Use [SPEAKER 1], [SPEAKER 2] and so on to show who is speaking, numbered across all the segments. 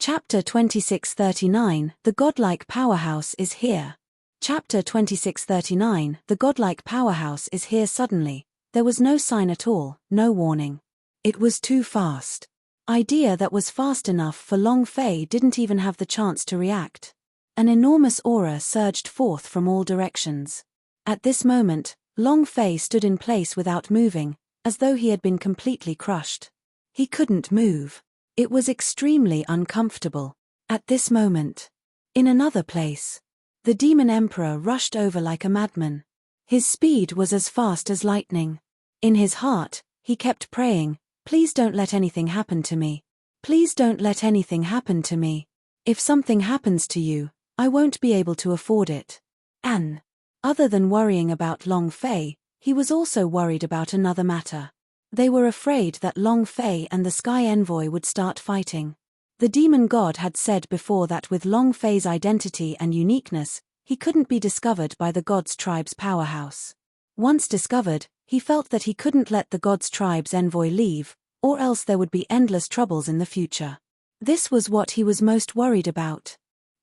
[SPEAKER 1] Chapter 2639, The Godlike Powerhouse is Here. Chapter 2639, The Godlike Powerhouse is Here. Suddenly, there was no sign at all, no warning. It was too fast. Idea that was fast enough for Long Fei didn't even have the chance to react. An enormous aura surged forth from all directions. At this moment, Long Fei stood in place without moving, as though he had been completely crushed. He couldn't move. It was extremely uncomfortable. At this moment, in another place, the Demon Emperor rushed over like a madman. His speed was as fast as lightning. In his heart, he kept praying, "Please don't let anything happen to me. Please don't let anything happen to me. If something happens to you, I won't be able to afford it." And, other than worrying about Long Fei, he was also worried about another matter. They were afraid that Long Fei and the Sky Envoy would start fighting. The demon god had said before that with Long Fei's identity and uniqueness, he couldn't be discovered by the God's tribe's powerhouse. Once discovered, he felt that he couldn't let the God's tribe's envoy leave, or else there would be endless troubles in the future. This was what he was most worried about.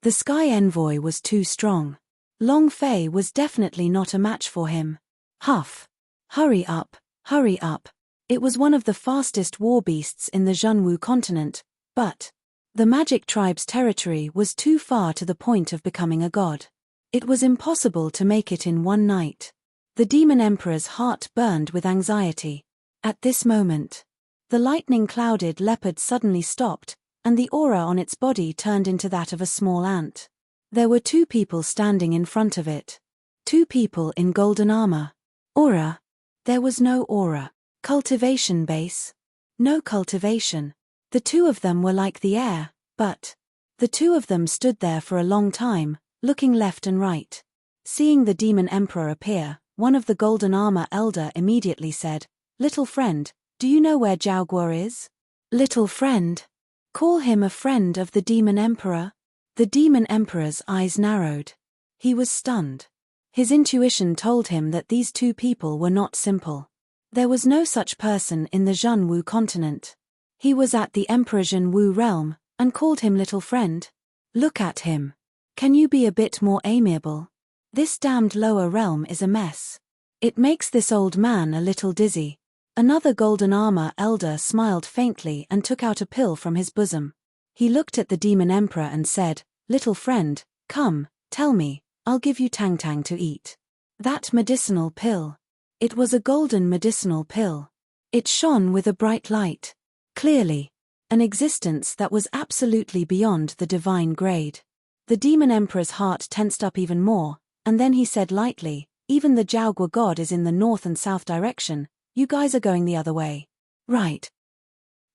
[SPEAKER 1] The Sky Envoy was too strong. Long Fei was definitely not a match for him. Huff! Hurry up, hurry up. It was one of the fastest war beasts in the Zhenwu continent, but the magic tribe's territory was too far to the point of becoming a god. It was impossible to make it in one night. The Demon Emperor's heart burned with anxiety. At this moment, the lightning-clouded leopard suddenly stopped, and the aura on its body turned into that of a small ant. There were two people standing in front of it. Two people in golden armor. Aura? There was no aura. Cultivation base? No cultivation. The two of them were like the air, but the two of them stood there for a long time, looking left and right. Seeing the Demon Emperor appear, one of the golden armor elder immediately said, "Little friend, do you know where Zhaoguo is?" Little friend? Call him a friend of the Demon Emperor? The Demon Emperor's eyes narrowed. He was stunned. His intuition told him that these two people were not simple. There was no such person in the Zhenwu continent. He was at the Emperor Zhenwu realm, and called him little friend. Look at him. Can you be a bit more amiable? This damned lower realm is a mess. It makes this old man a little dizzy. Another golden armor elder smiled faintly and took out a pill from his bosom. He looked at the Demon Emperor and said, "Little friend, come, tell me, I'll give you tang tang to eat." That medicinal pill. It was a golden medicinal pill. It shone with a bright light. Clearly, an existence that was absolutely beyond the divine grade. The Demon Emperor's heart tensed up even more, and then he said lightly, "Even the Zhaoguo god is in the north and south direction, you guys are going the other way. Right.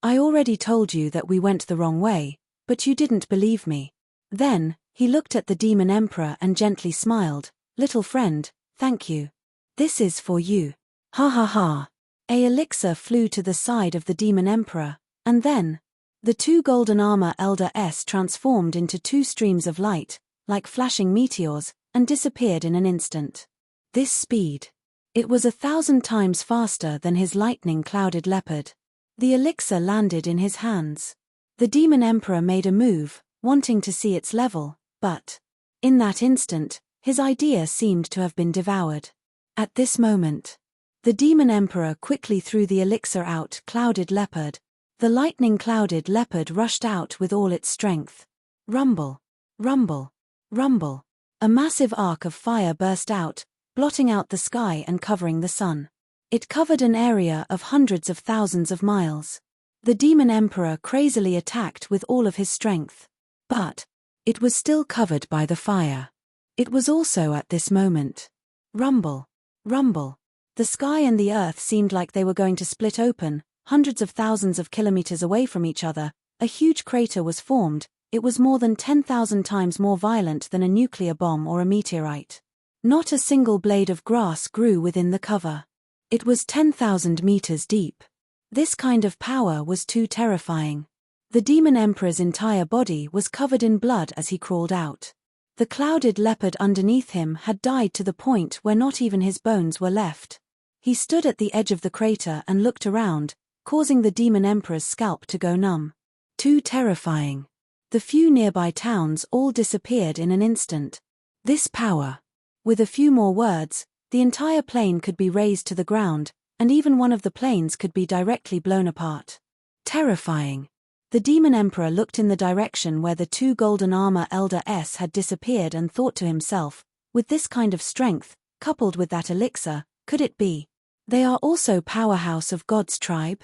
[SPEAKER 1] I already told you that we went the wrong way, but you didn't believe me." Then, he looked at the Demon Emperor and gently smiled, "Little friend, thank you. This is for you." Ha ha ha. A elixir flew to the side of the Demon Emperor, and then, the two golden armor elders transformed into two streams of light, like flashing meteors, and disappeared in an instant. This speed. It was 1,000 times faster than his lightning-clouded leopard. The elixir landed in his hands. The Demon Emperor made a move, wanting to see its level, but in that instant, his idea seemed to have been devoured. At this moment, the Demon Emperor quickly threw the elixir out. Clouded leopard. The lightning-clouded leopard rushed out with all its strength. Rumble, rumble, rumble. A massive arc of fire burst out, blotting out the sky and covering the sun. It covered an area of hundreds of thousands of miles. The Demon Emperor crazily attacked with all of his strength. But it was still covered by the fire. It was also at this moment. Rumble, rumble. The sky and the earth seemed like they were going to split open, hundreds of thousands of kilometers away from each other. A huge crater was formed. It was more than 10,000 times more violent than a nuclear bomb or a meteorite. Not a single blade of grass grew within the cover. It was 10,000 meters deep. This kind of power was too terrifying. The Demon Emperor's entire body was covered in blood as he crawled out. The clouded leopard underneath him had died to the point where not even his bones were left. He stood at the edge of the crater and looked around, causing the Demon Emperor's scalp to go numb. Too terrifying. The few nearby towns all disappeared in an instant. This power. With a few more words, the entire plane could be razed to the ground, and even one of the planes could be directly blown apart. Terrifying. The Demon Emperor looked in the direction where the 2 golden armor Elder S had disappeared and thought to himself, with this kind of strength, coupled with that elixir, could it be? They are also powerhouse of God's tribe?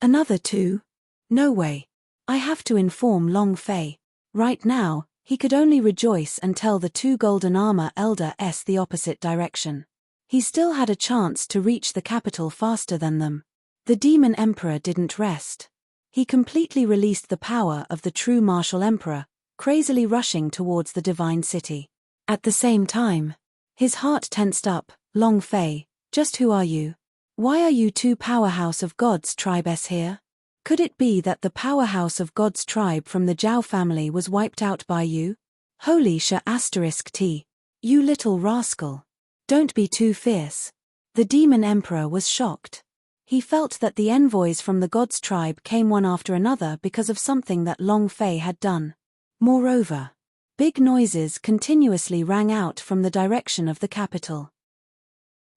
[SPEAKER 1] Another 2? No way. I have to inform Long Fei. Right now, he could only rejoice and tell the 2 golden armor Elder S the opposite direction. He still had a chance to reach the capital faster than them. The Demon Emperor didn't rest. He completely released the power of the true martial emperor, crazily rushing towards the divine city. At the same time, his heart tensed up. Long Fei, just who are you? Why are you 2 powerhouse of God's tribe here? Could it be that the powerhouse of God's tribe from the Zhao family was wiped out by you? Holy *T. You little rascal. Don't be too fierce. The Demon Emperor was shocked. He felt that the envoys from the God's tribe came one after another because of something that Long Fei had done. Moreover, big noises continuously rang out from the direction of the capital.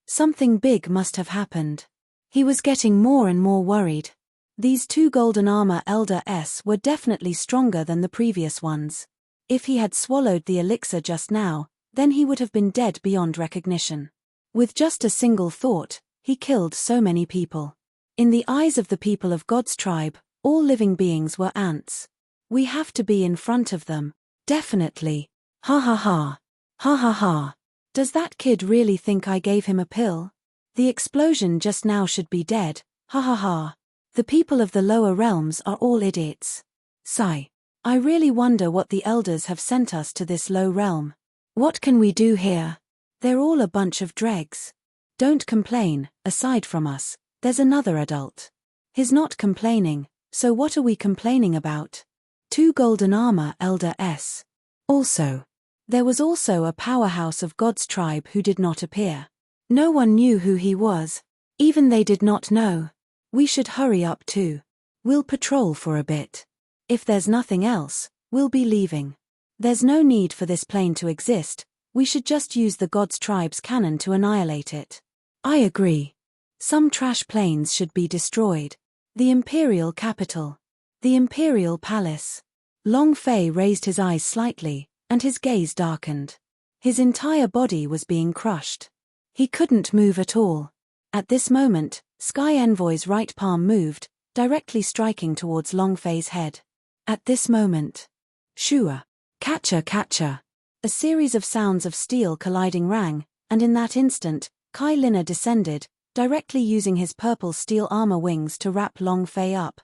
[SPEAKER 1] Something big must have happened. He was getting more and more worried. These 2 golden armor Elder S were definitely stronger than the previous ones. If he had swallowed the elixir just now, then he would have been dead beyond recognition. With just a single thought, he killed so many people. In the eyes of the people of God's tribe, all living beings were ants. We have to be in front of them. Definitely. Ha ha ha. Ha ha ha. Does that kid really think I gave him a pill? The explosion just now should be dead. Ha ha ha. The people of the lower realms are all idiots. Sigh. I really wonder what the elders have sent us to this low realm. What can we do here? They're all a bunch of dregs. Don't complain, aside from us, there's another adult. He's not complaining, so what are we complaining about? 2 golden armor Elder S. Also, there was also a powerhouse of God's tribe who did not appear. No one knew who he was. Even they did not know. We should hurry up too. We'll patrol for a bit. If there's nothing else, we'll be leaving. There's no need for this plane to exist, we should just use the God's tribe's cannon to annihilate it. I agree. Some trash planes should be destroyed. The Imperial capital. The Imperial palace. Long Fei raised his eyes slightly, and his gaze darkened. His entire body was being crushed. He couldn't move at all. At this moment, Sky Envoy's right palm moved, directly striking towards Long Fei's head. At this moment, shua, catcha catcha. A series of sounds of steel colliding rang, and in that instant, Kai Lina descended, directly using his purple steel armor wings to wrap Long Fei up.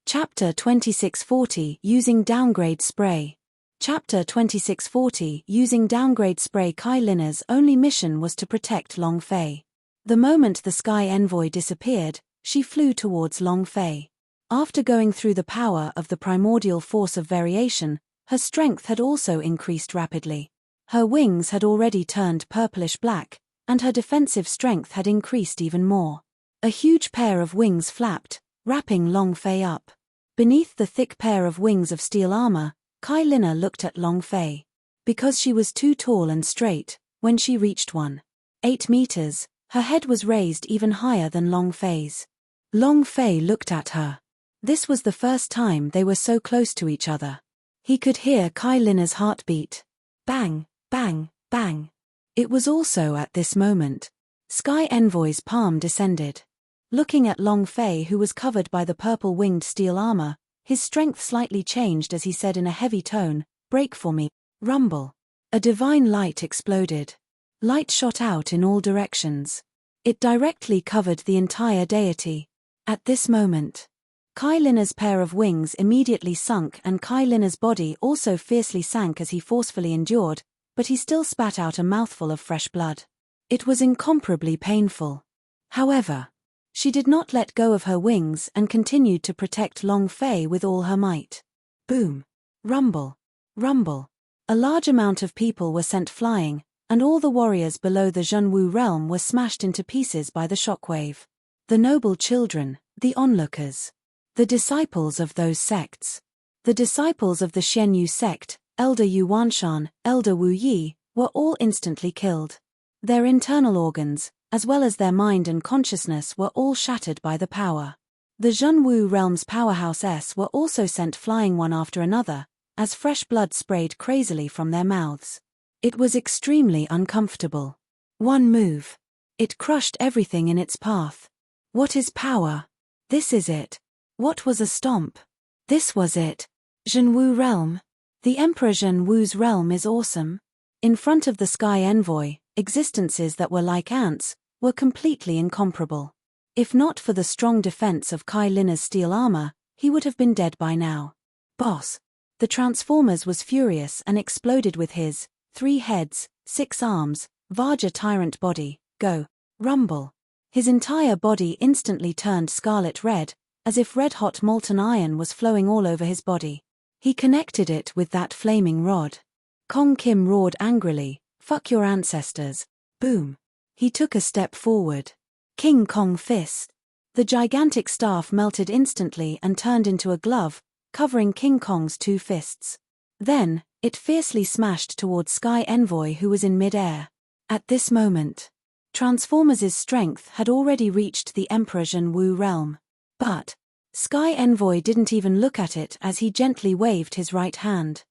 [SPEAKER 1] Chapter 2640 Using Downgrade Spray. Chapter 2640 Using Downgrade Spray. Kai Lina's only mission was to protect Long Fei. The moment the Sky Envoy disappeared, she flew towards Long Fei. After going through the power of the primordial force of variation, her strength had also increased rapidly. Her wings had already turned purplish-black, and her defensive strength had increased even more. A huge pair of wings flapped, wrapping Long Fei up. Beneath the thick pair of wings of steel armor, Kai Lina looked at Long Fei. Because she was too tall and straight, when she reached 1.8 meters, her head was raised even higher than Long Fei's. Long Fei looked at her. This was the first time they were so close to each other. He could hear Kai Lina's heartbeat. Bang, bang, bang. It was also at this moment. Sky Envoy's palm descended. Looking at Long Fei, who was covered by the purple-winged steel armor, his strength slightly changed as he said in a heavy tone, "Break for me." Rumble. A divine light exploded. Light shot out in all directions. It directly covered the entire deity. At this moment, Kai Lina's pair of wings immediately sunk, and Kai Lina's body also fiercely sank as he forcefully endured, but he still spat out a mouthful of fresh blood. It was incomparably painful. However, she did not let go of her wings and continued to protect Long Fei with all her might. Boom. Rumble. Rumble. A large amount of people were sent flying, and all the warriors below the Zhenwu realm were smashed into pieces by the shockwave. The noble children, the onlookers. The disciples of those sects. The disciples of the Xianyu sect, Elder Yu Wanshan, Elder Wu Yi, were all instantly killed. Their internal organs, as well as their mind and consciousness, were all shattered by the power. The Zhenwu realm's powerhouses were also sent flying one after another, as fresh blood sprayed crazily from their mouths. It was extremely uncomfortable. One move. It crushed everything in its path. What is power? This is it. What was a stomp? This was it. Zhenwu realm. The Emperor Zhenwu's realm is awesome. In front of the Sky Envoy, existences that were like ants were completely incomparable. If not for the strong defense of Kai Linna's steel armor, he would have been dead by now. Boss. The Transformers was furious and exploded with his 3 heads, 6 arms, Vajra tyrant body, go, rumble. His entire body instantly turned scarlet red, as if red-hot molten iron was flowing all over his body. He connected it with that flaming rod. Kong Kim roared angrily, "Fuck your ancestors." Boom. He took a step forward. King Kong fist. The gigantic staff melted instantly and turned into a glove, covering King Kong's 2 fists. Then, it fiercely smashed towards Sky Envoy, who was in mid-air. At this moment, Transformers' strength had already reached the Emperor Zhenwu realm. But Sky Envoy didn't even look at it as he gently waved his right hand.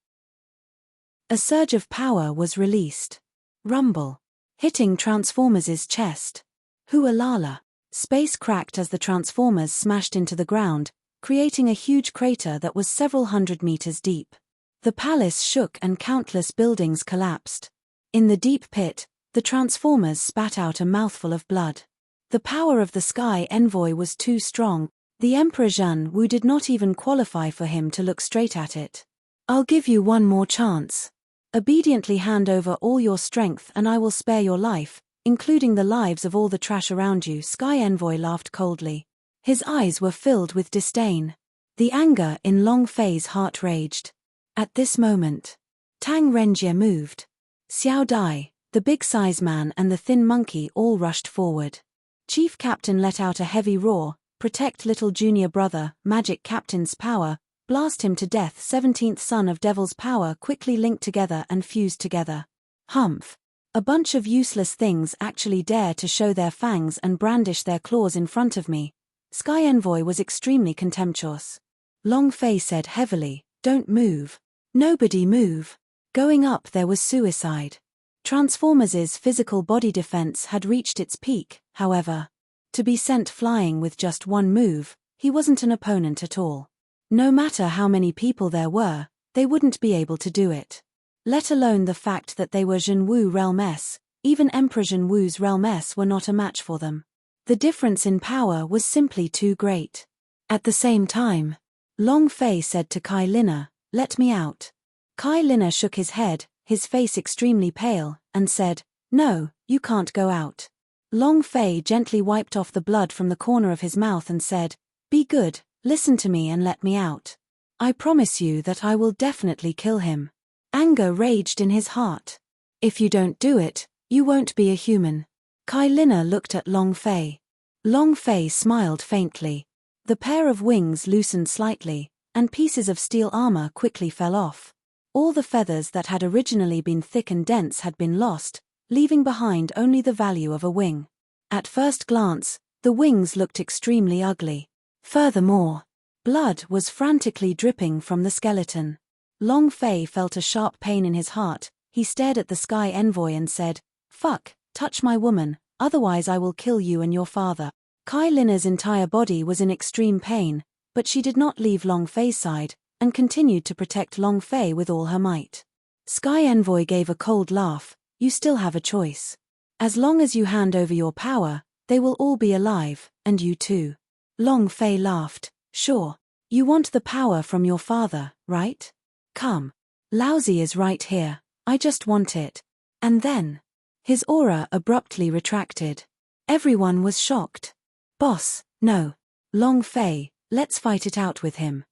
[SPEAKER 1] A surge of power was released. Rumble. Hitting Transformers' chest. Hualala. Space cracked as the Transformers smashed into the ground, creating a huge crater that was several hundred meters deep. The palace shook and countless buildings collapsed. In the deep pit, the Transformers spat out a mouthful of blood. The power of the Sky Envoy was too strong. The Emperor Zhenwu did not even qualify for him to look straight at it. "I'll give you one more chance. Obediently hand over all your strength and I will spare your life, including the lives of all the trash around you." Sky Envoy laughed coldly. His eyes were filled with disdain. The anger in Long Fei's heart raged. At this moment, Tang Renjie moved. Xiao Dai, the big size man and the thin monkey all rushed forward. Chief Captain let out a heavy roar, "Protect little junior brother, Magic Captain's power, blast him to death." 17th son of Devil's power quickly linked together and fused together. Humph. A bunch of useless things actually dare to show their fangs and brandish their claws in front of me. Sky Envoy was extremely contemptuous. Long Fei said heavily, "Don't move. Nobody move." Going up there was suicide. Transformers' physical body defense had reached its peak, however. To be sent flying with just one move, he wasn't an opponent at all. No matter how many people there were, they wouldn't be able to do it. Let alone the fact that they were Zhenwu Realm S, even Emperor Zhenwu's Realm S were not a match for them. The difference in power was simply too great. At the same time, Long Fei said to Kai Linna, "Let me out." Kai Linna shook his head, his face extremely pale, and said, "No, you can't go out." Long Fei gently wiped off the blood from the corner of his mouth and said, "Be good, listen to me and let me out. I promise you that I will definitely kill him." Anger raged in his heart. "If you don't do it, you won't be a human." Kai Linna looked at Long Fei. Long Fei smiled faintly. The pair of wings loosened slightly, and pieces of steel armor quickly fell off. All the feathers that had originally been thick and dense had been lost, leaving behind only the value of a wing. At first glance, the wings looked extremely ugly. Furthermore, blood was frantically dripping from the skeleton. Long Fei felt a sharp pain in his heart. He stared at the Sky Envoy and said, "Fuck, touch my woman, otherwise I will kill you and your father." Kai Linna's entire body was in extreme pain, but she did not leave Long Fei's side, and continued to protect Long Fei with all her might. Sky Envoy gave a cold laugh. "You still have a choice. As long as you hand over your power, they will all be alive, and you too." Long Fei laughed. "Sure. You want the power from your father, right? Come. Laozi is right here. I just want it." And then, his aura abruptly retracted. Everyone was shocked. "Boss, no. Long Fei, let's fight it out with him.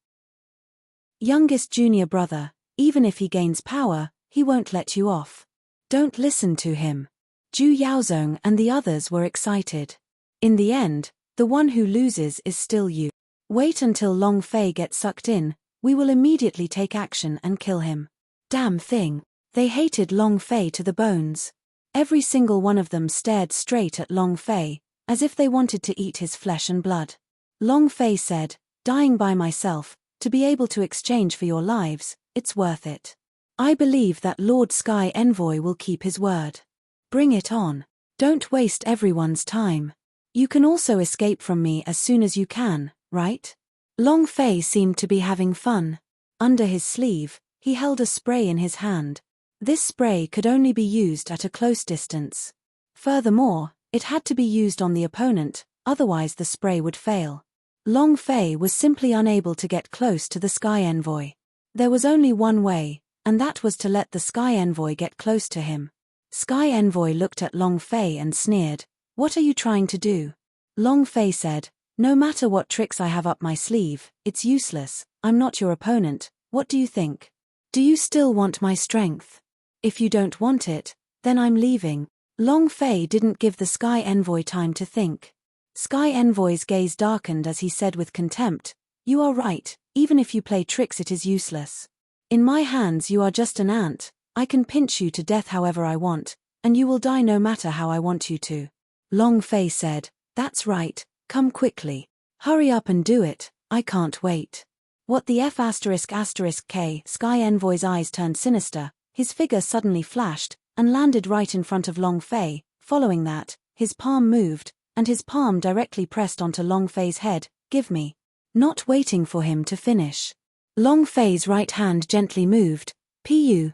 [SPEAKER 1] Youngest junior brother, even if he gains power, he won't let you off. Don't listen to him." Zhu Yaozong and the others were excited. In the end, the one who loses is still you. Wait until Long Fei gets sucked in, we will immediately take action and kill him. Damn thing. They hated Long Fei to the bones. Every single one of them stared straight at Long Fei, as if they wanted to eat his flesh and blood. Long Fei said, dying by myself, to be able to exchange for your lives, it's worth it. I believe that Lord Sky Envoy will keep his word. Bring it on. Don't waste everyone's time. You can also escape from me as soon as you can, right? Long Fei seemed to be having fun. Under his sleeve, he held a spray in his hand. This spray could only be used at a close distance. Furthermore, it had to be used on the opponent, otherwise the spray would fail. Long Fei was simply unable to get close to the Sky Envoy. There was only one way, and that was to let the Sky Envoy get close to him. Sky Envoy looked at Long Fei and sneered, "What are you trying to do?" Long Fei said, "No matter what tricks I have up my sleeve, it's useless. I'm not your opponent. What do you think? Do you still want my strength? If you don't want it, then I'm leaving." Long Fei didn't give the Sky Envoy time to think. Sky Envoy's gaze darkened as he said with contempt, "You are right, even if you play tricks it is useless. In my hands you are just an ant. I can pinch you to death however I want, and you will die no matter how I want you to." Long Fei said, "That's right, come quickly. Hurry up and do it, I can't wait." What the F***K? Sky Envoy's eyes turned sinister, his figure suddenly flashed, and landed right in front of Long Fei. Following that, his palm moved, and his palm directly pressed onto Long Fei's head. "Give me." Not waiting for him to finish. Long Fei's right hand gently moved. Pu.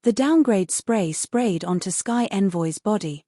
[SPEAKER 1] The downgrade spray sprayed onto Sky Envoy's body.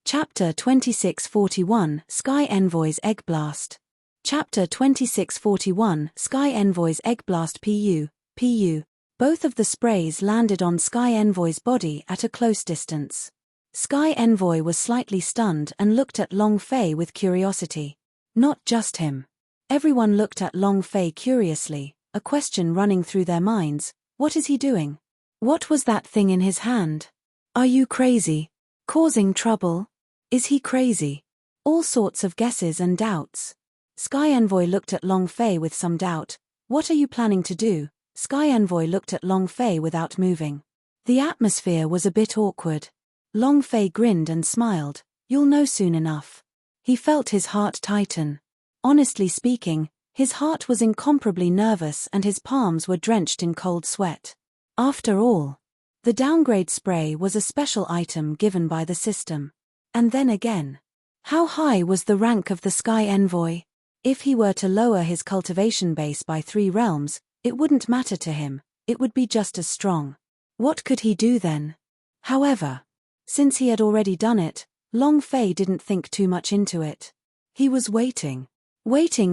[SPEAKER 1] Chapter 2641, Sky Envoy's Egg Blast. Chapter 2641, Sky Envoy's Egg Blast. Pu. Both of the sprays landed on Sky Envoy's body at a close distance. Sky Envoy was slightly stunned and looked at Long Fei with curiosity. Not just him. Everyone looked at Long Fei curiously, a question running through their minds. What is he doing? What was that thing in his hand? Are you crazy? Causing trouble? Is he crazy? All sorts of guesses and doubts. Sky Envoy looked at Long Fei with some doubt. What are you planning to do? Sky Envoy looked at Long Fei without moving. The atmosphere was a bit awkward. Long Fei grinned and smiled. You'll know soon enough. He felt his heart tighten. Honestly speaking, his heart was incomparably nervous and his palms were drenched in cold sweat. After all, the downgrade spray was a special item given by the system. And then again, how high was the rank of the Sky Envoy? If he were to lower his cultivation base by 3 realms, it wouldn't matter to him, it would be just as strong. What could he do then? However, since he had already done it, Long Fei didn't think too much into it. He was waiting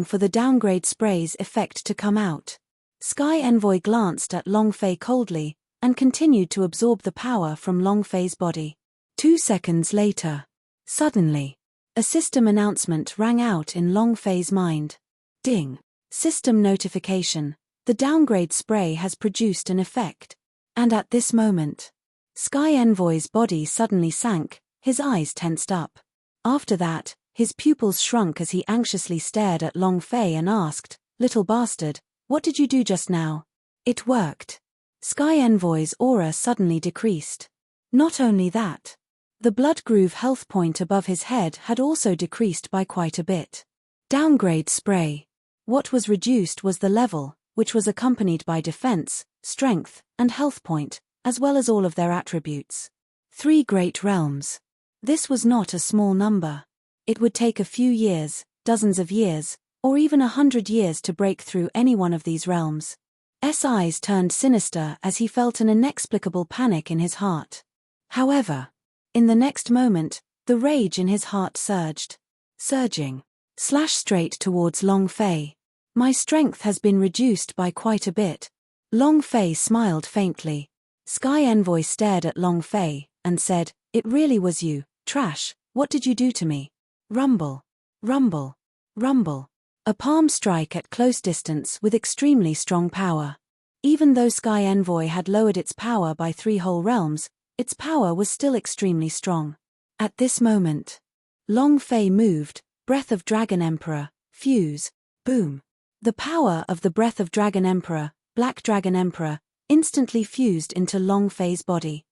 [SPEAKER 1] for the downgrade spray's effect to come out. Sky Envoy glanced at Long Fei coldly, and continued to absorb the power from Long Fei's body. 2 seconds later, suddenly, a system announcement rang out in Long Fei's mind. Ding! System notification. The downgrade spray has produced an effect. And at this moment, Sky Envoy's body suddenly sank, his eyes tensed up. After that, his pupils shrunk as he anxiously stared at Long Fei and asked, "Little bastard, what did you do just now?" It worked. Sky Envoy's aura suddenly decreased. Not only that, the blood groove health point above his head had also decreased by quite a bit. Downgrade spray. What was reduced was the level, which was accompanied by defense, strength, and health point, as well as all of their attributes. 3 great realms. This was not a small number. It would take a few years, dozens of years, or even 100 years to break through any one of these realms. S eyes turned sinister as he felt an inexplicable panic in his heart. However, in the next moment, the rage in his heart surged. Surging. Straight towards Long Fei. My strength has been reduced by quite a bit. Long Fei smiled faintly. Sky Envoy stared at Long Fei, and said, "It really was you, trash, what did you do to me?" Rumble. Rumble. Rumble. A palm strike at close distance with extremely strong power. Even though Sky Envoy had lowered its power by 3 whole realms, its power was still extremely strong. At this moment, Long Fei moved, Breath of Dragon Emperor, fuse, boom. The power of the Breath of Dragon Emperor, Black Dragon Emperor, instantly fused into Long Fei's body.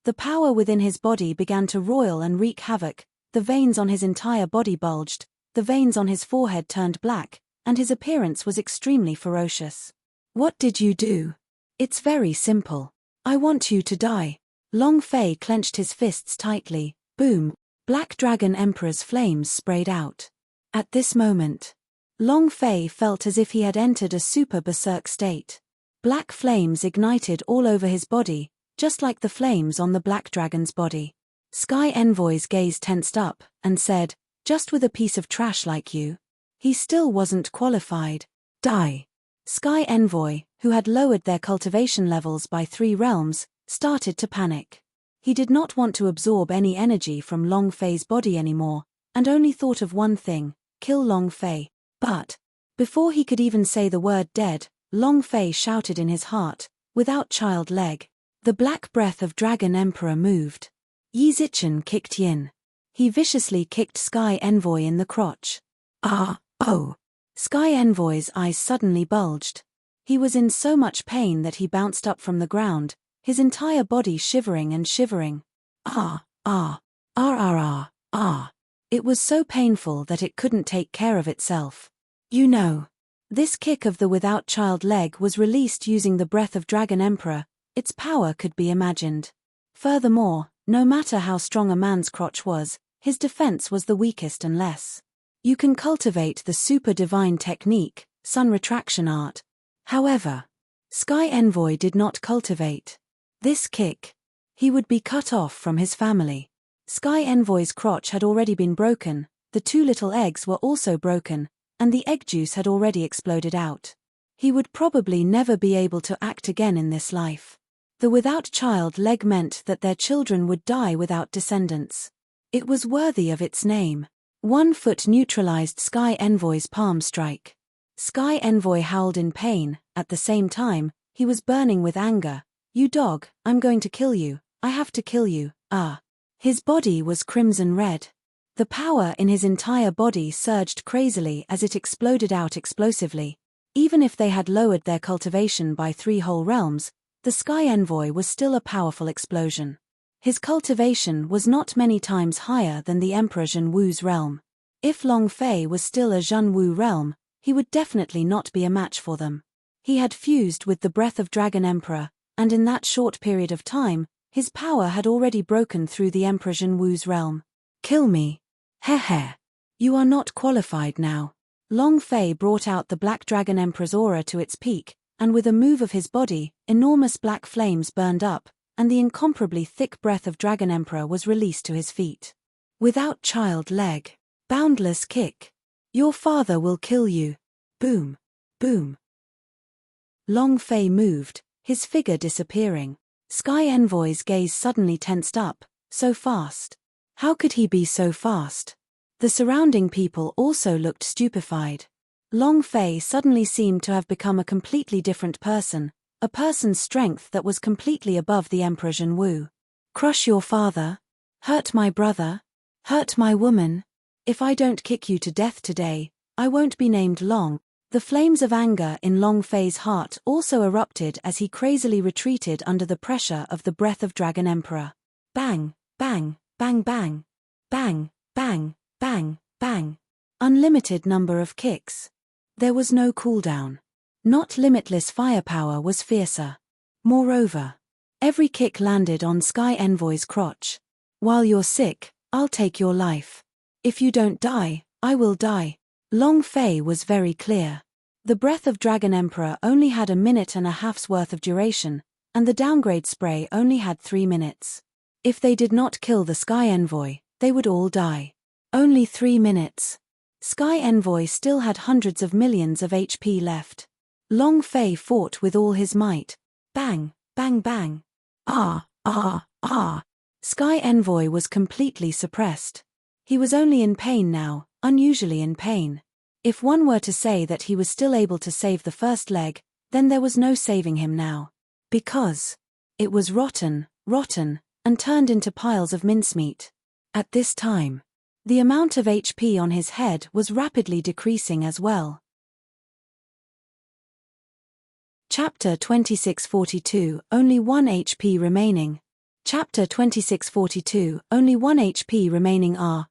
[SPEAKER 1] The power within his body began to roil and wreak havoc, the veins on his entire body bulged, the veins on his forehead turned black, and his appearance was extremely ferocious. What did you do? It's very simple. I want you to die. Long Fei clenched his fists tightly, boom, Black Dragon Emperor's flames sprayed out. At this moment, Long Fei felt as if he had entered a super berserk state. Black flames ignited all over his body, just like the flames on the Black Dragon's body. Sky Envoy's gaze tensed up, and said, just with a piece of trash like you? He still wasn't qualified. Die. Sky Envoy, who had lowered their cultivation levels by 3 realms, started to panic. He did not want to absorb any energy from Long Fei's body anymore, and only thought of one thing, kill Long Fei. But, before he could even say the word dead, Long Fei shouted in his heart, without child leg. The black breath of Dragon Emperor moved. Yi Zichen kicked Yin. He viciously kicked Sky Envoy in the crotch. Oh. Sky Envoy's eyes suddenly bulged. He was in so much pain that he bounced up from the ground, his entire body shivering and shivering. It was so painful that it couldn't take care of itself. You know. This kick of the without child leg was released using the breath of Dragon Emperor. Its power could be imagined. Furthermore, no matter how strong a man's crotch was, his defense was the weakest unless you can cultivate the super divine technique, sun retraction art. However, Sky Envoy did not cultivate this kick. He would be cut off from his family. Sky Envoy's crotch had already been broken, the 2 little eggs were also broken, and the egg juice had already exploded out. He would probably never be able to act again in this life. The without child leg meant that their children would die without descendants. It was worthy of its name. 1 foot neutralized Sky Envoy's palm strike. Sky Envoy howled in pain, at the same time, he was burning with anger. You dog, I'm going to kill you, I have to kill you, His body was crimson red. The power in his entire body surged crazily as it exploded out explosively. Even if they had lowered their cultivation by 3 whole realms, the Sky Envoy was still a powerful explosion. His cultivation was not many times higher than the Emperor Zhenwu's realm. If Long Fei was still a Zhenwu realm, he would definitely not be a match for them. He had fused with the breath of Dragon Emperor, and in that short period of time, his power had already broken through the Emperor Zhenwu's realm. Kill me. Heh. You are not qualified now. Long Fei brought out the Black Dragon Emperor's aura to its peak, and with a move of his body, enormous black flames burned up, and the incomparably thick breath of Dragon Emperor was released to his feet. Without child leg. Boundless kick. Your father will kill you. Boom. Boom. Long Fei moved, his figure disappearing. Sky Envoy's gaze suddenly tensed up, so fast. How could he be so fast? The surrounding people also looked stupefied. Long Fei suddenly seemed to have become a completely different person, a person's strength that was completely above the Emperor Zhenwu. Crush your father? Hurt my brother? Hurt my woman? If I don't kick you to death today, I won't be named Long. The flames of anger in Long Fei's heart also erupted as he crazily retreated under the pressure of the breath of Dragon Emperor. Bang, bang, bang bang. Bang, bang, bang, bang. Unlimited number of kicks. There was no cooldown. Not limitless firepower was fiercer. Moreover, every kick landed on Sky Envoy's crotch. While you're sick, I'll take your life. If you don't die, I will die. Long Fei was very clear. The breath of Dragon Emperor only had 1.5 minutes worth of duration, and the downgrade spray only had 3 minutes. If they did not kill the Sky Envoy, they would all die. Only 3 minutes. Sky Envoy still had hundreds of millions of HP left. Long Fei fought with all his might. Bang, bang bang. Sky Envoy was completely suppressed. He was only in pain now, unusually in pain. If one were to say that he was still able to save the first leg, then there was no saving him now. Because it was rotten, and turned into piles of mincemeat. At this time, The amount of HP on his head was rapidly decreasing as well. Chapter 2642, Only 1 HP remaining. Chapter 2642, Only 1 HP remaining. Oh.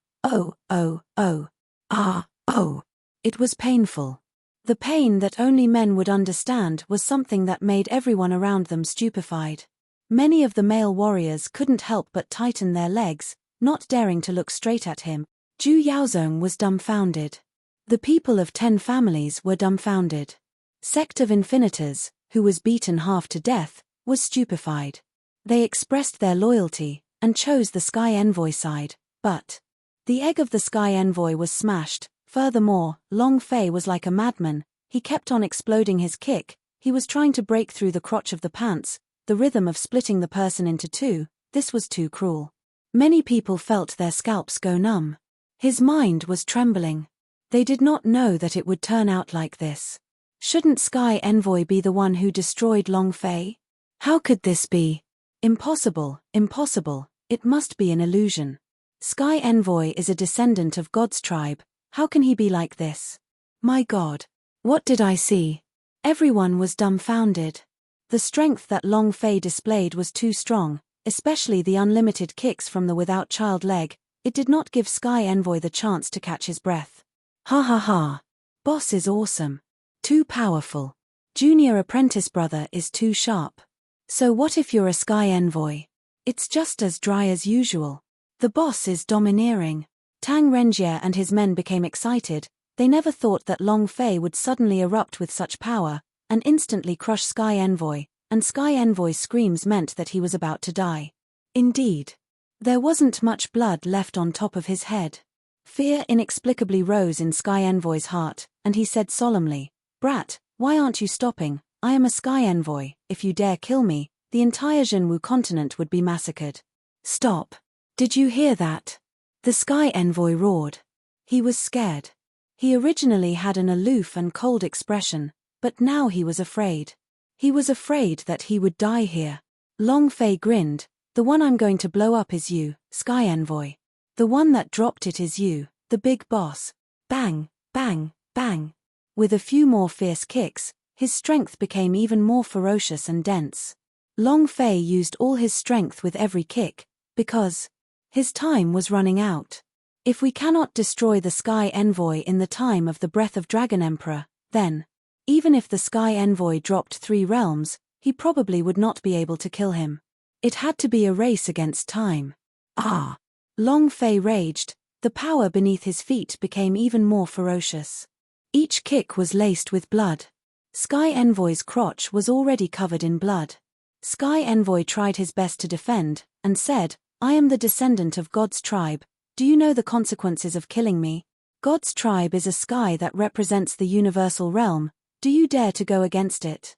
[SPEAKER 1] It was painful. The pain that only men would understand was something that made everyone around them stupefied. Many of the male warriors couldn't help but tighten their legs, not daring to look straight at him. Zhu Yaozong was dumbfounded. The people of 10 families were dumbfounded. Sect of Infinitors, who was beaten half to death, was stupefied. They expressed their loyalty, and chose the Sky Envoy side, but the egg of the Sky Envoy was smashed. Furthermore, Long Fei was like a madman. He kept on exploding his kick. He was trying to break through the crotch of the pants, the rhythm of splitting the person into two. This was too cruel. Many people felt their scalps go numb. His mind was trembling. They did not know that it would turn out like this. Shouldn't Sky Envoy be the one who destroyed Long Fei? How could this be? Impossible, impossible. It must be an illusion. Sky Envoy is a descendant of God's tribe. How can he be like this? My God. What did I see? Everyone was dumbfounded. The strength that Long Fei displayed was too strong, especially the unlimited kicks from the without child leg. It did not give Sky Envoy the chance to catch his breath. Ha ha ha. Boss is awesome. Too powerful. Junior apprentice brother is too sharp. So what if you're a Sky Envoy? It's just as dry as usual. The boss is domineering. Tang Renjie and his men became excited. They never thought that Long Fei would suddenly erupt with such power, and instantly crush Sky Envoy, and Sky Envoy's screams meant that he was about to die. Indeed. There wasn't much blood left on top of his head. Fear inexplicably rose in Sky Envoy's heart, and he said solemnly, "Brat, why aren't you stopping? I am a Sky Envoy. If you dare kill me, the entire Jinwu continent would be massacred." Stop. Did you hear that? The Sky Envoy roared. He was scared. He originally had an aloof and cold expression, but now he was afraid. He was afraid that he would die here. Long Fei grinned. "The one I'm going to blow up is you, Sky Envoy. The one that dropped it is you, the big boss." Bang, bang, bang. With a few more fierce kicks, his strength became even more ferocious and dense. Long Fei used all his strength with every kick, because his time was running out. If we cannot destroy the Sky Envoy in the time of the Breath of Dragon Emperor, then, even if the Sky Envoy dropped 3 realms, he probably would not be able to kill him. It had to be a race against time. Ah! Long Fei raged. The power beneath his feet became even more ferocious. Each kick was laced with blood. Sky Envoy's crotch was already covered in blood. Sky Envoy tried his best to defend, and said, "I am the descendant of God's tribe. Do you know the consequences of killing me? God's tribe is a sky that represents the universal realm. Do you dare to go against it?"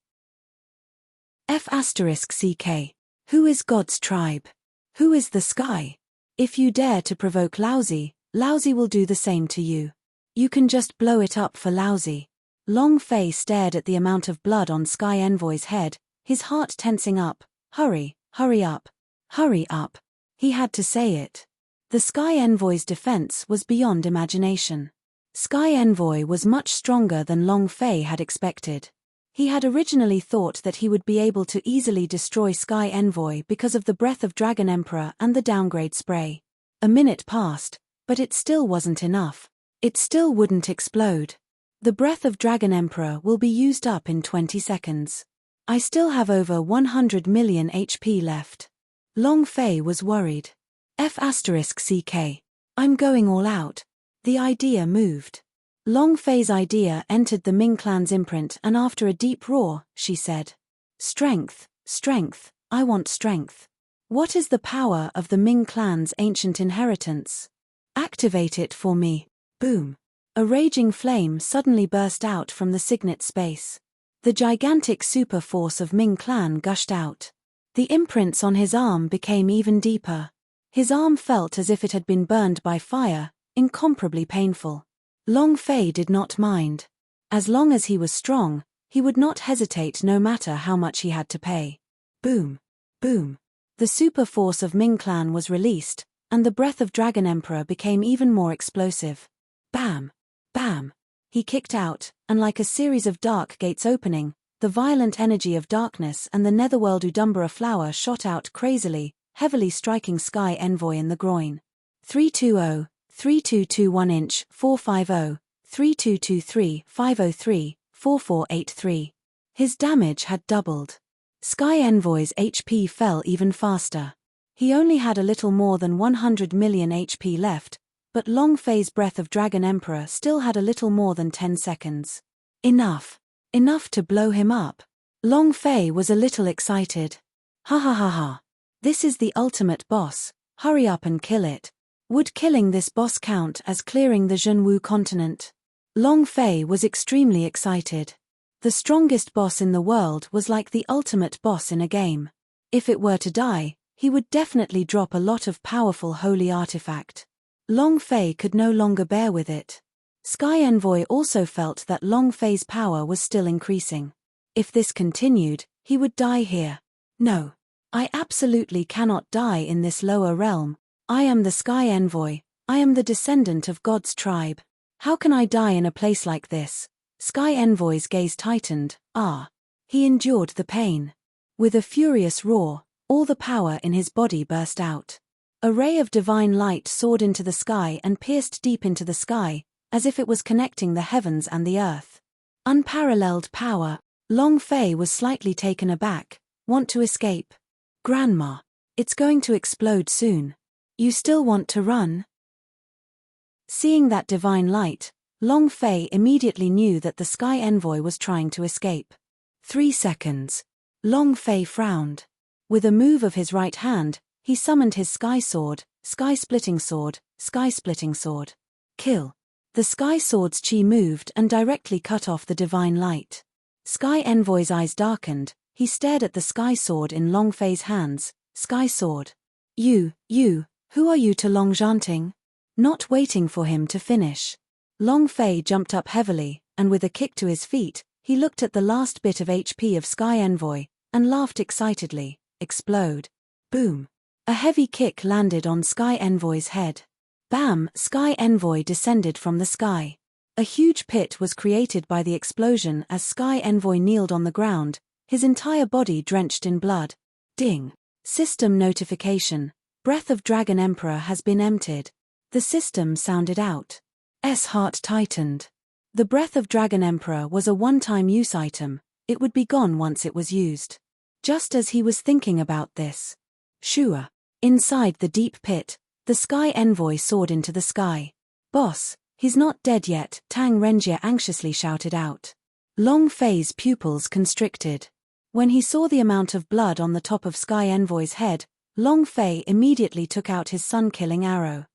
[SPEAKER 1] F***CK. Who is God's tribe? Who is the sky? If you dare to provoke Laozi, Laozi will do the same to you. You can just blow it up for Laozi. Long Fei stared at the amount of blood on Sky Envoy's head, his heart tensing up. Hurry, hurry up. Hurry up. He had to say it. The Sky Envoy's defense was beyond imagination. Sky Envoy was much stronger than Long Fei had expected. He had originally thought that he would be able to easily destroy Sky Envoy because of the Breath of Dragon Emperor and the downgrade spray. A minute passed, but it still wasn't enough. It still wouldn't explode. The Breath of Dragon Emperor will be used up in 20 seconds. I still have over 100 million HP left. Long Fei was worried. F***CK. I'm going all out. The idea moved. Long Fei's idea entered the Ming clan's imprint, and after a deep roar, she said, "Strength, strength, I want strength. What is the power of the Ming clan's ancient inheritance? Activate it for me." Boom. A raging flame suddenly burst out from the signet space. The gigantic super force of Ming clan gushed out. The imprints on his arm became even deeper. His arm felt as if it had been burned by fire, incomparably painful. Long Fei did not mind. As long as he was strong, he would not hesitate no matter how much he had to pay. Boom. Boom. The super force of Ming clan was released, and the breath of Dragon Emperor became even more explosive. Bam! Bam! He kicked out, and like a series of dark gates opening, the violent energy of darkness and the netherworld Udumbara flower shot out crazily, heavily striking Sky Envoy in the groin. 320, 3221 inch, 450, 3223, 503, 4483. His damage had doubled. Sky Envoy's HP fell even faster. He only had a little more than 100 million HP left, but Long Fei's breath of Dragon Emperor still had a little more than 10 seconds. Enough. Enough to blow him up. Long Fei was a little excited. Ha ha ha ha. This is the ultimate boss, hurry up and kill it. Would killing this boss count as clearing the Zhenwu continent? Long Fei was extremely excited. The strongest boss in the world was like the ultimate boss in a game. If it were to die, he would definitely drop a lot of powerful holy artifact. Long Fei could no longer bear with it. Sky Envoy also felt that Long Fei's power was still increasing. If this continued, he would die here. No. I absolutely cannot die in this lower realm. I am the Sky Envoy. I am the descendant of God's tribe. How can I die in a place like this? Sky Envoy's gaze tightened. He endured the pain. With a furious roar, all the power in his body burst out. A ray of divine light soared into the sky and pierced deep into the sky, as if it was connecting the heavens and the earth. Unparalleled power. Long Fei was slightly taken aback. Want to escape? Grandma. It's going to explode soon. You still want to run? Seeing that divine light, Long Fei immediately knew that the Sky Envoy was trying to escape. 3 seconds. Long Fei frowned. With a move of his right hand, he summoned his Sky Sword, Sky Splitting Sword, Sky Splitting Sword. Kill. The Sky Sword's chi moved and directly cut off the divine light. Sky Envoy's eyes darkened. He stared at the Sky Sword in Long Fei's hands. Sky Sword. You, who are you to Long Zhanting? Not waiting for him to finish. Long Fei jumped up heavily, and with a kick to his feet, he looked at the last bit of HP of Sky Envoy, and laughed excitedly. Explode. Boom. A heavy kick landed on Sky Envoy's head. Bam! Sky Envoy descended from the sky. A huge pit was created by the explosion as Sky Envoy kneeled on the ground, his entire body drenched in blood. Ding. System notification. Breath of Dragon Emperor has been emptied. The system sounded out. S heart tightened. The Breath of Dragon Emperor was a one-time use item. It would be gone once it was used. Just as he was thinking about this. Shua. Inside the deep pit, the Sky Envoy soared into the sky. Boss, he's not dead yet, Tang Renjie anxiously shouted out. Long Fei's pupils constricted. When he saw the amount of blood on the top of Sky Envoy's head, Long Fei immediately took out his sun-killing arrow.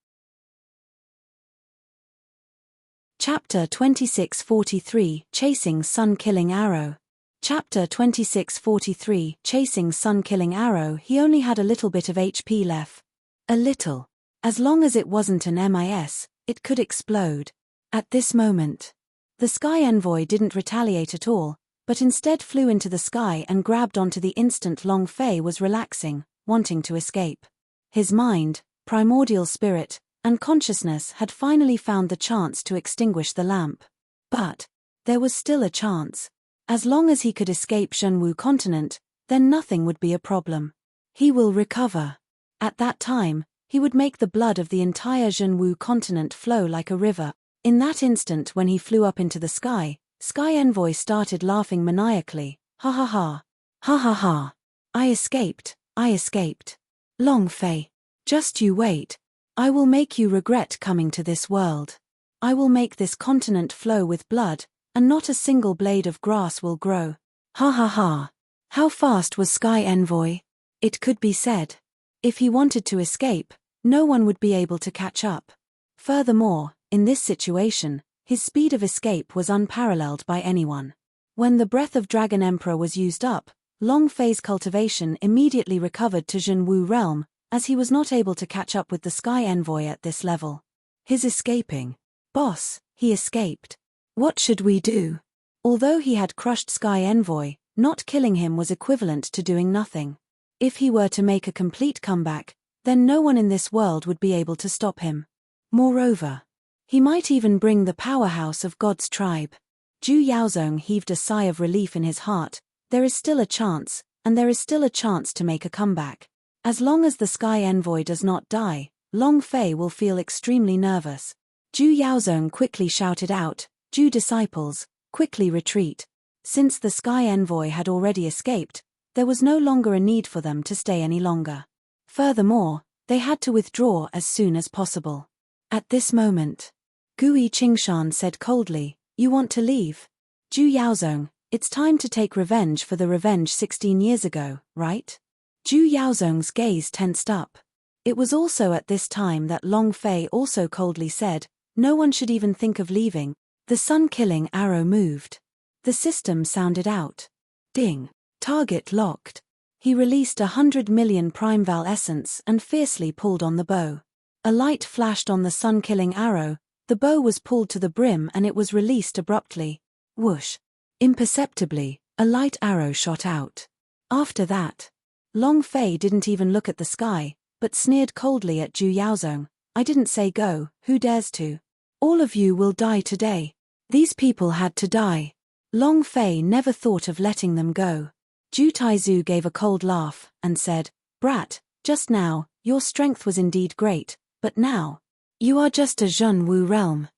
[SPEAKER 1] Chapter 2643, Chasing Sun-Killing Arrow. Chapter 2643, Chasing Sun-Killing Arrow. He only had a little bit of HP left. A little. As long as it wasn't an MIS, it could explode. At this moment, the Sky Envoy didn't retaliate at all, but instead flew into the sky and grabbed onto the instant Long Fei was relaxing, wanting to escape. His mind, primordial spirit, and consciousness had finally found the chance to extinguish the lamp. But there was still a chance. As long as he could escape Zhenwu continent, then nothing would be a problem. He will recover. At that time, he would make the blood of the entire Zhenwu continent flow like a river. In that instant when he flew up into the sky, Sky Envoy started laughing maniacally. Ha ha ha. Ha ha ha. I escaped. Long Fei. Just you wait. I will make you regret coming to this world. I will make this continent flow with blood, and not a single blade of grass will grow. Ha ha ha. How fast was Sky Envoy? It could be said. If he wanted to escape, no one would be able to catch up. Furthermore, in this situation, his speed of escape was unparalleled by anyone. When the Breath of Dragon Emperor was used up, Long Fei's cultivation immediately recovered to Zhenwu realm, as he was not able to catch up with the Sky Envoy at this level. His escaping. Boss, he escaped. What should we do? Although he had crushed Sky Envoy, not killing him was equivalent to doing nothing. If he were to make a complete comeback, then no one in this world would be able to stop him. Moreover, he might even bring the powerhouse of God's tribe. Zhu Yaozong heaved a sigh of relief in his heart. There is still a chance, and there is still a chance to make a comeback. As long as the Sky Envoy does not die, Long Fei will feel extremely nervous. Zhu Yaozong quickly shouted out, "Zhu disciples, quickly retreat." Since the Sky Envoy had already escaped, there was no longer a need for them to stay any longer. Furthermore, they had to withdraw as soon as possible. At this moment, Gui Qingshan said coldly, "You want to leave? Zhu Yaozong, it's time to take revenge for the revenge 16 years ago, right?" Zhu Yaozong's gaze tensed up. It was also at this time that Long Fei also coldly said, "No one should even think of leaving." The sun-killing arrow moved. The system sounded out. Ding. Target locked. He released 100 million Primeval essence and fiercely pulled on the bow. A light flashed on the sun-killing arrow, the bow was pulled to the brim and it was released abruptly. Whoosh. Imperceptibly, a light arrow shot out. After that, Long Fei didn't even look at the sky, but sneered coldly at Zhu Yaozong. "I didn't say go, who dares to? All of you will die today." These people had to die. Long Fei never thought of letting them go. Zhu Taizu gave a cold laugh, and said, "Brat, just now, your strength was indeed great, but now, you are just a Zhenwu realm.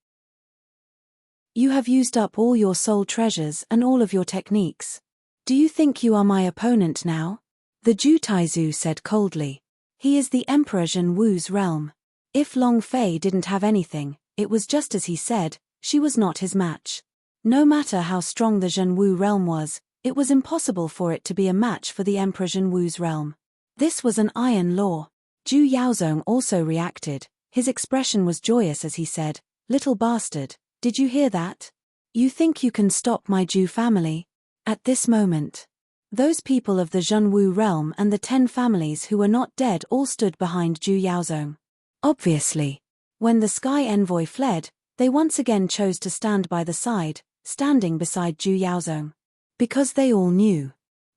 [SPEAKER 1] You have used up all your soul treasures and all of your techniques. Do you think you are my opponent now?" The Zhu Taizu said coldly. "He is the Emperor Zhenwu's realm. If Long Fei didn't have anything, it was just as he said, she was not his match. No matter how strong the Zhenwu realm was, it was impossible for it to be a match for the Emperor Zhenwu's realm. This was an iron law." Zhu Yaozong also reacted. His expression was joyous as he said, "Little bastard, did you hear that? You think you can stop my Zhu family?" At this moment, those people of the Zhenwu realm and the 10 families who were not dead all stood behind Zhu Yaozong. Obviously, when the Sky Envoy fled, they once again chose to stand by the side, standing beside Zhu Yaozong. Because they all knew.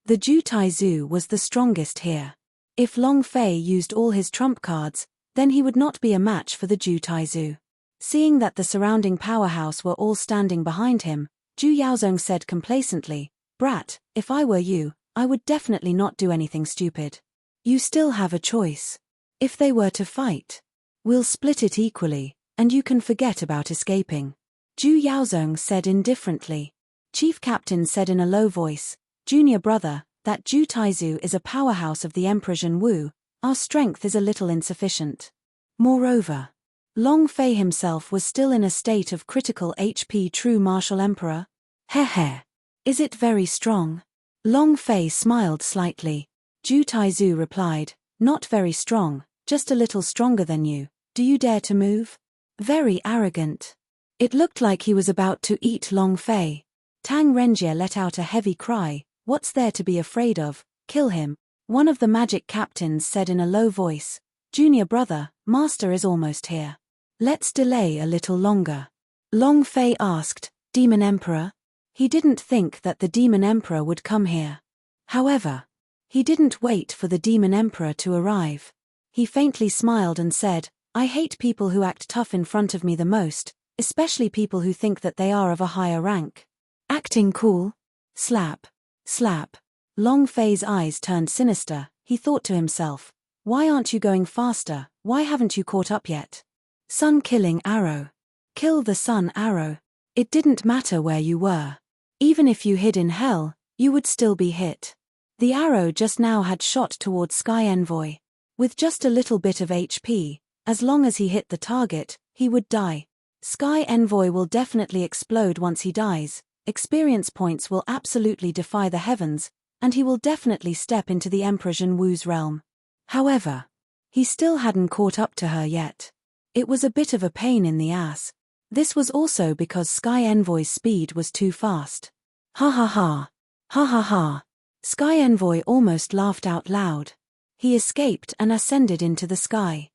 [SPEAKER 1] The Zhu Taizu was the strongest here. If Long Fei used all his trump cards, then he would not be a match for the Zhu Taizu. Seeing that the surrounding powerhouse were all standing behind him, Zhu Yaozong said complacently, "Brat, if I were you, I would definitely not do anything stupid. You still have a choice. If they were to fight, we'll split it equally, and you can forget about escaping." Zhu Yaozong said indifferently. Chief Captain said in a low voice, "Junior brother, that Zhu Taizu is a powerhouse of the Emperor Zhenwu, our strength is a little insufficient. Moreover, Long Fei himself was still in a state of critical HP. True martial emperor? Heh. Is it very strong?" Long Fei smiled slightly. Zhu Taizu replied, "Not very strong, just a little stronger than you. Do you dare to move?" Very arrogant. It looked like he was about to eat Long Fei. Tang Renjie let out a heavy cry. "What's there to be afraid of? Kill him." One of the magic captains said in a low voice, "Junior brother, master is almost here. Let's delay a little longer." Long Fei asked, "Demon Emperor?" He didn't think that the Demon Emperor would come here. However, he didn't wait for the Demon Emperor to arrive. He faintly smiled and said, "I hate people who act tough in front of me the most, especially people who think that they are of a higher rank. Acting cool? Slap. Slap." Long Fei's eyes turned sinister. He thought to himself, "Why aren't you going faster? Why haven't you caught up yet? Sun-killing arrow. Kill the sun arrow." It didn't matter where you were. Even if you hid in hell, you would still be hit. The arrow just now had shot towards Sky Envoy. With just a little bit of HP, as long as he hit the target, he would die. Sky Envoy will definitely explode once he dies. Experience points will absolutely defy the heavens, and he will definitely step into the Emperor Zhenwu's realm. However, he still hadn't caught up to her yet. It was a bit of a pain in the ass. This was also because Sky Envoy's speed was too fast. Ha ha ha. Ha ha ha. Sky Envoy almost laughed out loud. He escaped and ascended into the sky.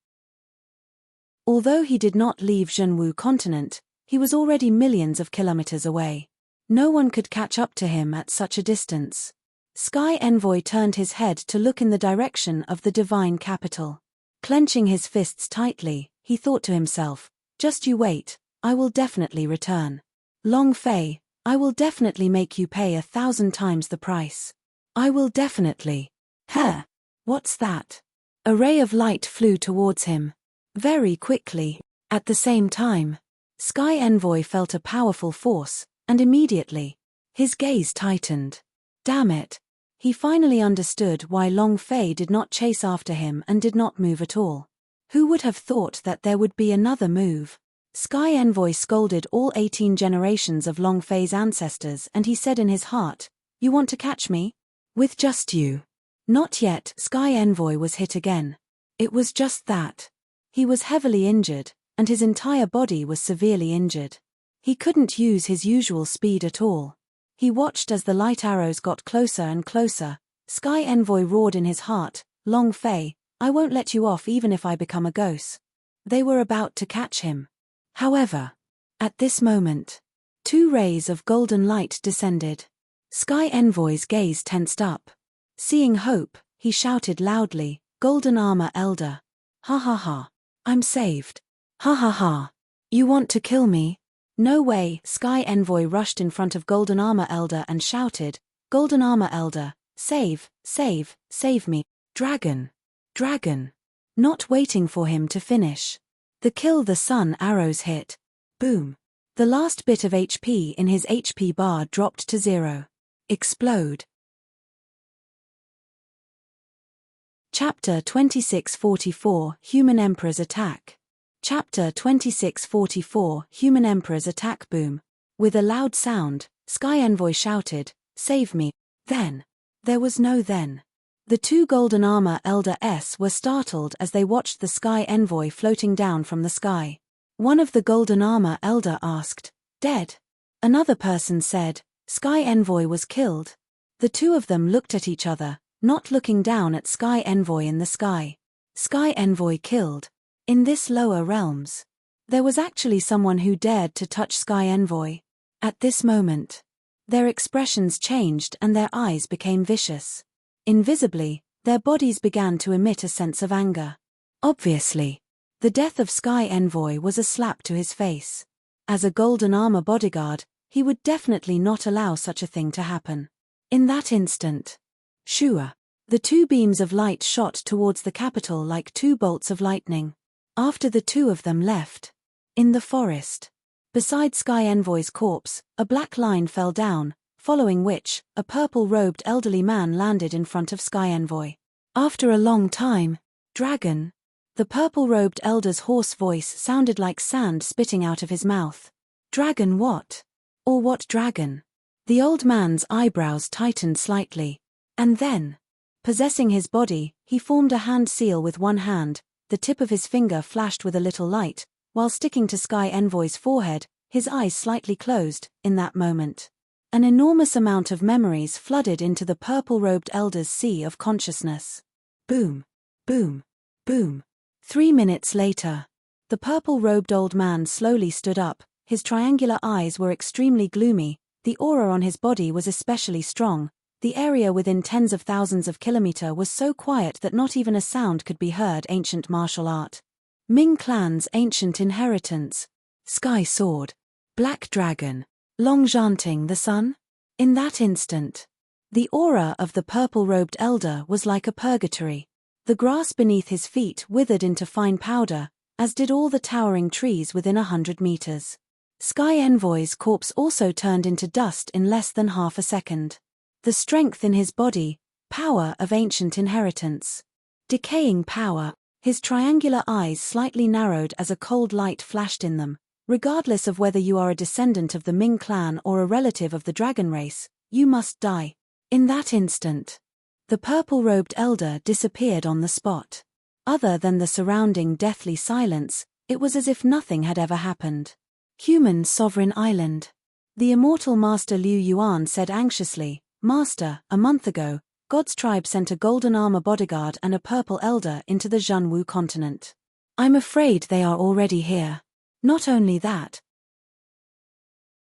[SPEAKER 1] Although he did not leave Zhenwu continent, he was already millions of kilometers away. No one could catch up to him at such a distance. Sky Envoy turned his head to look in the direction of the divine capital. Clenching his fists tightly, he thought to himself, just you wait, I will definitely return. Long Fei, I will definitely make you pay 1,000 times the price. I will definitely. Huh? What's that? A ray of light flew towards him. Very quickly. At the same time, Sky Envoy felt a powerful force, and immediately, his gaze tightened. Damn it. He finally understood why Long Fei did not chase after him and did not move at all. Who would have thought that there would be another move? Sky Envoy scolded all 18 generations of Long Fei's ancestors and he said in his heart, "You want to catch me? With just you." Not yet. Sky Envoy was hit again. It was just that. He was heavily injured, and his entire body was severely injured. He couldn't use his usual speed at all. He watched as the light arrows got closer and closer. Sky Envoy roared in his heart, "Long Fei, I won't let you off even if I become a ghost." They were about to catch him. However, at this moment, 2 rays of golden light descended. Sky Envoy's gaze tensed up. Seeing hope, he shouted loudly, "Golden Armor Elder. Ha ha ha. I'm saved. Ha ha ha. You want to kill me? No way." Sky Envoy rushed in front of Golden Armor Elder and shouted, "Golden Armor Elder, save, save, save me. Dragon. Dragon." Not waiting for him to finish. The Kill the Sun arrows hit. Boom. The last bit of HP in his HP bar dropped to 0. Explode. Chapter 2644 Human Emperor's Attack. Chapter 2644 Human Emperor's Attack. Boom. With a loud sound, Sky Envoy shouted, "Save me." Then. There was no then. The 2 Golden Armor Elders were startled as they watched the Sky Envoy floating down from the sky. One of the Golden Armor Elder asked, "Dead?" Another person said, "Sky Envoy was killed." The 2 of them looked at each other, not looking down at Sky Envoy in the sky. Sky Envoy killed. In this lower realms, there was actually someone who dared to touch Sky Envoy. At this moment, their expressions changed and their eyes became vicious. Invisibly, their bodies began to emit a sense of anger. Obviously, the death of Sky Envoy was a slap to his face. As a Golden Armor bodyguard, he would definitely not allow such a thing to happen. In that instant, shua, the 2 beams of light shot towards the capital like 2 bolts of lightning. After the 2 of them left, in the forest, beside Sky Envoy's corpse, a black line fell down, following which, a purple-robed elderly man landed in front of Sky Envoy. After a long time, "Dragon." The purple-robed elder's hoarse voice sounded like sand spitting out of his mouth. "Dragon what? Or what dragon?" The old man's eyebrows tightened slightly. And then, possessing his body, he formed a hand seal with one hand. The tip of his finger flashed with a little light, while sticking to Sky Envoy's forehead, his eyes slightly closed. In that moment, an enormous amount of memories flooded into the purple-robed elder's sea of consciousness. Boom, boom, boom. 3 minutes later, the purple-robed old man slowly stood up. His triangular eyes were extremely gloomy, the aura on his body was especially strong. The area within tens of thousands of kilometers was so quiet that not even a sound could be heard. Ancient martial art. Ming clan's ancient inheritance. Sky sword. Black dragon. Long-Janting the sun? In that instant, the aura of the purple-robed elder was like a purgatory. The grass beneath his feet withered into fine powder, as did all the towering trees within 100 meters. Sky Envoy's corpse also turned into dust in less than half a second. The strength in his body, power of ancient inheritance. Decaying power. His triangular eyes slightly narrowed as a cold light flashed in them. Regardless of whether you are a descendant of the Ming clan or a relative of the dragon race, you must die. In that instant, the purple-robed elder disappeared on the spot. Other than the surrounding deathly silence, it was as if nothing had ever happened. Human Sovereign Island. The immortal Master Liu Yuan said anxiously, "Master, a month ago, God's tribe sent a golden armor bodyguard and a purple elder into the Zhenwu continent. I'm afraid they are already here. Not only that,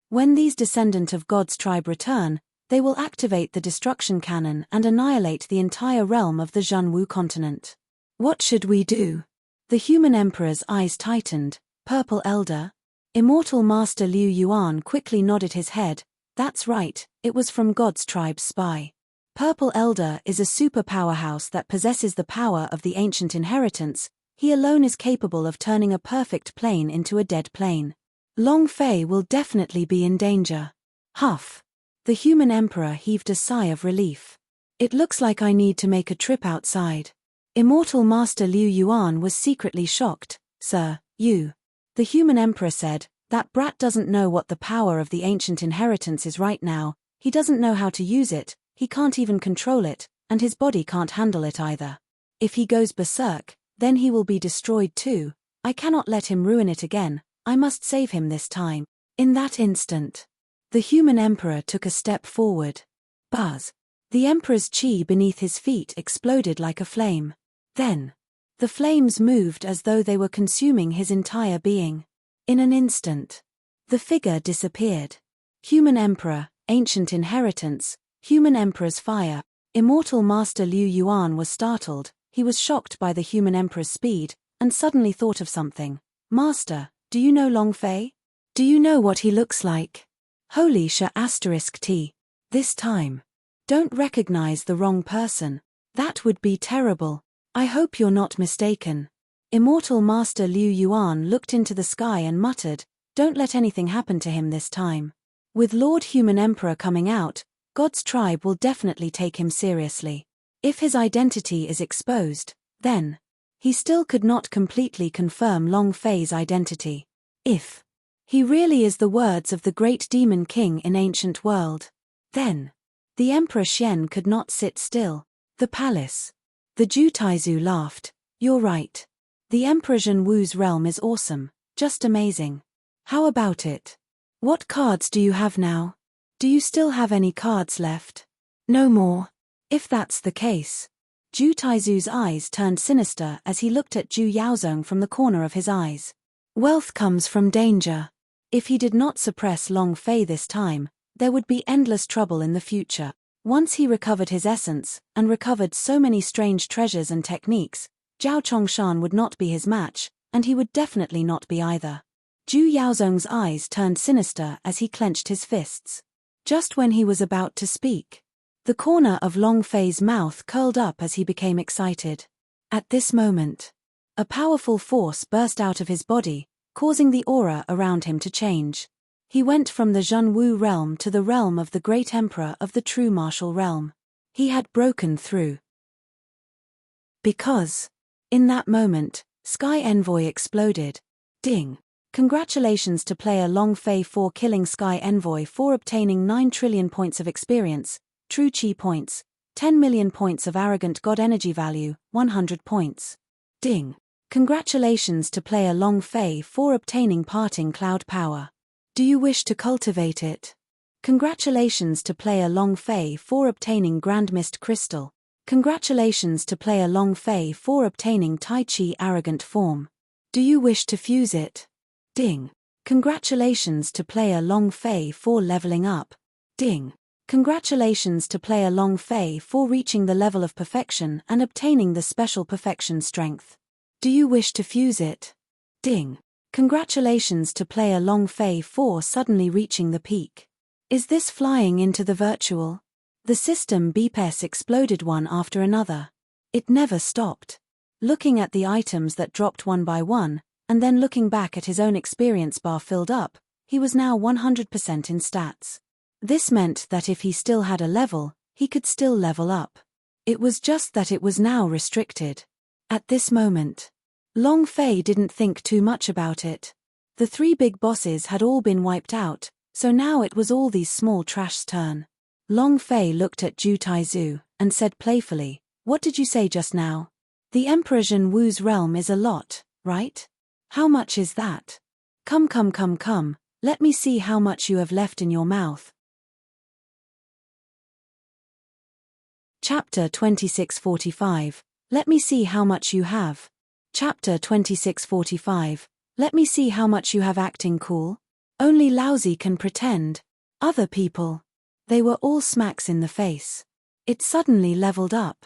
[SPEAKER 1] when these descendants of God's tribe return, they will activate the destruction cannon and annihilate the entire realm of the Zhenwu continent. What should we do? The human emperor's eyes tightened. Purple Elder? Immortal Master Liu Yuan quickly nodded his head. That's right, it was from God's tribe's spy. Purple Elder is a super powerhouse that possesses the power of the ancient inheritance. He alone is capable of turning a perfect plane into a dead plane. Long Fei will definitely be in danger. Huff. The human emperor heaved a sigh of relief. It looks like I need to make a trip outside. Immortal Master Liu Yuan was secretly shocked. Sir, you. The human emperor said, that brat doesn't know what the power of the ancient inheritance is right now. He doesn't know how to use it, he can't even control it, and his body can't handle it either. If he goes berserk, then he will be destroyed too. I cannot let him ruin it again. I must save him this time. In that instant, the human emperor took a step forward. Buzz. The emperor's chi beneath his feet exploded like a flame. Then, the flames moved as though they were consuming his entire being. In an instant, the figure disappeared. Human emperor, ancient inheritance, human emperor's fire. Immortal Master Liu Yuan was startled. He was shocked by the human emperor's speed, and suddenly thought of something. Master, do you know Long Fei? Do you know what he looks like? Holy *T. This time. Don't recognize the wrong person. That would be terrible. I hope you're not mistaken. Immortal Master Liu Yuan looked into the sky and muttered, don't let anything happen to him this time. With Lord Human Emperor coming out, God's tribe will definitely take him seriously. If his identity is exposed, then he still could not completely confirm Long Fei's identity. If he really is the words of the great demon king in ancient world, then the Emperor Xian could not sit still. The palace. The Jutaizu laughed. You're right. The Emperor Zhenwu's realm is awesome, just amazing. How about it? What cards do you have now? Do you still have any cards left? No more. If that's the case. Jutaizu's eyes turned sinister as he looked at Zhu Yaozong from the corner of his eyes. Wealth comes from danger. If he did not suppress Long Fei this time, there would be endless trouble in the future. Once he recovered his essence, and recovered so many strange treasures and techniques, Zhao Chongshan would not be his match, and he would definitely not be either. Zhu Yaozong's eyes turned sinister as he clenched his fists. Just when he was about to speak, the corner of Long Fei's mouth curled up as he became excited. At this moment, a powerful force burst out of his body, causing the aura around him to change. He went from the Zhenwu realm to the realm of the great emperor of the true martial realm. He had broken through. Because, in that moment, Sky Envoy exploded. Ding! Congratulations to player Long Fei for killing Sky Envoy for obtaining 9 trillion points of experience, True Chi points, 10 million points of Arrogant God Energy value, 100 points. Ding! Congratulations to player Long Fei for obtaining Parting Cloud power. Do you wish to cultivate it? Congratulations to player Long Fei for obtaining Grand Mist Crystal. Congratulations to player Long Fei for obtaining Tai Chi Arrogant Form. Do you wish to fuse it? Ding! Congratulations to player Long Fei for leveling up. Ding! Congratulations to player Long Fei for reaching the level of perfection and obtaining the special perfection strength. Do you wish to fuse it? Ding! Congratulations to player Long Fei for suddenly reaching the peak. Is this flying into the virtual? The system BPS exploded one after another. It never stopped. Looking at the items that dropped one by one, and then looking back at his own experience bar filled up, he was now 100% in stats. This meant that if he still had a level, he could still level up. It was just that it was now restricted. At this moment, Long Fei didn't think too much about it. The 3 big bosses had all been wiped out, so now it was all these small trash's turn. Long Fei looked at Jutaizu and said playfully, "What did you say just now? The Emperor Zhenwu's realm is a lot, right? How much is that? Come, let me see how much you have left in your mouth." Chapter 2645. Let me see how much you have. Chapter 2645. Let me see how much you have. Acting cool? Only lousy can pretend. Other people. They were all smacks in the face. It suddenly leveled up.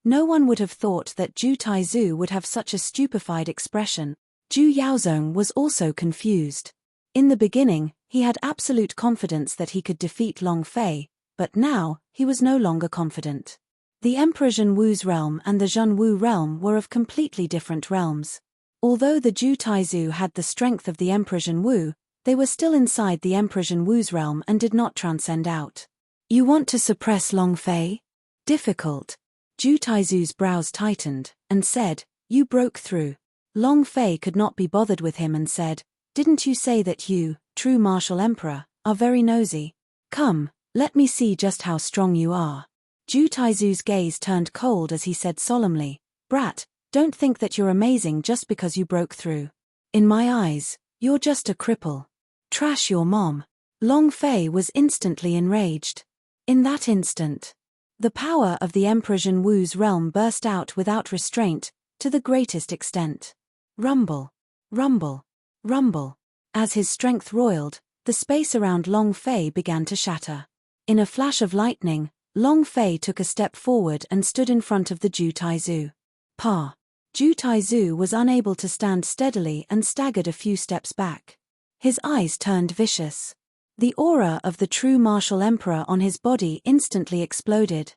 [SPEAKER 1] No one would have thought that Zhu Taizu would have such a stupefied expression. Zhu Yaozong was also confused. In the beginning, he had absolute confidence that he could defeat Long Fei, but now, he was no longer confident. The Emperor Zhenwu's realm and the Zhenwu realm were of completely different realms. Although the Zhu Taizu had the strength of the Emperor Zhenwu, they were still inside the Emperor Zhenwu's realm and did not transcend out. You want to suppress Long Fei? Difficult. Zhu Taizu's brows tightened, and said, you broke through. Long Fei could not be bothered with him and said, didn't you say that you, true martial emperor, are very nosy? Come, let me see just how strong you are. Zhu Taizu's gaze turned cold as he said solemnly, brat, don't think that you're amazing just because you broke through. In my eyes, you're just a cripple. Trash your mom. Long Fei was instantly enraged. In that instant, the power of the Emperor Zhenwu's realm burst out without restraint, to the greatest extent. Rumble, rumble, rumble. As his strength roiled, the space around Long Fei began to shatter. In a flash of lightning, Long Fei took a step forward and stood in front of the Zhu Taizu. Pa. Zhu Taizu was unable to stand steadily and staggered a few steps back. His eyes turned vicious. The aura of the true martial emperor on his body instantly exploded.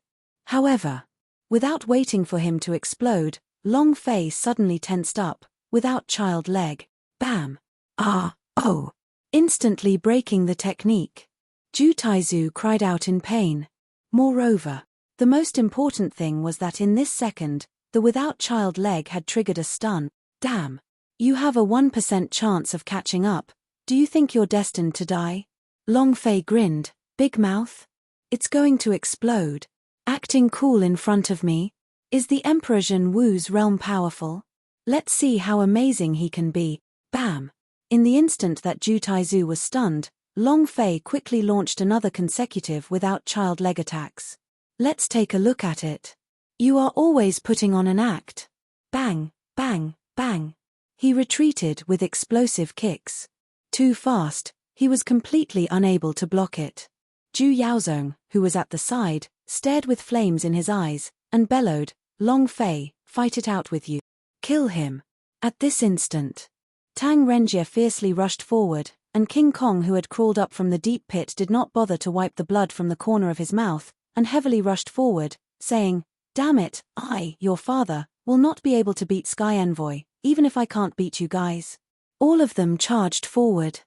[SPEAKER 1] However, without waiting for him to explode, Long Fei suddenly tensed up, without child leg. Bam! Ah! Oh! Instantly breaking the technique. Zhu Taizu cried out in pain. Moreover, the most important thing was that in this second, the without child leg had triggered a stun. Damn! You have a 1% chance of catching up. Do you think you're destined to die? Long Fei grinned. Big mouth? It's going to explode. Acting cool in front of me? Is the Emperor Zhenwu's realm powerful? Let's see how amazing he can be. Bam! In the instant that Zhu Taizu was stunned, Long Fei quickly launched another consecutive without child leg attacks. Let's take a look at it. You are always putting on an act. Bang, bang, bang. He retreated with explosive kicks. Too fast, he was completely unable to block it. Zhu Yaozong, who was at the side, stared with flames in his eyes, and bellowed, Long Fei, fight it out with you. Kill him. At this instant, Tang Renjie fiercely rushed forward, and King Kong, who had crawled up from the deep pit, did not bother to wipe the blood from the corner of his mouth, and heavily rushed forward, saying, damn it, I, your father, will not be able to beat Sky Envoy, even if I can't beat you guys. All of them charged forward.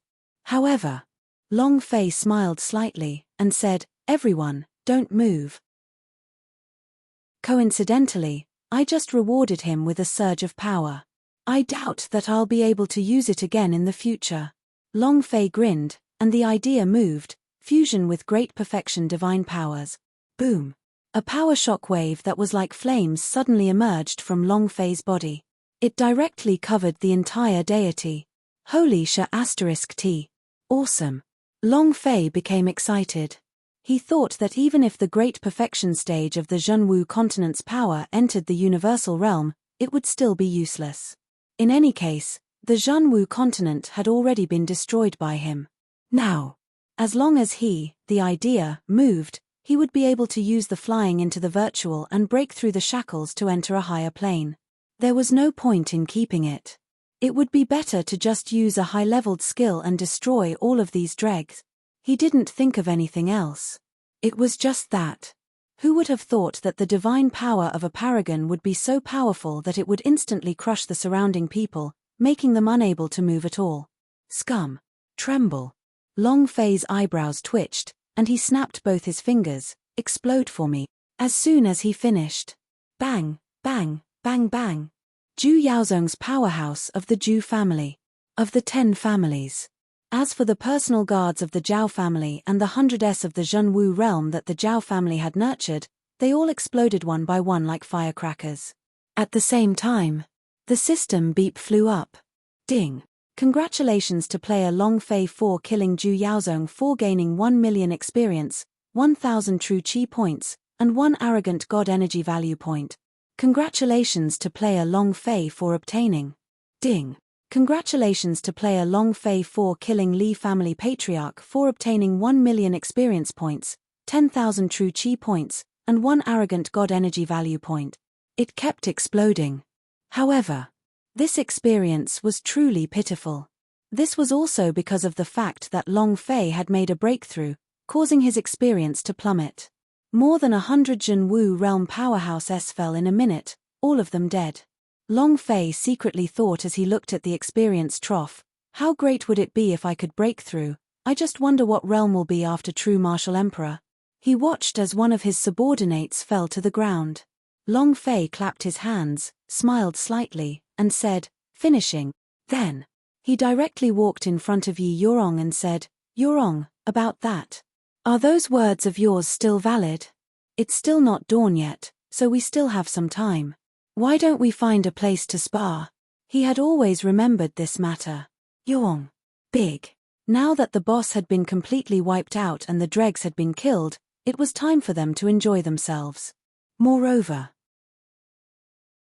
[SPEAKER 1] However, Long Fei smiled slightly, and said, everyone, don't move. Coincidentally, I just rewarded him with a surge of power. I doubt that I'll be able to use it again in the future. Long Fei grinned, and the idea moved, fusion with great perfection divine powers. Boom. A power shock wave that was like flames suddenly emerged from Long Fei's body. It directly covered the entire deity. Holy T. Awesome. Long Fei became excited. He thought that even if the great perfection stage of the Zhenwu continent's power entered the universal realm, it would still be useless. In any case, the Zhenwu continent had already been destroyed by him. Now, as long as he, the idea, moved, he would be able to use the flying into the virtual and break through the shackles to enter a higher plane. There was no point in keeping it. It would be better to just use a high-leveled skill and destroy all of these dregs. He didn't think of anything else. It was just that. Who would have thought that the divine power of a paragon would be so powerful that it would instantly crush the surrounding people, making them unable to move at all? Scum. Tremble. Long Fei's eyebrows twitched, and he snapped both his fingers. Explode for me. As soon as he finished. Bang, bang, bang bang. Zhu Yaozong's powerhouse of the Zhu family. Of the 10 families. As for the personal guards of the Zhao family and the 100s of the Zhenwu realm that the Zhao family had nurtured, they all exploded one by one like firecrackers. At the same time, the system beep flew up. Ding. Congratulations to player Long Fei for killing Zhu Yaozong for gaining 1 million experience, 1000 true chi points, and 1 arrogant god energy value point. Congratulations to player Long Fei for obtaining. Ding. Congratulations to player Long Fei for killing Li family patriarch for obtaining 1 million experience points, 10,000 true chi points, and 1 arrogant god energy value point. It kept exploding. However, this experience was truly pitiful. This was also because of the fact that Long Fei had made a breakthrough, causing his experience to plummet. More than 100 Zhenwu realm powerhouses fell in a minute, all of them dead. Long Fei secretly thought as he looked at the experience trough, how great would it be if I could break through? I just wonder what realm will be after true martial emperor. He watched as one of his subordinates fell to the ground. Long Fei clapped his hands, smiled slightly, and said, finishing. Then, he directly walked in front of Yi Yorong and said, Yorong, about that. Are those words of yours still valid? It's still not dawn yet, so we still have some time. Why don't we find a place to spar? He had always remembered this matter. Yorong. Big. Now that the boss had been completely wiped out and the dregs had been killed, it was time for them to enjoy themselves. Moreover,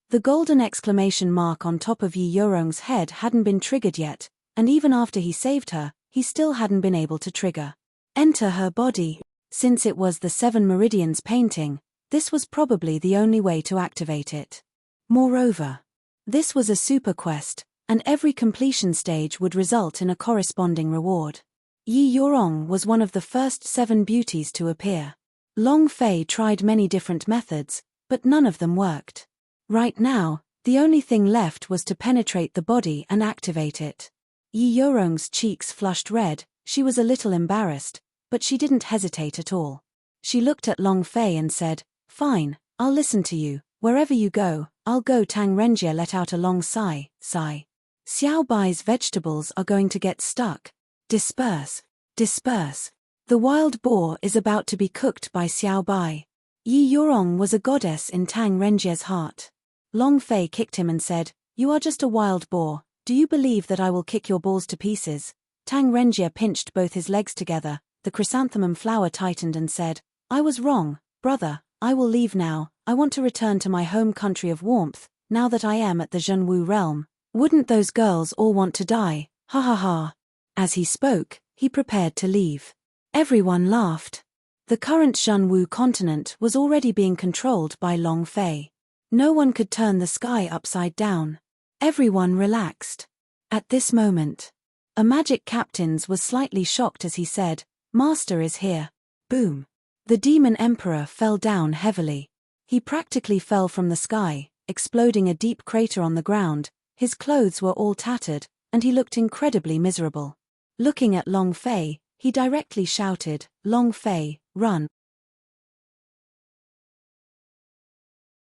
[SPEAKER 1] the golden exclamation mark on top of Yi Yorong's head hadn't been triggered yet, and even after he saved her, he still hadn't been able to trigger enter her body. Since it was the Seven Meridians painting, this was probably the only way to activate it. Moreover, this was a super quest, and every completion stage would result in a corresponding reward. Yi Yorong was one of the first 7 beauties to appear. Long Fei tried many different methods, but none of them worked. Right now, the only thing left was to penetrate the body and activate it. Yi Yorong's cheeks flushed red, she was a little embarrassed, but she didn't hesitate at all. She looked at Long Fei and said, fine, I'll listen to you, wherever you go, I'll go. Tang Renjie let out a long sigh. Xiao Bai's vegetables are going to get stuck. Disperse. Disperse. The wild boar is about to be cooked by Xiao Bai. Yi Yorong was a goddess in Tang Renjie's heart. Long Fei kicked him and said, you are just a wild boar, do you believe that I will kick your balls to pieces? Tang Renjie pinched both his legs together, the chrysanthemum flower tightened and said, I was wrong, brother, I will leave now, I want to return to my home country of warmth, now that I am at the Zhenwu realm. Wouldn't those girls all want to die, ha ha ha. As he spoke, he prepared to leave. Everyone laughed. The current Zhenwu continent was already being controlled by Long Fei. No one could turn the sky upside down. Everyone relaxed. At this moment, a magic captain was slightly shocked as he said, Master is here. Boom. The demon emperor fell down heavily. He practically fell from the sky, exploding a deep crater on the ground. His clothes were all tattered, and he looked incredibly miserable. Looking at Long Fei, he directly shouted, Long Fei, run.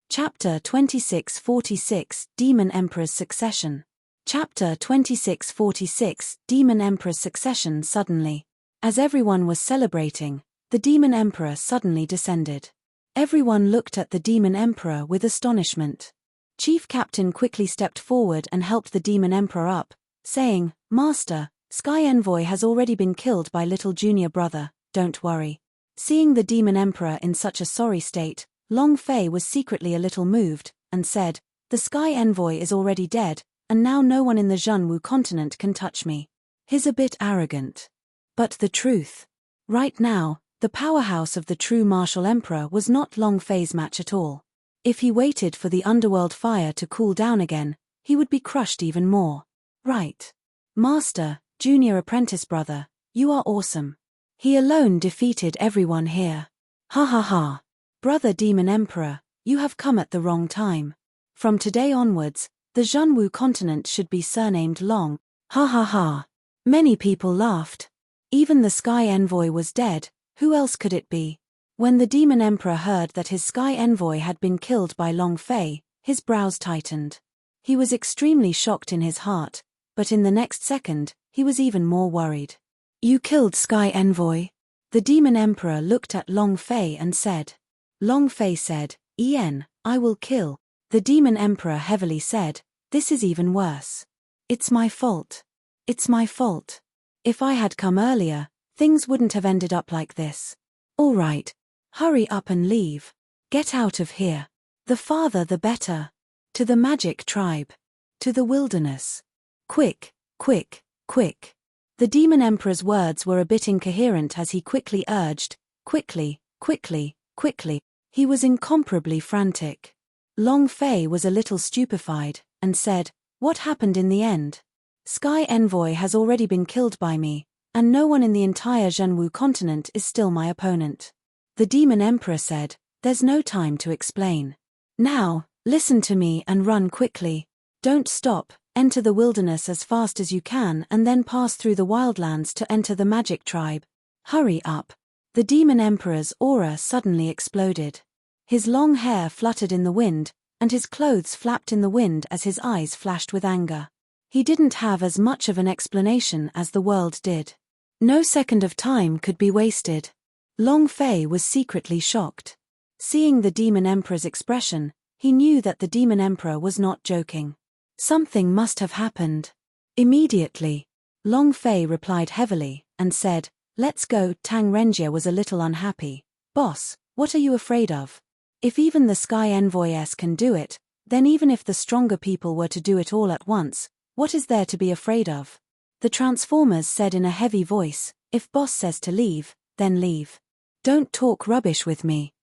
[SPEAKER 1] Chapter 2646, Demon Emperor's Succession. Chapter 2646, Demon Emperor's Succession. Suddenly, as everyone was celebrating, the Demon Emperor suddenly descended. Everyone looked at the Demon Emperor with astonishment. Chief Captain quickly stepped forward and helped the Demon Emperor up, saying, Master, Sky Envoy has already been killed by little junior brother, don't worry. Seeing the Demon Emperor in such a sorry state, Long Fei was secretly a little moved, and said, the Sky Envoy is already dead, and now no one in the Zhenwu continent can touch me. He's a bit arrogant. But the truth. Right now, the powerhouse of the true martial emperor was not Long Fei's match at all. If he waited for the underworld fire to cool down again, he would be crushed even more. Right. Master, junior apprentice brother, you are awesome. He alone defeated everyone here. Ha ha ha. Brother Demon Emperor, you have come at the wrong time. From today onwards, the Zhenwu continent should be surnamed Long. Ha ha ha. Many people laughed. Even the Sky Envoy was dead, who else could it be? When the Demon Emperor heard that his Sky Envoy had been killed by Long Fei, his brows tightened. He was extremely shocked in his heart, but in the next second, he was even more worried. You killed Sky Envoy? The Demon Emperor looked at Long Fei and said. Long Fei said, I will kill. The Demon Emperor heavily said, this is even worse. It's my fault. It's my fault. If I had come earlier, things wouldn't have ended up like this. All right. Hurry up and leave. Get out of here. The farther the better. To the magic tribe. To the wilderness. Quick, quick, quick. The Demon Emperor's words were a bit incoherent as he quickly urged, quickly, quickly, quickly. He was incomparably frantic. Long Fei was a little stupefied, and said, "What happened in the end? Sky Envoy has already been killed by me, and no one in the entire Zhenwu continent is still my opponent." The Demon Emperor said, "There's no time to explain. Now, listen to me and run quickly. Don't stop, enter the wilderness as fast as you can and then pass through the wildlands to enter the magic tribe. Hurry up." The Demon Emperor's aura suddenly exploded. His long hair fluttered in the wind, and his clothes flapped in the wind as his eyes flashed with anger. He didn't have as much of an explanation as the world did. No second of time could be wasted. Long Fei was secretly shocked. Seeing the Demon Emperor's expression, he knew that the Demon Emperor was not joking. Something must have happened. Immediately, Long Fei replied heavily, and said, "Let's go." Tang Renjie was a little unhappy. "Boss, what are you afraid of? If even the Sky Envoyess can do it, then even if the stronger people were to do it all at once, what is there to be afraid of?" The Transformers said in a heavy voice, "If boss says to leave, then leave. Don't talk rubbish with me."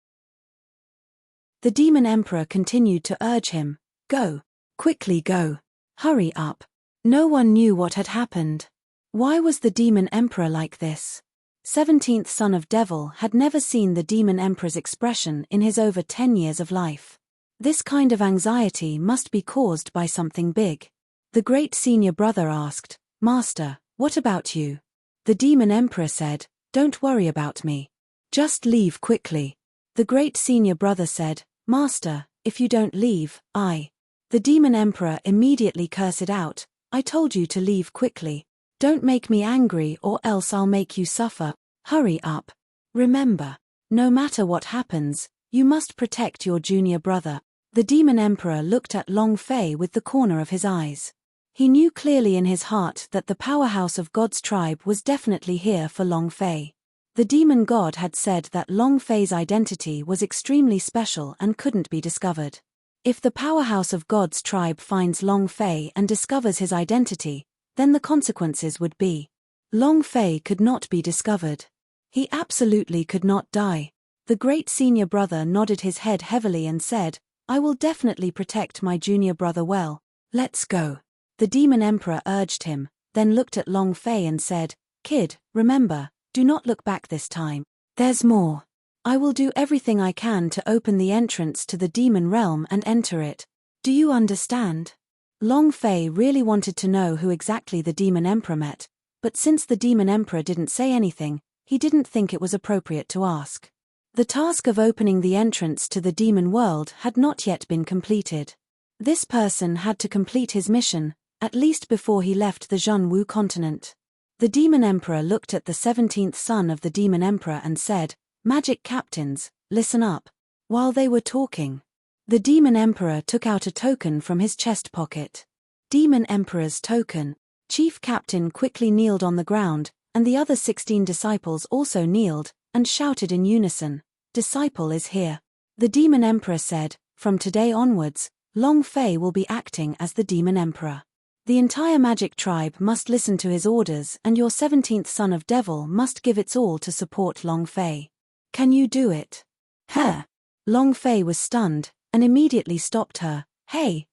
[SPEAKER 1] The Demon Emperor continued to urge him, "Go. Quickly go. Hurry up." No one knew what had happened. Why was the Demon Emperor like this? 17th son of Devil had never seen the Demon Emperor's expression in his over 10 years of life. This kind of anxiety must be caused by something big. The great senior brother asked, "Master, what about you?" The Demon Emperor said, "Don't worry about me. Just leave quickly." The great senior brother said, "Master, if you don't leave, I..." The Demon Emperor immediately cursed out, "I told you to leave quickly. Don't make me angry or else I'll make you suffer. Hurry up. Remember, no matter what happens, you must protect your junior brother." The Demon Emperor looked at Long Fei with the corner of his eyes. He knew clearly in his heart that the powerhouse of God's tribe was definitely here for Long Fei. The demon god had said that Long Fei's identity was extremely special and couldn't be discovered. If the powerhouse of God's tribe finds Long Fei and discovers his identity, then the consequences would be Long Fei could not be discovered. He absolutely could not die. The great senior brother nodded his head heavily and said, "I will definitely protect my junior brother well. Let's go." The Demon Emperor urged him, then looked at Long Fei and said, "Kid, remember, do not look back this time. There's more. I will do everything I can to open the entrance to the demon realm and enter it. Do you understand?" Long Fei really wanted to know who exactly the Demon Emperor met, but since the Demon Emperor didn't say anything, he didn't think it was appropriate to ask. The task of opening the entrance to the demon world had not yet been completed. This person had to complete his mission, at least before he left the Zhenwu continent. The Demon Emperor looked at the 17th son of the Demon Emperor and said, "Magic captains, listen up." While they were talking, the Demon Emperor took out a token from his chest pocket. Demon Emperor's token. Chief Captain quickly kneeled on the ground, and the other 16 disciples also kneeled, and shouted in unison, "Disciple is here." The Demon Emperor said, "From today onwards, Long Fei will be acting as the Demon Emperor. The entire magic tribe must listen to his orders and your 17th son of Devil must give its all to support Long Fei. Can you do it?" "Huh." Long Fei was stunned, and immediately stopped her. Hey.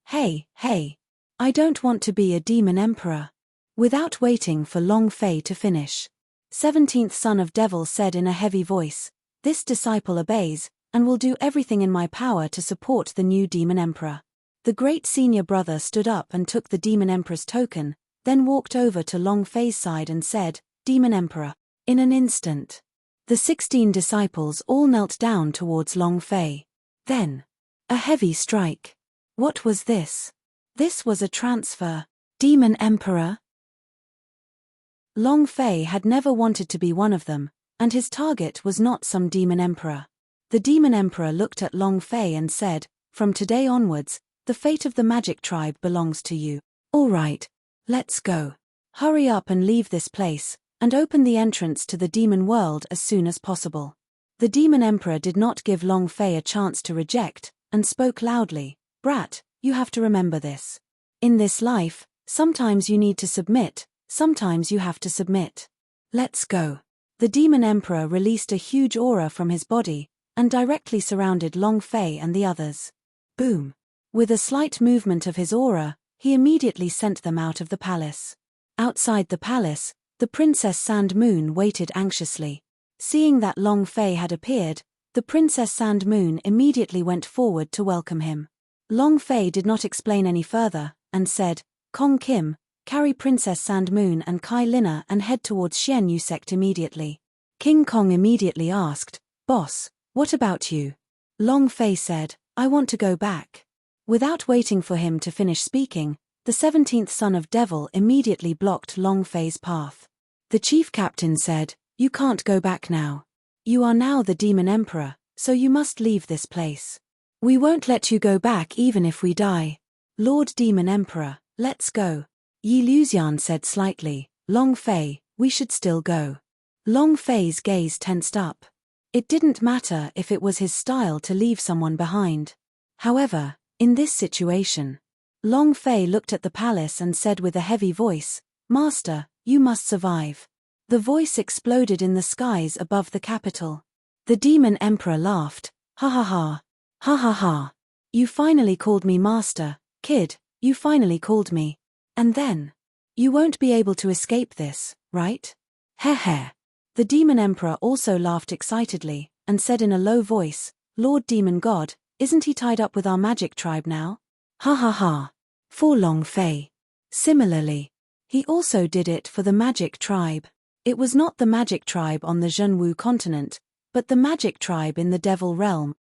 [SPEAKER 1] I don't want to be a Demon Emperor." Without waiting for Long Fei to finish, 17th son of Devil said in a heavy voice, "This disciple obeys, and will do everything in my power to support the new Demon Emperor." The great senior brother stood up and took the Demon Emperor's token, then walked over to Long Fei's side and said, "Demon Emperor." In an instant, the 16 disciples all knelt down towards Long Fei. Then, a heavy strike. What was this? This was a transfer. Demon Emperor? Long Fei had never wanted to be one of them, and his target was not some Demon Emperor. The Demon Emperor looked at Long Fei and said, "From today onwards, the fate of the magic tribe belongs to you. All right, let's go. Hurry up and leave this place, and open the entrance to the demon world as soon as possible." The Demon Emperor did not give Long Fei a chance to reject, and spoke loudly, "Brat, you have to remember this. In this life, sometimes you need to submit, sometimes you have to submit. Let's go." The Demon Emperor released a huge aura from his body, and directly surrounded Long Fei and the others. Boom. With a slight movement of his aura, he immediately sent them out of the palace. Outside the palace, the Princess Sand Moon waited anxiously. Seeing that Long Fei had appeared, the Princess Sand Moon immediately went forward to welcome him. Long Fei did not explain any further, and said, Kong Kim, carry Princess Sand Moon and Kai Lina and head towards Xian Yu sect immediately. King Kong immediately asked, Boss, what about you? Long Fei said, I want to go back. Without waiting for him to finish speaking, the 17th son of Devil immediately blocked Long Fei's path. The chief captain said, You can't go back now. You are now the Demon Emperor, so you must leave this place. We won't let you go back even if we die. Lord Demon Emperor, let's go. Yi Luxian said slightly, Long Fei, we should still go. Long Fei's gaze tensed up. It didn't matter if it was his style to leave someone behind. However, in this situation, Long Fei looked at the palace and said with a heavy voice, Master, you must survive. The voice exploded in the skies above the capital. The Demon Emperor laughed, Ha ha ha. Ha ha ha. You finally called me master, kid, you finally called me. And then? You won't be able to escape this, right? Heh heh. The Demon Emperor also laughed excitedly, and said in a low voice, Lord Demon God, isn't he tied up with our magic tribe now? Ha ha ha. For Long Fei. Similarly, he also did it for the magic tribe. It was not the magic tribe on the Zhenwu continent, but the magic tribe in the Devil realm.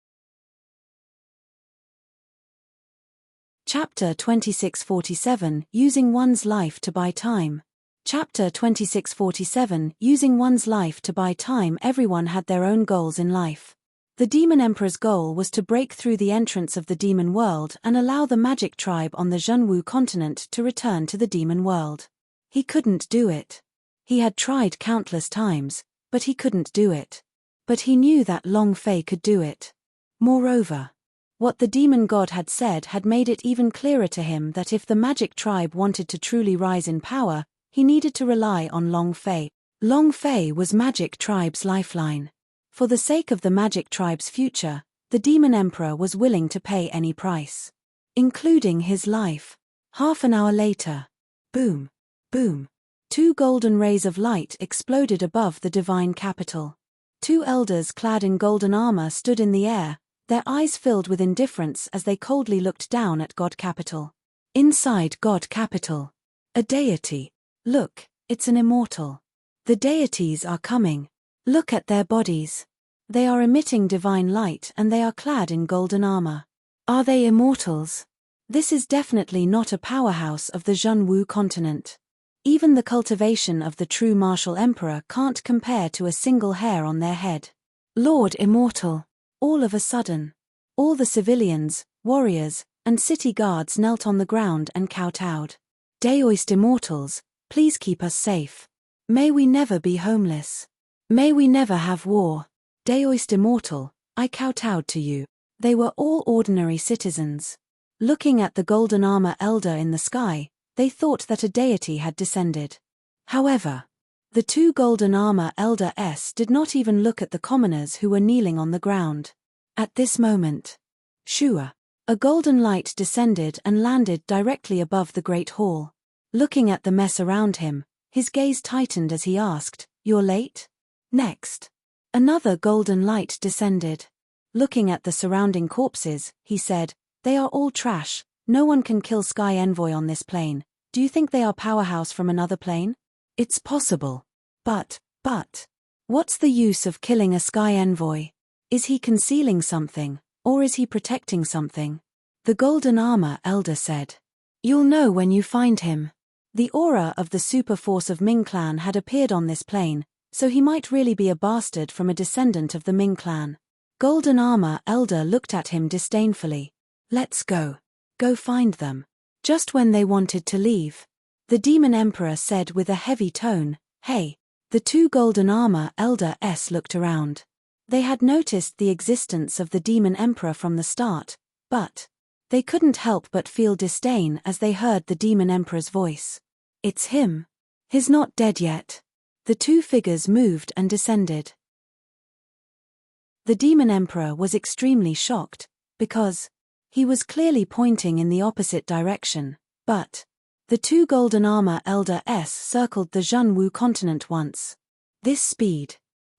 [SPEAKER 1] Chapter 2647 Using One's Life to Buy Time. Chapter 2647 Using One's Life to Buy Time. Everyone had their own goals in life. The Demon Emperor's goal was to break through the entrance of the demon world and allow the magic tribe on the Zhenwu continent to return to the demon world. He couldn't do it. He had tried countless times, but he couldn't do it. But he knew that Long Fei could do it. Moreover, what the demon god had said had made it even clearer to him that if the magic tribe wanted to truly rise in power, he needed to rely on Long Fei. Long Fei was magic tribe's lifeline. For the sake of the magic tribe's future, the Demon Emperor was willing to pay any price, including his life. Half an hour later, boom, boom, 2 golden rays of light exploded above the divine capital. 2 elders clad in golden armor stood in the air, their eyes filled with indifference as they coldly looked down at God Capital. Inside God Capital, a deity. Look, it's an immortal. The deities are coming. Look at their bodies. They are emitting divine light and they are clad in golden armor. Are they immortals? This is definitely not a powerhouse of the Zhenwu continent. Even the cultivation of the true martial emperor can't compare to a single hair on their head. Lord Immortal. All of a sudden, all the civilians, warriors, and city guards knelt on the ground and kowtowed. Daoist Immortals, please keep us safe. May we never be homeless. May we never have war. Daoist Immortal, I kowtowed to you. They were all ordinary citizens. Looking at the golden armor elder in the sky, they thought that a deity had descended. However, the 2 golden armor elders did not even look at the commoners who were kneeling on the ground. At this moment, shua, a golden light descended and landed directly above the great hall. Looking at the mess around him, his gaze tightened as he asked, You're late? Next, another golden light descended. Looking at the surrounding corpses, he said, They are all trash, no one can kill Sky Envoy on this plane. Do you think they are powerhouse from another plane? It's possible. But, what's the use of killing a Sky Envoy? Is he concealing something, or is he protecting something? The golden armor elder said. You'll know when you find him. The aura of the super force of Ming clan had appeared on this plane, so he might really be a bastard from a descendant of the Ming clan. Golden armor elder looked at him disdainfully. Let's go. Go find them. Just when they wanted to leave, the Demon Emperor said with a heavy tone, Hey. The 2 golden armor elders looked around. They had noticed the existence of the Demon Emperor from the start, but they couldn't help but feel disdain as they heard the Demon Emperor's voice. It's him. He's not dead yet. The 2 figures moved and descended. The Demon Emperor was extremely shocked, because He was clearly pointing in the opposite direction, but the two golden armor elders circled the Zhenwu continent once. This speed.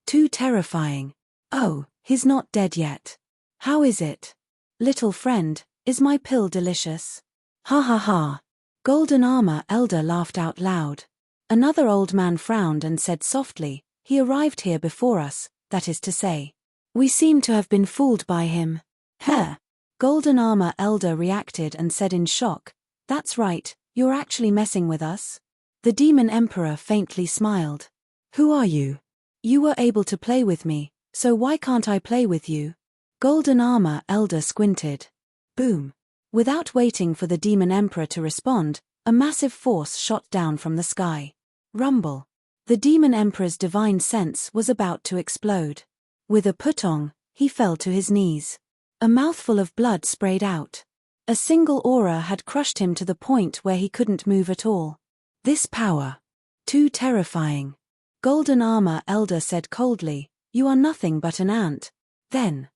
[SPEAKER 1] Too terrifying. Oh, he's not dead yet. How is it? Little friend, is my pill delicious? Ha ha ha. Golden armor elder laughed out loud. Another old man frowned and said softly, he arrived here before us, that is to say. We seem to have been fooled by him. Heh. Golden armor elder reacted and said in shock, that's right, you're actually messing with us? The demon emperor faintly smiled. Who are you? You were able to play with me, so why can't I play with you? Golden armor elder squinted. Boom. Without waiting for the demon emperor to respond, a massive force shot down from the sky. Rumble. The demon emperor's divine sense was about to explode. With a putong, he fell to his knees. A mouthful of blood sprayed out. A single aura had crushed him to the point where he couldn't move at all. This power. Too terrifying. Golden armor elder said coldly, you are nothing but an ant. Then.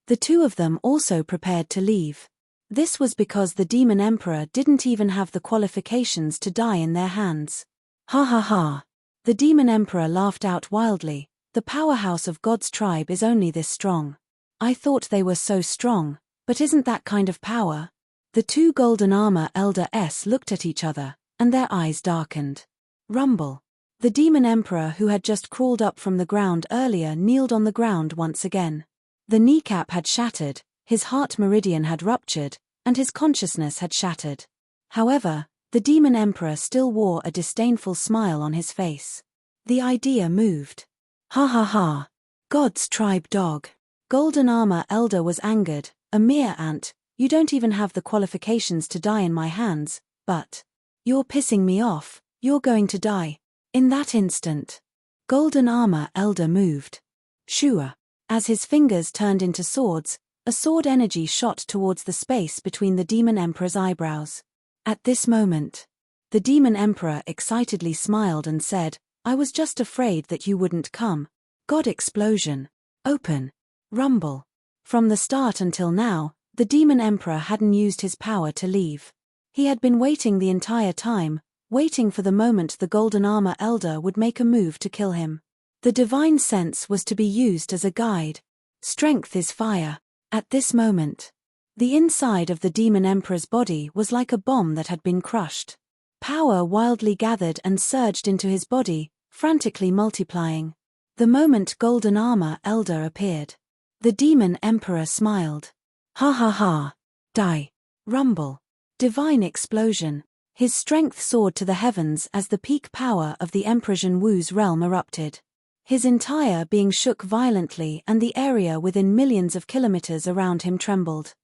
[SPEAKER 1] The two of them also prepared to leave. This was because the demon emperor didn't even have the qualifications to die in their hands. Ha ha ha. The demon emperor laughed out wildly, the powerhouse of God's tribe is only this strong. I thought they were so strong, but isn't that kind of power? The two golden armor elders looked at each other, and their eyes darkened. Rumble. The demon emperor who had just crawled up from the ground earlier kneeled on the ground once again. The kneecap had shattered, his heart meridian had ruptured, and his consciousness had shattered. However, the demon emperor still wore a disdainful smile on his face. The idea moved. Ha ha ha. God's tribe dog. Golden armor elder was angered, a mere ant, you don't even have the qualifications to die in my hands, but you're pissing me off, you're going to die. In that instant, golden armor elder moved. Shua. As his fingers turned into swords, a sword energy shot towards the space between the demon emperor's eyebrows. At this moment, the demon emperor excitedly smiled and said, I was just afraid that you wouldn't come. God explosion. Open. Rumble. From the start until now, the demon emperor hadn't used his power to leave. He had been waiting the entire time, waiting for the moment the golden armor elder would make a move to kill him. The divine sense was to be used as a guide. Strength is fire. At this moment, the inside of the demon emperor's body was like a bomb that had been crushed. Power wildly gathered and surged into his body, frantically multiplying. The moment golden armor elder appeared, the demon emperor smiled. Ha ha ha. Die. Rumble. Divine explosion. His strength soared to the heavens as the peak power of the Emperor Zhenwu's realm erupted. His entire being shook violently and the area within millions of kilometers around him trembled.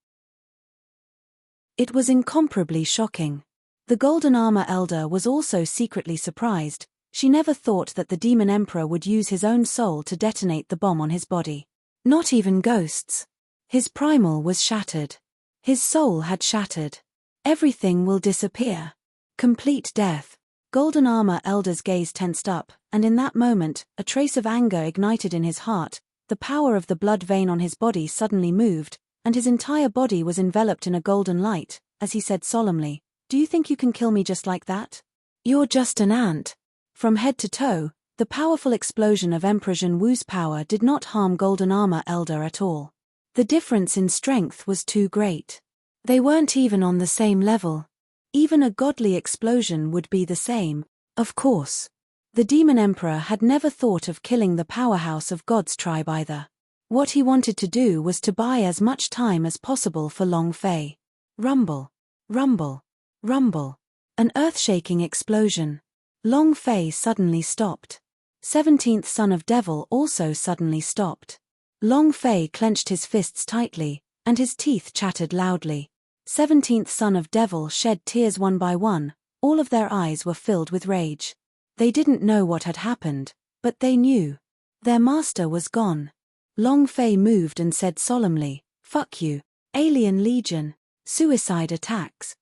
[SPEAKER 1] It was incomparably shocking. The golden armor elder was also secretly surprised. She never thought that the demon emperor would use his own soul to detonate the bomb on his body. Not even ghosts. His primal was shattered. His soul had shattered. Everything will disappear. Complete death. Golden armor elder's gaze tensed up, and in that moment, a trace of anger ignited in his heart. The power of the blood vein on his body suddenly moved, and his entire body was enveloped in a golden light, as he said solemnly, Do you think you can kill me just like that? You're just an ant. From head to toe, the powerful explosion of Emperor Zhenwu's power did not harm golden armor elder at all. The difference in strength was too great. They weren't even on the same level. Even a godly explosion would be the same, of course. The demon emperor had never thought of killing the powerhouse of God's tribe either. What he wanted to do was to buy as much time as possible for Long Fei. Rumble. Rumble. Rumble. An earth-shaking explosion. Long Fei suddenly stopped. 17th son of Devil also suddenly stopped. Long Fei clenched his fists tightly, and his teeth chattered loudly. 17th son of Devil shed tears one by one, all of their eyes were filled with rage. They didn't know what had happened, but they knew. Their master was gone. Long Fei moved and said solemnly, Fuck you, Alien Legion, suicide attacks.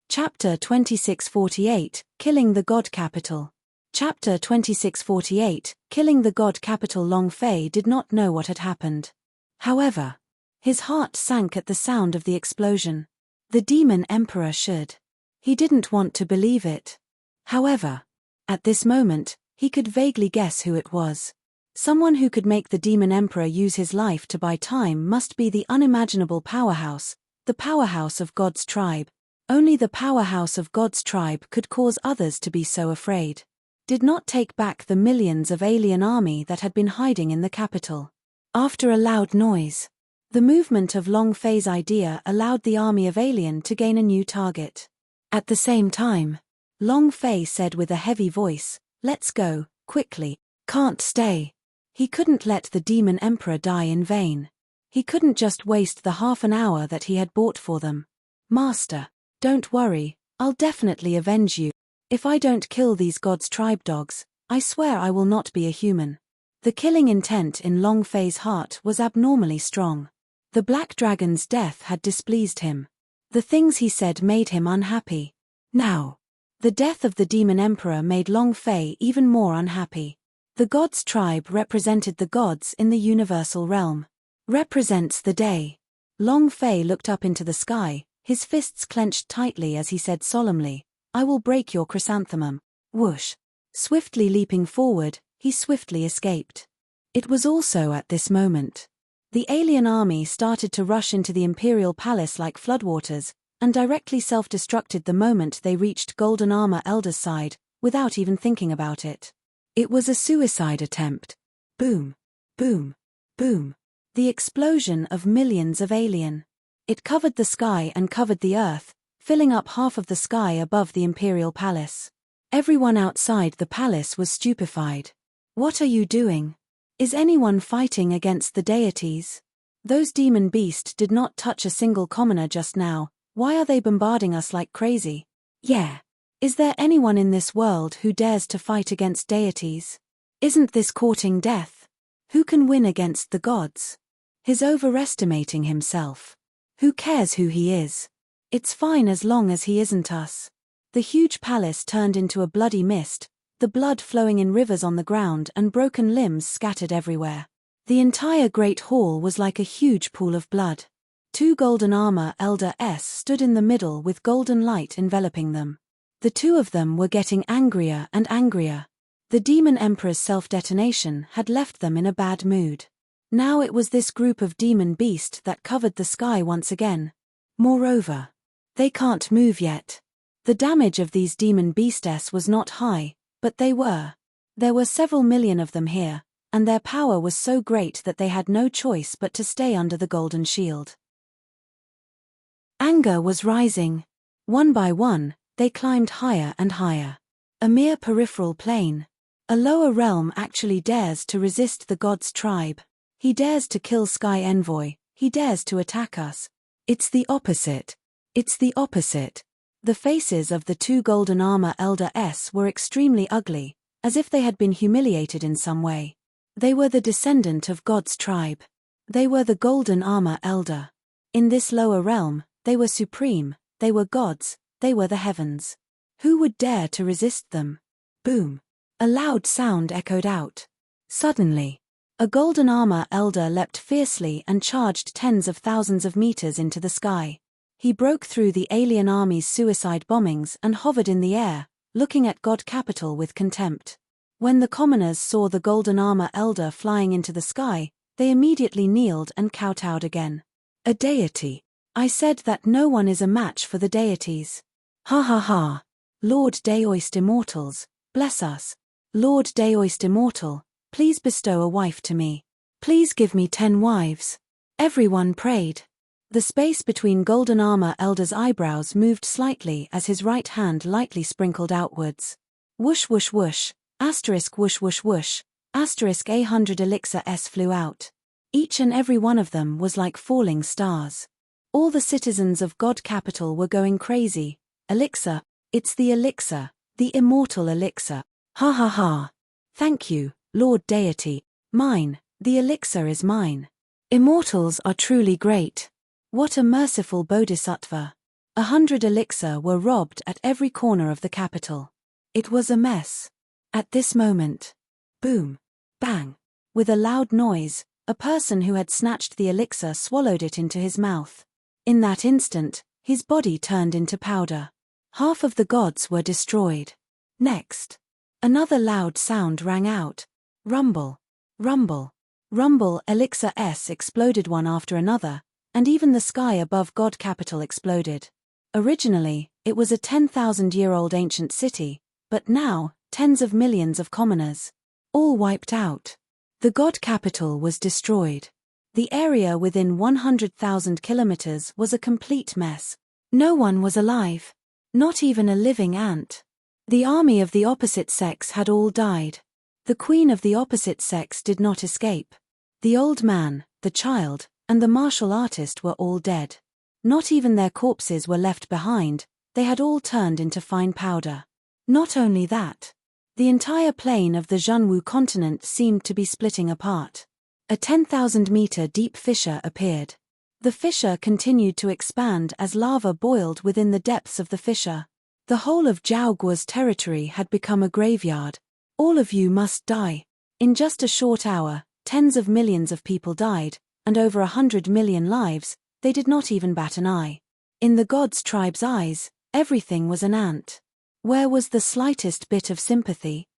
[SPEAKER 1] Chapter 2648, Killing the God Capital. Chapter 2648, Killing the God Capital. Long Fei did not know what had happened. However, his heart sank at the sound of the explosion. The demon emperor should. He didn't want to believe it. However, at this moment, he could vaguely guess who it was. Someone who could make the demon emperor use his life to buy time must be the unimaginable powerhouse, the powerhouse of God's tribe. Only the powerhouse of God's tribe could cause others to be so afraid. Did not take back the millions of alien army that had been hiding in the capital. After a loud noise, the movement of Long Fei's idea allowed the army of alien to gain a new target. At the same time, Long Fei said with a heavy voice, "Let's go, quickly, can't stay." He couldn't let the demon emperor die in vain. He couldn't just waste the half an hour that he had bought for them. "Master, don't worry, I'll definitely avenge you. If I don't kill these God's tribe dogs, I swear I will not be a human." The killing intent in Long Fei's heart was abnormally strong. The Black Dragon's death had displeased him. The things he said made him unhappy. Now, the death of the demon emperor made Long Fei even more unhappy. The God's tribe represented the gods in the universal realm. Represents the day. Long Fei looked up into the sky, his fists clenched tightly as he said solemnly, "I will break your chrysanthemum." Whoosh. Swiftly leaping forward, he swiftly escaped. It was also at this moment. The alien army started to rush into the imperial palace like floodwaters, and directly self-destructed the moment they reached Golden Armor Elder's side, without even thinking about it. It was a suicide attempt. Boom. Boom. Boom. The explosion of millions of alien. It covered the sky and covered the earth, filling up half of the sky above the imperial palace. Everyone outside the palace was stupefied. What are you doing? Is anyone fighting against the deities? Those demon beasts did not touch a single commoner just now. Why are they bombarding us like crazy? Yeah. Is there anyone in this world who dares to fight against deities? Isn't this courting death? Who can win against the gods? He's overestimating himself. Who cares who he is? It's fine as long as he isn't us. The huge palace turned into a bloody mist, the blood flowing in rivers on the ground and broken limbs scattered everywhere. The entire great hall was like a huge pool of blood. 2 golden armor Elder S stood in the middle with golden light enveloping them. The two of them were getting angrier and angrier. The demon emperor's self-detonation had left them in a bad mood. Now it was this group of demon beast that covered the sky once again. Moreover, they can't move yet. The damage of these demon beasts was not high, but they were. There were several million of them here, and their power was so great that they had no choice but to stay under the golden shield. Anger was rising. One by one, they climbed higher and higher. A mere peripheral plane. A lower realm actually dares to resist the god's tribe. He dares to kill Sky Envoy, he dares to attack us. It's the opposite. It's the opposite. The faces of the 2 golden armor Elder S were extremely ugly, as if they had been humiliated in some way. They were the descendant of God's tribe. They were the golden armor Elder. In this lower realm, they were supreme, they were gods, they were the heavens. Who would dare to resist them? Boom. A loud sound echoed out. Suddenly, a golden armor Elder leapt fiercely and charged tens of thousands of meters into the sky. He broke through the alien army's suicide bombings and hovered in the air, looking at God Capital with contempt. When the commoners saw the golden armor Elder flying into the sky, they immediately kneeled and kowtowed again. A deity. I said that no one is a match for the deities. Ha ha ha. Lord Daoist Immortals, bless us. Lord Daoist Immortal, please bestow a wife to me. Please give me 10 wives. Everyone prayed. The space between Golden Armor Elder's eyebrows moved slightly as his right hand lightly sprinkled outwards. Whoosh whoosh whoosh, asterisk whoosh whoosh whoosh, asterisk 100 elixir S flew out. Each and every one of them was like falling stars. All the citizens of God Capital were going crazy. Elixir, it's the elixir, the immortal elixir. Ha ha ha. Thank you, Lord Deity. Mine, the elixir is mine. Immortals are truly great. What a merciful bodhisattva. 100 elixir were robbed at every corner of the capital. It was a mess. At this moment, boom, bang, with a loud noise, A person who had snatched the elixir swallowed it into his mouth. In that instant, his body turned into powder. Half of the gods were destroyed. Next, another loud sound rang out. Rumble. Rumble. Rumble. Elixirs exploded one after another, and even the sky above God Capital exploded. Originally, it was a 10,000-year-old ancient city, but now, tens of millions of commoners. All wiped out. The God Capital was destroyed. The area within 100,000 kilometers was a complete mess. No one was alive. Not even a living ant. The army of the opposite sex had all died. The queen of the opposite sex did not escape. The old man, the child, and the martial artist were all dead. Not even their corpses were left behind, they had all turned into fine powder. Not only that. The entire plain of the Zhenwu continent seemed to be splitting apart. A 10,000-meter deep fissure appeared. The fissure continued to expand as lava boiled within the depths of the fissure. The whole of Zhaoguo's territory had become a graveyard. All of you must die. In just a short hour, tens of millions of people died, and over 100 million lives, they did not even bat an eye. In the gods' tribe's eyes, everything was an ant. Where was the slightest bit of sympathy?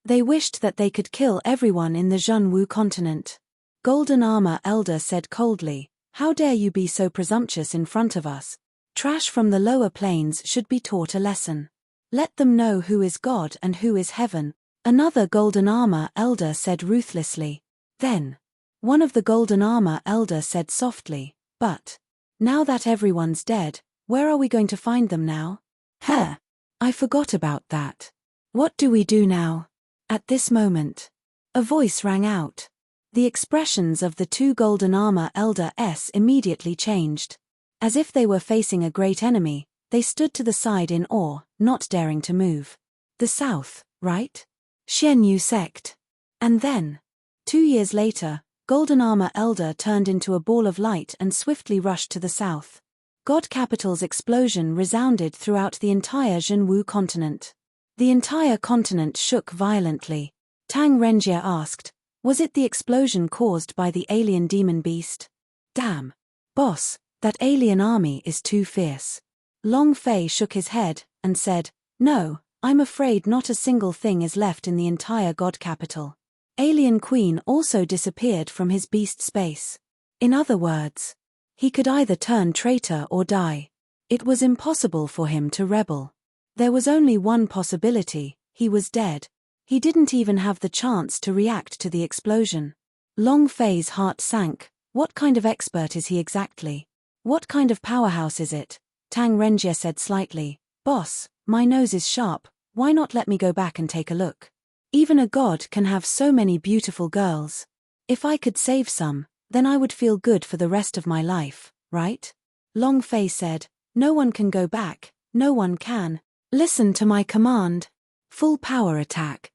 [SPEAKER 1] They wished that they could kill everyone in the Zhenwu continent. Golden Armor Elder said coldly, "How dare you be so presumptuous in front of us? Trash from the lower planes should be taught a lesson. Let them know who is God and who is heaven." Another Golden Armor Elder said ruthlessly. Then, one of the Golden Armor Elder said softly, "But, now that everyone's dead, where are we going to find them now?" I forgot about that. What do we do now? At this moment, a voice rang out. The expressions of the two Golden Armor Elders immediately changed. As if they were facing a great enemy, they stood to the side in awe, not daring to move. The South, right? Xianyu sect. And then, 2 years later, Golden Armor Elder turned into a ball of light and swiftly rushed to the south. God Capital's explosion resounded throughout the entire Zhenwu continent. The entire continent shook violently. Tang Renjie asked, "Was it the explosion caused by the alien demon beast?" "Damn. Boss, that alien army is too fierce." Long Fei shook his head, and said, "No, I'm afraid not a single thing is left in the entire God Capital." Alien Queen also disappeared from his beast space. In other words, he could either turn traitor or die. It was impossible for him to rebel. There was only one possibility: he was dead. He didn't even have the chance to react to the explosion. Long Fei's heart sank. What kind of expert is he exactly? What kind of powerhouse is it? Tang Renjie said slightly, "Boss, my nose is sharp, why not let me go back and take a look? Even a god can have so many beautiful girls. If I could save some, then I would feel good for the rest of my life, right?" Long Fei said, "No one can go back, no one can. Listen to my command. Full power attack."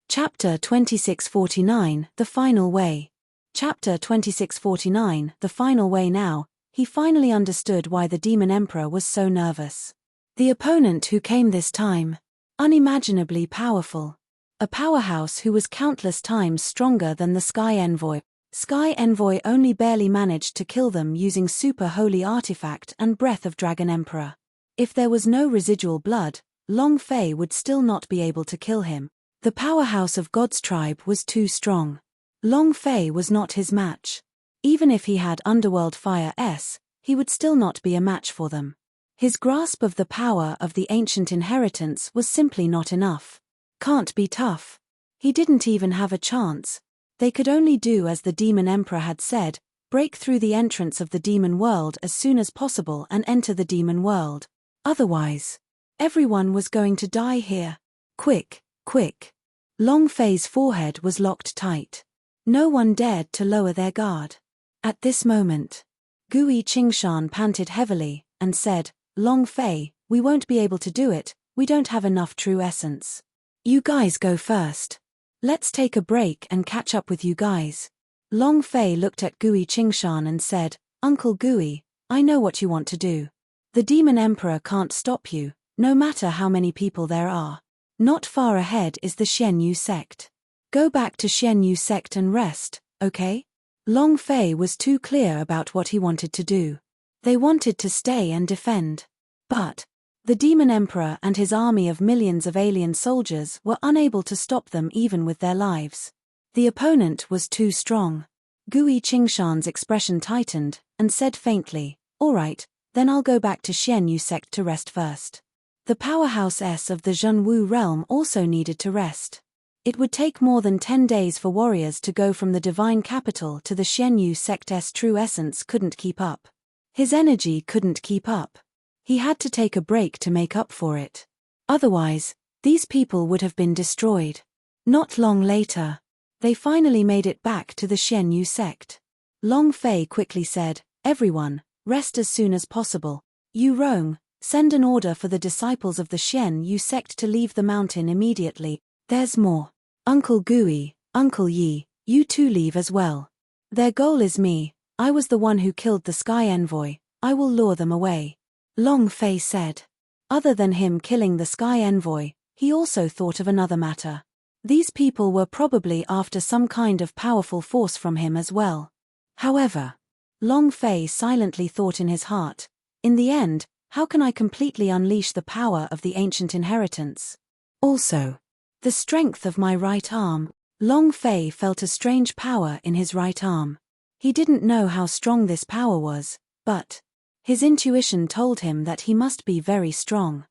[SPEAKER 1] Chapter 2649, The Final Way. Chapter 2649, The Final Way. Now, he finally understood why the Demon Emperor was so nervous. The opponent who came this time, unimaginably powerful. A powerhouse who was countless times stronger than the Sky Envoy. Sky Envoy only barely managed to kill them using Super Holy Artifact and Breath of Dragon Emperor. If there was no residual blood, Long Fei would still not be able to kill him. The powerhouse of God's tribe was too strong. Long Fei was not his match. Even if he had Underworld Fire S, he would still not be a match for them. His grasp of the power of the ancient inheritance was simply not enough. Can't be tough. He didn't even have a chance. They could only do as the Demon Emperor had said, break through the entrance of the demon world as soon as possible and enter the demon world. Otherwise, everyone was going to die here. Quick, quick. Long Fei's forehead was locked tight. No one dared to lower their guard. At this moment, Gui Qingshan panted heavily, and said, "Long Fei, we won't be able to do it, we don't have enough true essence. You guys go first. Let's take a break and catch up with you guys." Long Fei looked at Gui Qingshan and said, "Uncle Gui, I know what you want to do. The Demon Emperor can't stop you, no matter how many people there are. Not far ahead is the Xianyu sect. Go back to Xianyu sect and rest, okay? Long Fei was too clear about what he wanted to do. They wanted to stay and defend. But the Demon Emperor and his army of millions of alien soldiers were unable to stop them even with their lives. The opponent was too strong. Gui Qingshan's expression tightened, and said faintly, "All right, then I'll go back to Xianyu sect to rest first." The powerhouse S of the Zhenwu realm also needed to rest. It would take more than 10 days for warriors to go from the divine capital to the Xianyu sect's true essence couldn't keep up. His energy couldn't keep up. He had to take a break to make up for it. Otherwise, these people would have been destroyed. Not long later, they finally made it back to the Xianyu sect. Long Fei quickly said, "Everyone, rest as soon as possible. Yu Rong, send an order for the disciples of the Xianyu sect to leave the mountain immediately. There's more. Uncle Gui, Uncle Yi, you two leave as well. Their goal is me. I was the one who killed the Sky Envoy. I will lure them away." Long Fei said. Other than him killing the Sky Envoy, he also thought of another matter. These people were probably after some kind of powerful force from him as well. However, Long Fei silently thought in his heart, in the end, how can I completely unleash the power of the ancient inheritance? Also, the strength of my right arm. Long Fei felt a strange power in his right arm. He didn't know how strong this power was, but his intuition told him that he must be very strong.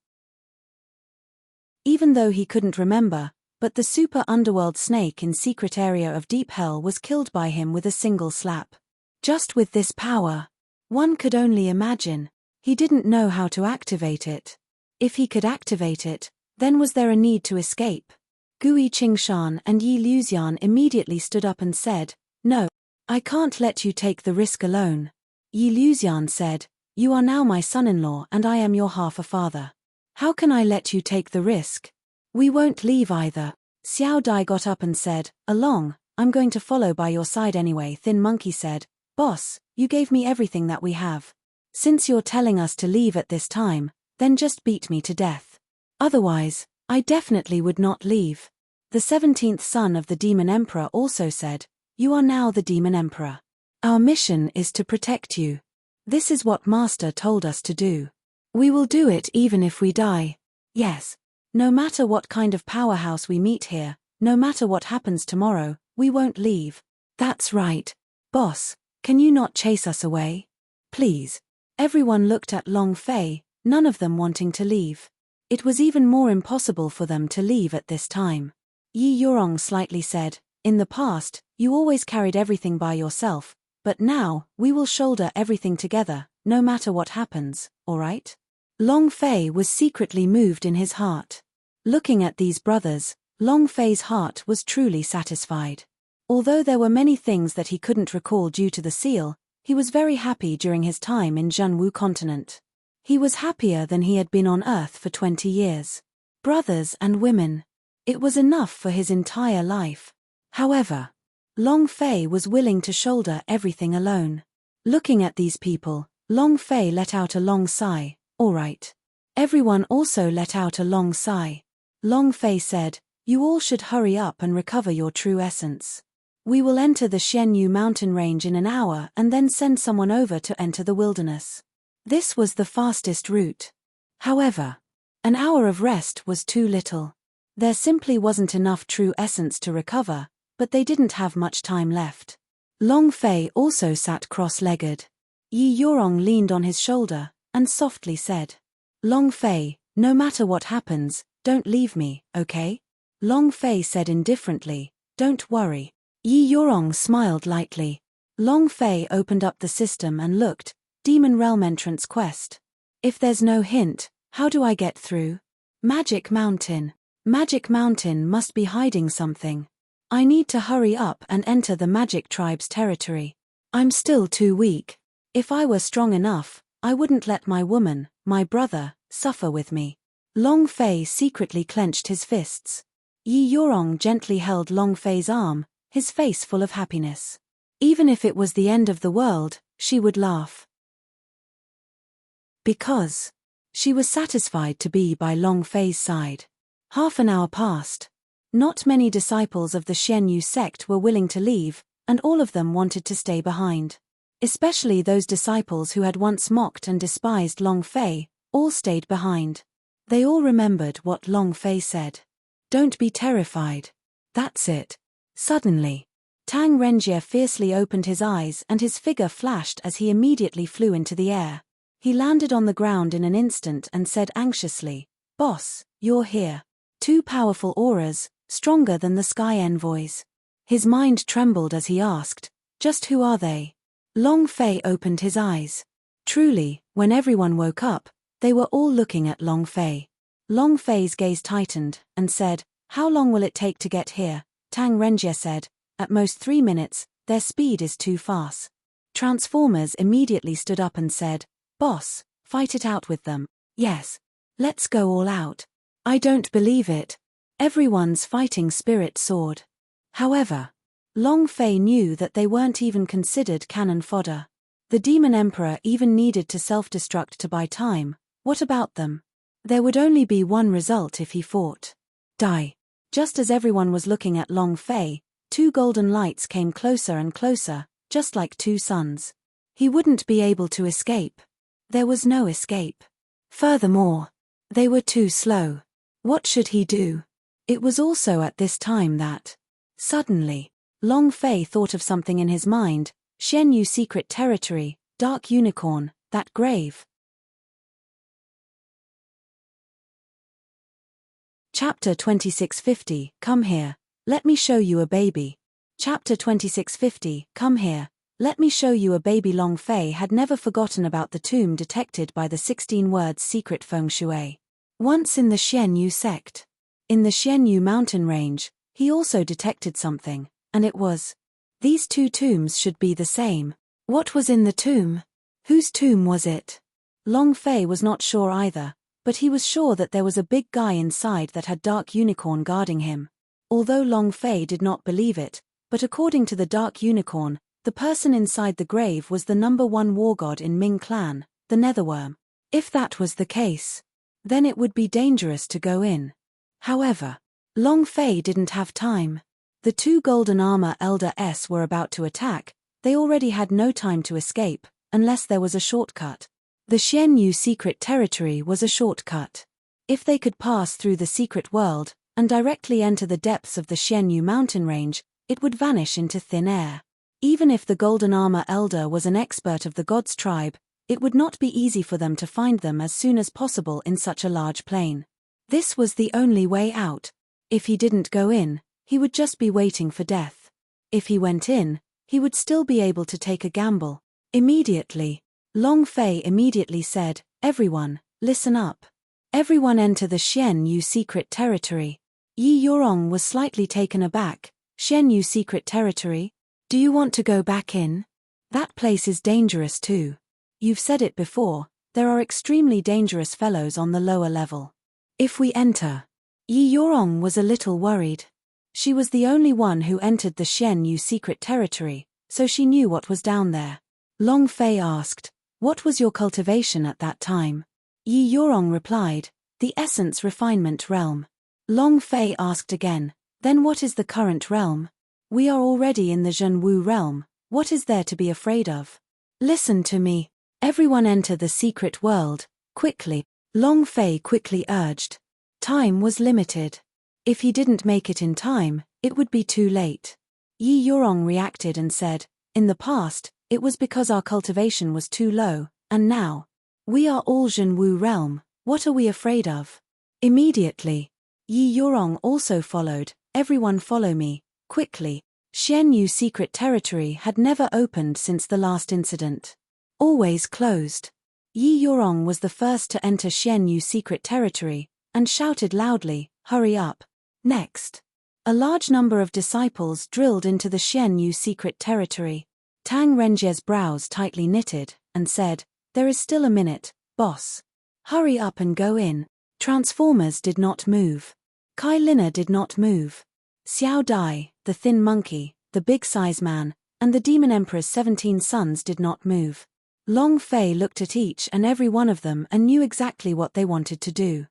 [SPEAKER 1] Even though he couldn't remember, but the super underworld snake in secret area of deep hell was killed by him with a single slap. Just with this power, one could only imagine. He didn't know how to activate it. If he could activate it, then was there a need to escape? Gui Qingshan and Yi Luxian immediately stood up and said, "No, I can't let you take the risk alone." Yi Luxian said, "You are now my son-in-law and I am your half-a-father. How can I let you take the risk? We won't leave either." Xiao Dai got up and said, "Along, I'm going to follow by your side anyway." Thin Monkey said, "Boss, you gave me everything that we have. Since you're telling us to leave at this time, then just beat me to death. Otherwise, I definitely would not leave." The 17th son of the Demon Emperor also said, "You are now the Demon Emperor. Our mission is to protect you. This is what Master told us to do. We will do it even if we die. Yes. No matter what kind of powerhouse we meet here, no matter what happens tomorrow, we won't leave." "That's right. Boss, can you not chase us away? Please." Everyone looked at Long Fei, none of them wanting to leave. It was even more impossible for them to leave at this time. Yi Yurong slightly said, "In the past, you always carried everything by yourself, but now, we will shoulder everything together, no matter what happens, alright?" Long Fei was secretly moved in his heart. Looking at these brothers, Long Fei's heart was truly satisfied. Although there were many things that he couldn't recall due to the seal, he was very happy during his time in Zhenwu continent. He was happier than he had been on Earth for 20 years. Brothers and women. It was enough for his entire life. However, Long Fei was willing to shoulder everything alone. Looking at these people, Long Fei let out a long sigh. "All right." Everyone also let out a long sigh. Long Fei said, "You all should hurry up and recover your true essence. We will enter the Xianyu mountain range in an hour and then send someone over to enter the wilderness." This was the fastest route. However, an hour of rest was too little. There simply wasn't enough true essence to recover, but they didn't have much time left. Long Fei also sat cross-legged. Yi Yurong leaned on his shoulder and softly said, "Long Fei, no matter what happens, don't leave me, okay?" Long Fei said indifferently, "Don't worry." Yi Yurong smiled lightly. Long Fei opened up the system and looked, Demon Realm entrance quest. If there's no hint, how do I get through? Magic Mountain. Magic Mountain must be hiding something. I need to hurry up and enter the Magic Tribe's territory. I'm still too weak. If I were strong enough, I wouldn't let my woman, my brother, suffer with me. Long Fei secretly clenched his fists. Yi Yurong gently held Long Fei's arm, his face full of happiness. Even if it was the end of the world, she would laugh. Because she was satisfied to be by Long Fei's side. Half an hour passed. Not many disciples of the Xianyu sect were willing to leave, and all of them wanted to stay behind. Especially those disciples who had once mocked and despised Long Fei, all stayed behind. They all remembered what Long Fei said. Don't be terrified. That's it. Suddenly, Tang Renjie fiercely opened his eyes and his figure flashed as he immediately flew into the air. He landed on the ground in an instant and said anxiously, "Boss, you're here." Two powerful auras, stronger than the sky envoys. His mind trembled as he asked, "Just who are they?" Long Fei opened his eyes. Truly, when everyone woke up, they were all looking at Long Fei. Long Fei's gaze tightened, and said, "How long will it take to get here?" Tang Renjie said, "At most 3 minutes, their speed is too fast." Transformers immediately stood up and said, "Boss, fight it out with them." "Yes. Let's go all out." "I don't believe it." Everyone's fighting spirit soared. However, Long Fei knew that they weren't even considered cannon fodder. The Demon Emperor even needed to self-destruct to buy time. What about them? There would only be one result if he fought. Die. Just as everyone was looking at Long Fei, two golden lights came closer and closer, just like two suns. He wouldn't be able to escape. There was no escape. Furthermore, they were too slow. What should he do? It was also at this time that, suddenly, Long Fei thought of something in his mind. Xianyu secret territory, dark unicorn, that grave. Chapter 2650, Come here, let me show you a baby. Chapter 2650, Come here, let me show you a baby. Long Fei had never forgotten about the tomb detected by the 16 words secret feng shui. Once in the Xianyu sect. In the Xianyu mountain range, he also detected something, and it was, these two tombs should be the same. What was in the tomb? Whose tomb was it? Long Fei was not sure either, but he was sure that there was a big guy inside that had dark unicorn guarding him. Although Long Fei did not believe it, but according to the dark unicorn, the person inside the grave was the #1 war god in Ming clan, the Netherworm. If that was the case, then it would be dangerous to go in. However, Long Fei didn't have time. The two golden armor elders were about to attack. They already had no time to escape, unless there was a shortcut. The Xianyu secret territory was a shortcut. If they could pass through the secret world, and directly enter the depths of the Xianyu mountain range, it would vanish into thin air. Even if the golden armor elder was an expert of the gods' tribe, it would not be easy for them to find them as soon as possible in such a large plain. This was the only way out. If he didn't go in, he would just be waiting for death. If he went in, he would still be able to take a gamble. Immediately, Long Fei immediately said, "Everyone, listen up. Everyone enter the Xianyu secret territory." Yi Yorong was slightly taken aback. "Xianyu secret territory? Do you want to go back in? That place is dangerous too. You've said it before, there are extremely dangerous fellows on the lower level. If we enter..." Yi Yorong was a little worried. She was the only one who entered the Xianyu secret territory, so she knew what was down there. Long Fei asked, "What was your cultivation at that time?" Yi Yorong replied, "The essence refinement realm." Long Fei asked again, "Then what is the current realm?" "We are already in the Zhenwu realm, what is there to be afraid of?" "Listen to me. Everyone enter the secret world, quickly." Long Fei quickly urged. Time was limited. If he didn't make it in time, it would be too late. Yi Yorong reacted and said, "In the past, it was because our cultivation was too low, and now, we are all Zhenwu realm, what are we afraid of?" Immediately, Yi Yorong also followed, "Everyone follow me, quickly." Xianyu secret territory had never opened since the last incident. Always closed. Yi Yorong was the first to enter Xianyu secret territory, and shouted loudly, "Hurry up." Next, a large number of disciples drilled into the Xianyu secret territory. Tang Renjie's brows tightly knitted, and said, "There is still a minute, boss. Hurry up and go in." Transformers did not move. Kai Lina did not move. Xiao Dai, the thin monkey, the big size man, and the Demon Emperor's 17 sons did not move. Long Fei looked at each and every one of them and knew exactly what they wanted to do.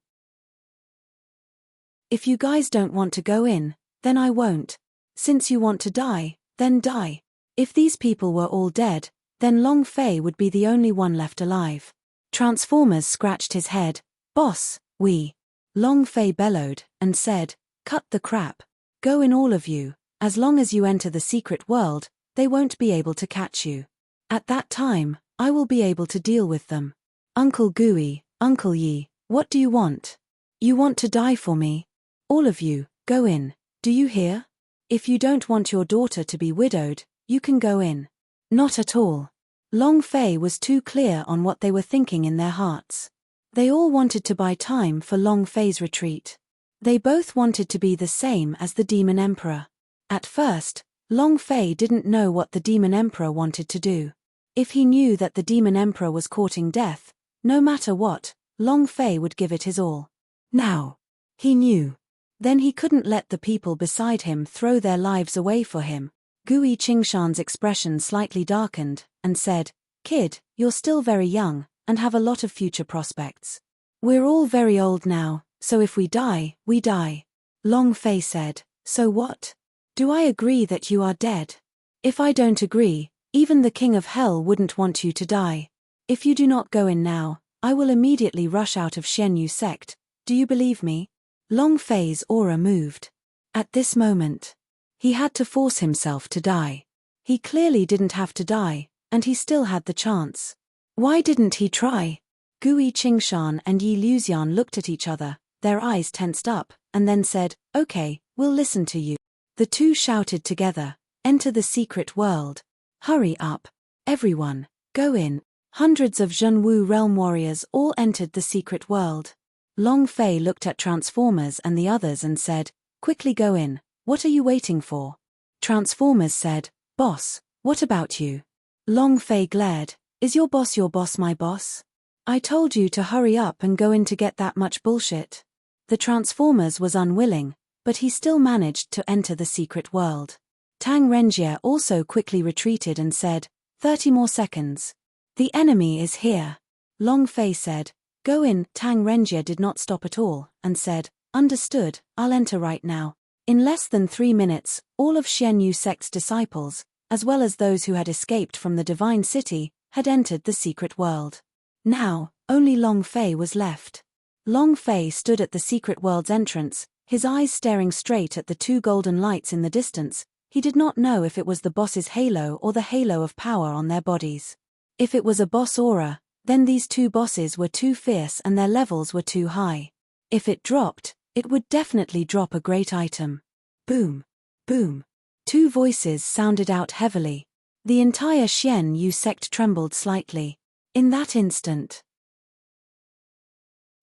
[SPEAKER 1] If you guys don't want to go in, then I won't. Since you want to die, then die. If these people were all dead, then Long Fei would be the only one left alive. Transformers scratched his head. Boss, we. Long Fei bellowed, and said, cut the crap. Go in all of you. As long as you enter the secret world, they won't be able to catch you. At that time, I will be able to deal with them. Uncle Gooey, Uncle Yi, what do you want? You want to die for me? All of you, go in. Do you hear? If you don't want your daughter to be widowed, you can go in. Not at all. Long Fei was too clear on what they were thinking in their hearts. They all wanted to buy time for Long Fei's retreat. They both wanted to be the same as the Demon Emperor. At first, Long Fei didn't know what the Demon Emperor wanted to do. If he knew that the Demon Emperor was courting death, no matter what, Long Fei would give it his all. Now, he knew. Then he couldn't let the people beside him throw their lives away for him. Gui Qingshan's expression slightly darkened, and said, Kid, you're still very young, and have a lot of future prospects. We're all very old now, so if we die, we die. Long Fei said, so what? Do I agree that you are dead? If I don't agree, even the King of Hell wouldn't want you to die. If you do not go in now, I will immediately rush out of Xianyu sect. Do you believe me? Long Fei's aura moved. At this moment, he had to force himself to die. He clearly didn't have to die, and he still had the chance. Why didn't he try? Gui Qingshan and Yi Luxian looked at each other, their eyes tensed up, and then said, okay, we'll listen to you. The two shouted together, enter the secret world. Hurry up. Everyone, go in. Hundreds of Zhenwu realm warriors all entered the secret world. Long Fei looked at Transformers and the others and said, quickly go in. What are you waiting for? Transformers said, boss, what about you? Long Fei glared, is your boss my boss? I told you to hurry up and go in to get that much bullshit. The Transformers was unwilling, but he still managed to enter the secret world. Tang Renjie also quickly retreated and said, 30 more seconds. The enemy is here. Long Fei said, go in. Tang Renjie did not stop at all, and said, understood, I'll enter right now. In less than 3 minutes, all of Xianyu sect's disciples, as well as those who had escaped from the Divine City, had entered the secret world. Now, only Long Fei was left. Long Fei stood at the secret world's entrance, his eyes staring straight at the two golden lights in the distance. He did not know if it was the boss's halo or the halo of power on their bodies. If it was a boss aura, then these two bosses were too fierce and their levels were too high. If it dropped, it would definitely drop a great item. Boom. Boom. Two voices sounded out heavily. The entire Xianyu sect trembled slightly. In that instant,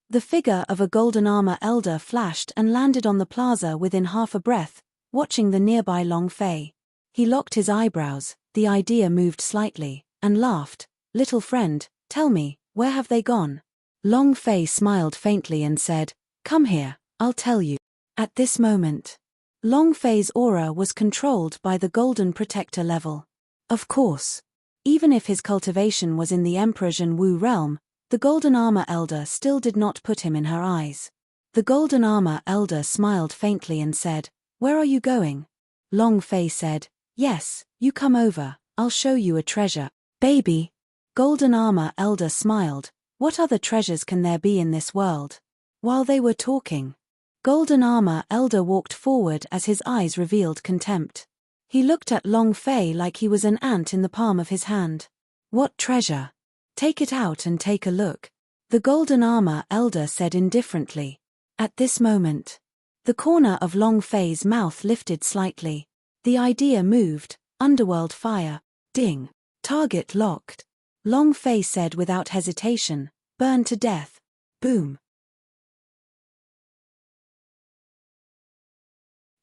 [SPEAKER 1] the figure of a golden armor elder flashed and landed on the plaza within half a breath, watching the nearby Long Fei. He locked his eyebrows, the idea moved slightly, and laughed. Little friend, tell me, where have they gone? Long Fei smiled faintly and said, come here, I'll tell you. At this moment, Long Fei's aura was controlled by the Golden Protector level. Of course, even if his cultivation was in the Emperor Zhenwu realm, the Golden Armor Elder still did not put him in her eyes. The Golden Armor Elder smiled faintly and said, where are you going? Long Fei said, yes, you come over, I'll show you a treasure. Baby. Golden Armor Elder smiled, what other treasures can there be in this world? While they were talking, Golden Armor Elder walked forward as his eyes revealed contempt. He looked at Long Fei like he was an ant in the palm of his hand. What treasure? Take it out and take a look. The Golden Armor Elder said indifferently. At this moment, the corner of Long Fei's mouth lifted slightly. The idea moved, underworld fire. Ding. Target locked. Long Fei said without hesitation, burn to death. Boom.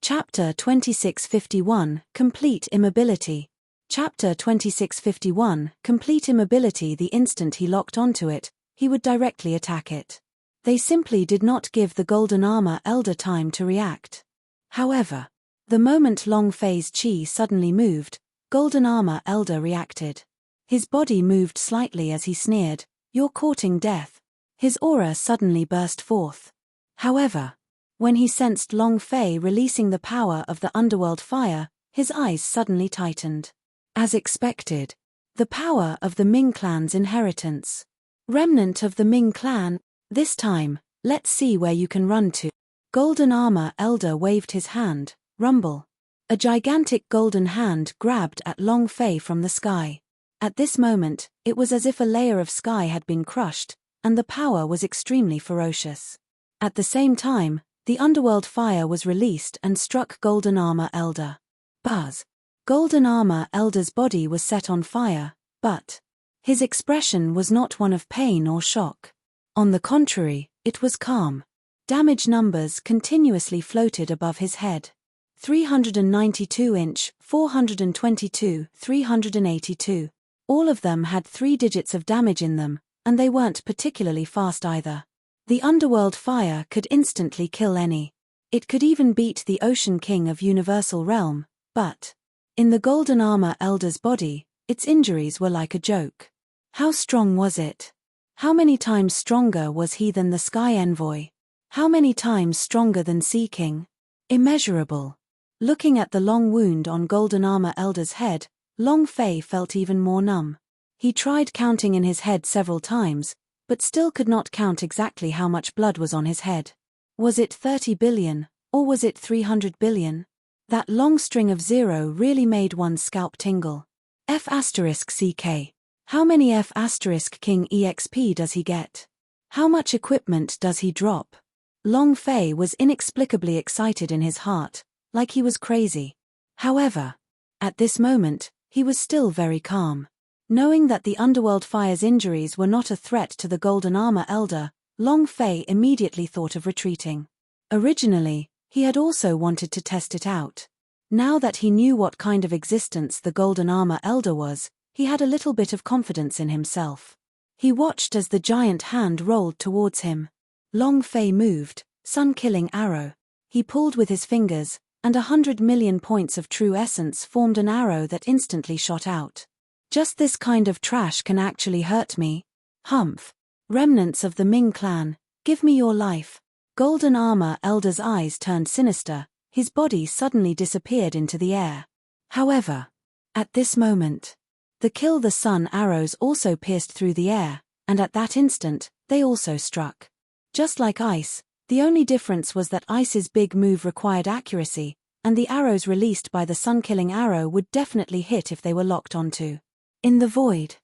[SPEAKER 1] Chapter 2651, Complete Immobility. Chapter 2651, Complete Immobility. The instant he locked onto it, he would directly attack it. They simply did not give the Golden Armor Elder time to react. However, the moment Long Fei's chi suddenly moved, Golden Armor Elder reacted. His body moved slightly as he sneered, you're courting death. His aura suddenly burst forth. However, When he sensed Long Fei releasing the power of the underworld fire, his eyes suddenly tightened. As expected. The power of the Ming clan's inheritance. Remnant of the Ming clan, this time, let's see where you can run to. Golden Armor Elder waved his hand, rumble. A gigantic golden hand grabbed at Long Fei from the sky. At this moment, it was as if a layer of sky had been crushed, and the power was extremely ferocious. At the same time, the underworld fire was released and struck Golden Armor Elder. Buzz. Golden Armor Elder's body was set on fire, but his expression was not one of pain or shock. On the contrary, it was calm. Damage numbers continuously floated above his head. 392 inch, 422, 382. All of them had 3 digits of damage in them, and they weren't particularly fast either. The underworld fire could instantly kill any. It could even beat the Ocean King of Universal Realm, but in the Golden Armor Elder's body, its injuries were like a joke. How strong was it? How many times stronger was he than the Sky Envoy? How many times stronger than Sea King? Immeasurable. Looking at the long wound on Golden Armor Elder's head, Long Fei felt even more numb. He tried counting in his head several times, but still could not count exactly how much blood was on his head. Was it 30 billion, or was it 300 billion? That long string of zero really made one's scalp tingle. F*CK. How many F*King EXP does he get? How much equipment does he drop? Long Fei was inexplicably excited in his heart, like he was crazy. However, at this moment, he was still very calm. Knowing that the underworld fire's injuries were not a threat to the Golden Armor Elder, Long Fei immediately thought of retreating. Originally, he had also wanted to test it out. Now that he knew what kind of existence the Golden Armor Elder was, he had a little bit of confidence in himself. He watched as the giant hand rolled towards him. Long Fei moved, sun-killing arrow. He pulled with his fingers, and 100 million points of true essence formed an arrow that instantly shot out. Just this kind of trash can actually hurt me. Humph. Remnants of the Ming clan, give me your life. Golden Armor Elder's eyes turned sinister, his body suddenly disappeared into the air. However, at this moment, the Kill the Sun arrows also pierced through the air, and at that instant, they also struck. Just like ice, the only difference was that ice's big move required accuracy, and the arrows released by the sun-killing arrow would definitely hit if they were locked onto. In the void.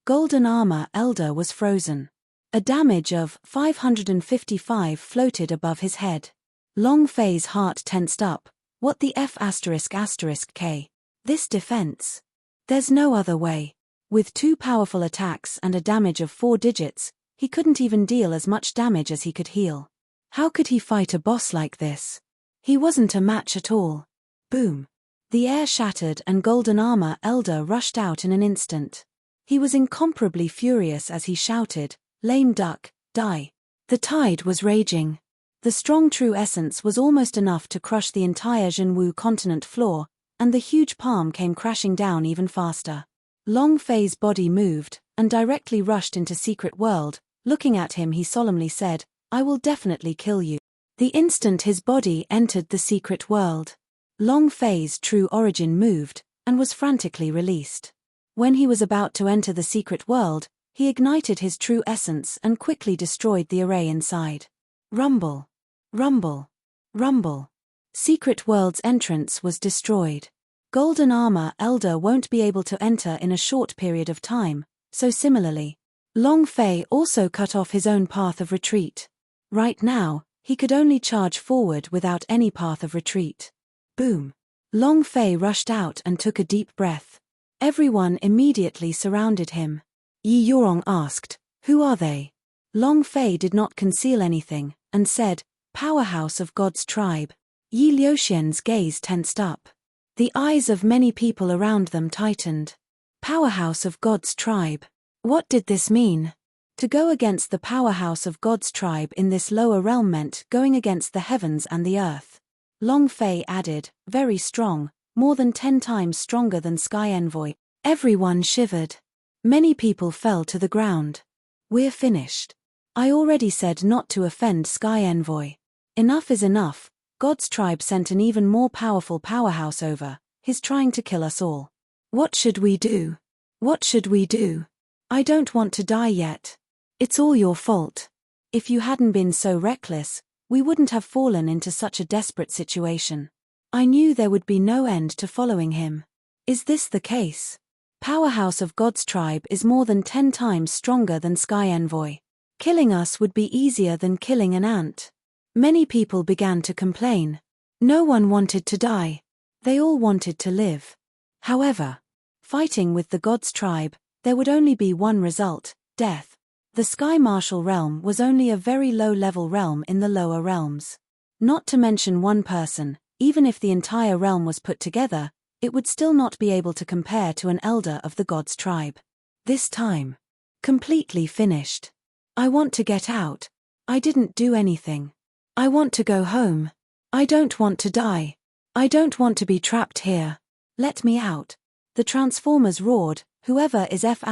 [SPEAKER 1] Golden Armor Elder was frozen. A damage of 555 floated above his head. Long Fei's heart tensed up. What the F***K? This defense. There's no other way. With 2 powerful attacks and a damage of 4 digits, he couldn't even deal as much damage as he could heal. How could he fight a boss like this? He wasn't a match at all. Boom. The air shattered and Golden Armor Elder rushed out in an instant. He was incomparably furious as he shouted, "Lame duck, die." The tide was raging. The strong true essence was almost enough to crush the entire Zhenwu continent floor, and the huge palm came crashing down even faster. Long Fei's body moved, and directly rushed into Secret World. Looking at him he solemnly said, "I will definitely kill you." The instant his body entered the Secret World, Long Fei's true origin moved, and was frantically released. When he was about to enter the Secret World, he ignited his true essence and quickly destroyed the array inside. Rumble. Rumble. Rumble. Secret World's entrance was destroyed. Golden Armor Elder won't be able to enter in a short period of time, so similarly, Long Fei also cut off his own path of retreat. Right now, he could only charge forward without any path of retreat. Boom. Long Fei rushed out and took a deep breath. Everyone immediately surrounded him. Yi Yorong asked, "Who are they?" Long Fei did not conceal anything, and said, "Powerhouse of God's tribe." Yi Liuxian's gaze tensed up. The eyes of many people around them tightened. Powerhouse of God's tribe. What did this mean? To go against the powerhouse of God's tribe in this lower realm meant going against the heavens and the earth. Long Fei added, "Very strong, more than 10 times stronger than Sky Envoy." Everyone shivered. Many people fell to the ground. "We're finished. I already said not to offend Sky Envoy. Enough is enough. God's tribe sent an even more powerful powerhouse over. He's trying to kill us all. What should we do? What should we do? I don't want to die yet. It's all your fault. If you hadn't been so reckless, we wouldn't have fallen into such a desperate situation. I knew there would be no end to following him. Is this the case? Powerhouse of God's tribe is more than 10 times stronger than Sky Envoy. Killing us would be easier than killing an ant. Many people began to complain. No one wanted to die. They all wanted to live. However, fighting with the God's tribe, there would only be one result: death. The Sky Martial realm was only a very low-level realm in the lower realms. Not to mention one person, even if the entire realm was put together, it would still not be able to compare to an elder of the God's tribe. This time. Completely finished. I want to get out. I didn't do anything. I want to go home. I don't want to die. I don't want to be trapped here. Let me out. The Transformers roared, whoever is F***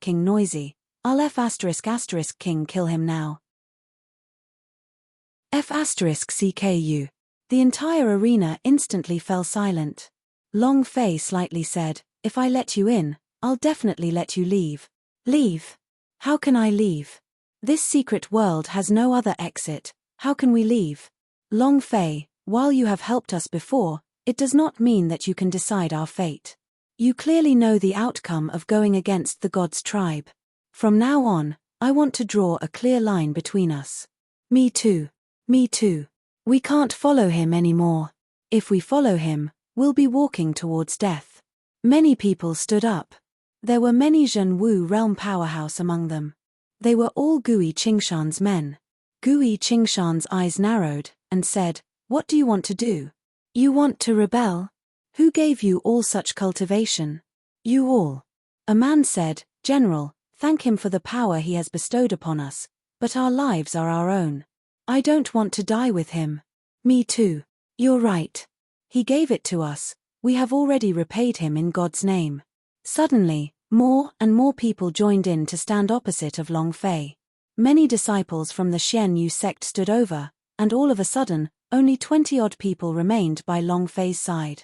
[SPEAKER 1] King Noisy, I'll F*** King kill him now. F** CKU. The entire arena instantly fell silent. Long Fei slightly said, if I let you in, I'll definitely let you leave. Leave? How can I leave? This secret world has no other exit. How can we leave? Long Fei, while you have helped us before, it does not mean that you can decide our fate. You clearly know the outcome of going against the God's tribe. From now on, I want to draw a clear line between us. Me too. Me too. We can't follow him anymore. If we follow him, we'll be walking towards death. Many people stood up. There were many Zhen Wu realm powerhouse among them. They were all Gui Qingshan's men. Gui Qingshan's eyes narrowed, and said, what do you want to do? You want to rebel? Who gave you all such cultivation? You all. A man said, General, thank him for the power he has bestowed upon us, but our lives are our own. I don't want to die with him. Me too. You're right. He gave it to us. We have already repaid him in God's name. Suddenly, more and more people joined in to stand opposite of Long Fei. Many disciples from the Xian Yu sect stood over, and all of a sudden, only 20-odd people remained by Long Fei's side.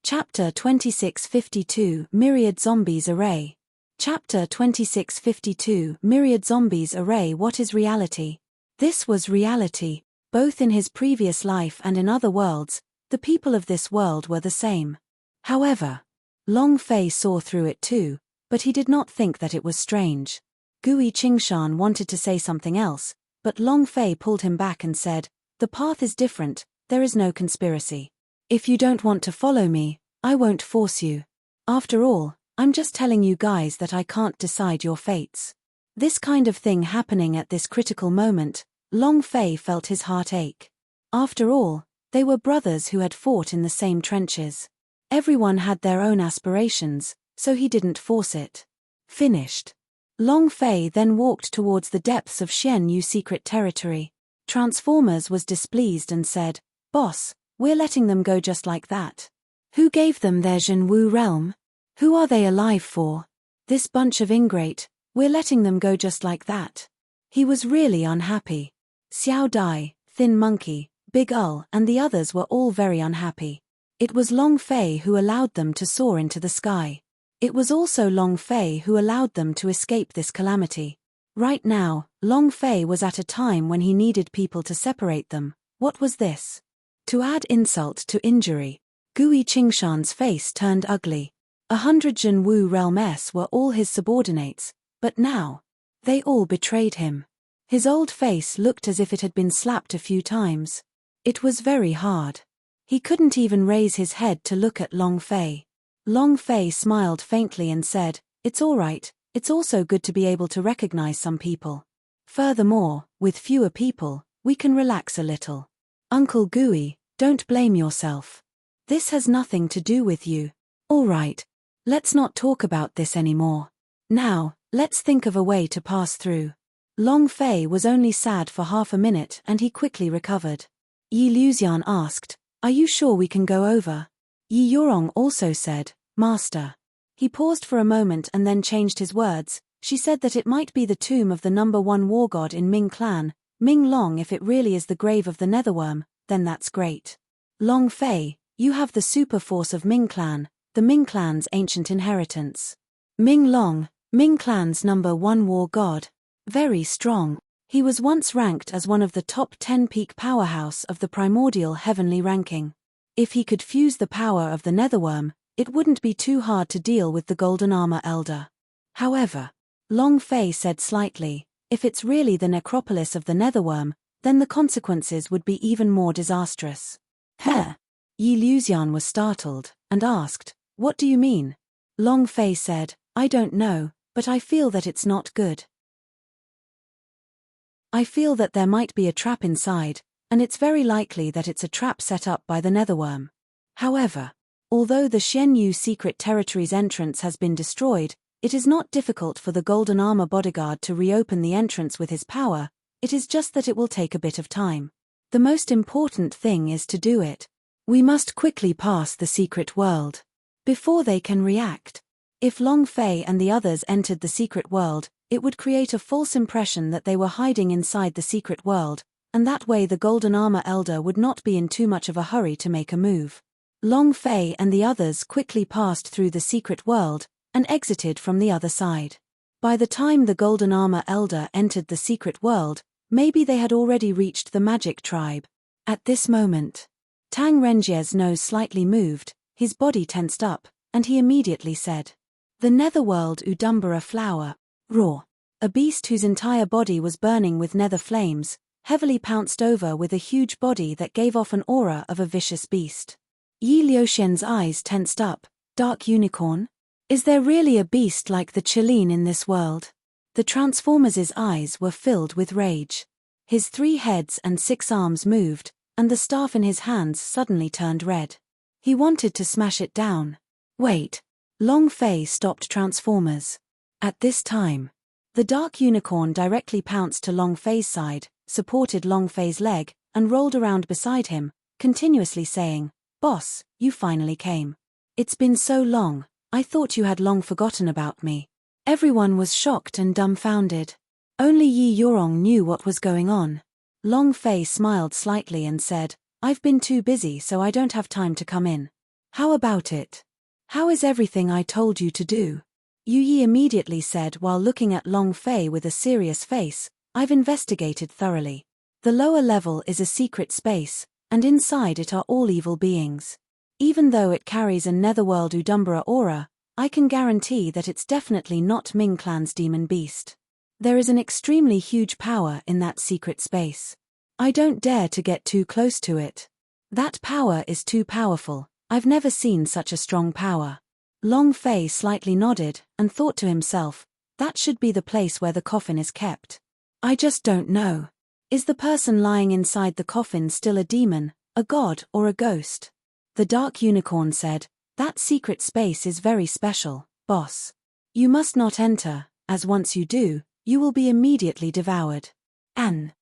[SPEAKER 1] Chapter 2652 Myriad Zombies Array. Chapter 2652 Myriad Zombies Array. What is reality? This was reality. Both in his previous life and in other worlds, the people of this world were the same. However, Long Fei saw through it too, but he did not think that it was strange. Gui Qingshan wanted to say something else, but Long Fei pulled him back and said, the path is different, there is no conspiracy. If you don't want to follow me, I won't force you. After all, I'm just telling you guys that I can't decide your fates. This kind of thing happening at this critical moment, Long Fei felt his heart ache. After all, they were brothers who had fought in the same trenches. Everyone had their own aspirations, so he didn't force it. Finished. Long Fei then walked towards the depths of Xian Yu secret territory. Transformers was displeased and said, Boss, we're letting them go just like that. Who gave them their Zhen Wu realm? Who are they alive for? This bunch of ingrate, we're letting them go just like that. He was really unhappy. Xiao Dai, Thin Monkey, Big Ul and the others were all very unhappy. It was Long Fei who allowed them to soar into the sky. It was also Long Fei who allowed them to escape this calamity. Right now, Long Fei was at a time when he needed people to separate them. What was this? To add insult to injury, Gui Qingshan's face turned ugly. 100 Zhen Wu realm S were all his subordinates, but now, they all betrayed him. His old face looked as if it had been slapped a few times. It was very hard. He couldn't even raise his head to look at Long Fei. Long Fei smiled faintly and said, it's all right, it's also good to be able to recognize some people. Furthermore, with fewer people, we can relax a little. Uncle Gui, don't blame yourself. This has nothing to do with you. All right, let's not talk about this anymore. Now, let's think of a way to pass through. Long Fei was only sad for half a minute and he quickly recovered. Yi Luxian asked, are you sure we can go over? Yi Yorong also said, Master. He paused for a moment and then changed his words. She said that it might be the tomb of the #1 war god in Ming clan, Ming Long. If it really is the grave of the netherworm, then that's great. Long Fei, you have the super force of Ming clan, the Ming clan's ancient inheritance. Ming Long, Ming clan's #1 war god. Very strong. He was once ranked as one of the top 10 peak powerhouse of the primordial heavenly ranking. If he could fuse the power of the netherworm, it wouldn't be too hard to deal with the golden armor elder. However, Long Fei said slightly, if it's really the necropolis of the netherworm, then the consequences would be even more disastrous. Heh. Yi Luxian was startled, and asked, what do you mean? Long Fei said, I don't know, but I feel that it's not good. I feel that there might be a trap inside, and it's very likely that it's a trap set up by the netherworm. However, although the Xianyu secret territory's entrance has been destroyed, it is not difficult for the golden armor bodyguard to reopen the entrance with his power. It is just that it will take a bit of time. The most important thing is to do it. We must quickly pass the secret world before they can react. If Long Fei and the others entered the secret world, it would create a false impression that they were hiding inside the secret world, and that way the golden armor elder would not be in too much of a hurry to make a move. Long Fei and the others quickly passed through the secret world and exited from the other side. By the time the golden armor elder entered the secret world, maybe they had already reached the magic tribe. At this moment, Tang Renjie's nose slightly moved, his body tensed up, and he immediately said, the netherworld Udumbara flower, raw. A beast whose entire body was burning with nether flames, heavily pounced over with a huge body that gave off an aura of a vicious beast. Yi Luxian's eyes tensed up. Dark unicorn? Is there really a beast like the Qilin in this world? The Transformer's eyes were filled with rage. His 3 heads and 6 arms moved, and the staff in his hands suddenly turned red. He wanted to smash it down. Wait. Long Fei stopped Transformers. At this time, the dark unicorn directly pounced to Long Fei's side, supported Long Fei's leg, and rolled around beside him, continuously saying, Boss, you finally came. It's been so long, I thought you had long forgotten about me. Everyone was shocked and dumbfounded. Only Yi Yorong knew what was going on. Long Fei smiled slightly and said, I've been too busy so I don't have time to come in. How about it? How is everything I told you to do? Yu Yi immediately said while looking at Long Fei with a serious face, I've investigated thoroughly. The lower level is a secret space, and inside it are all evil beings. Even though it carries a netherworld Udumbara aura, I can guarantee that it's definitely not Ming clan's demon beast. There is an extremely huge power in that secret space. I don't dare to get too close to it. That power is too powerful. I've never seen such a strong power. Long Fei slightly nodded and thought to himself, that should be the place where the coffin is kept. I just don't know. Is the person lying inside the coffin still a demon, a god, or a ghost? The dark unicorn said, that secret space is very special, boss. You must not enter, as once you do, you will be immediately devoured. An.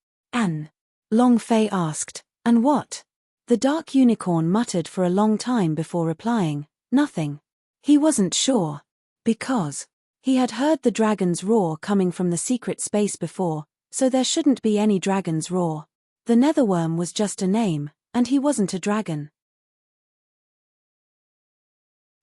[SPEAKER 1] Long Fei asked, and what? The dark unicorn muttered for a long time before replying, nothing. He wasn't sure. Because he had heard the dragon's roar coming from the secret space before, so there shouldn't be any dragon's roar. The netherworm was just a name, and he wasn't a dragon.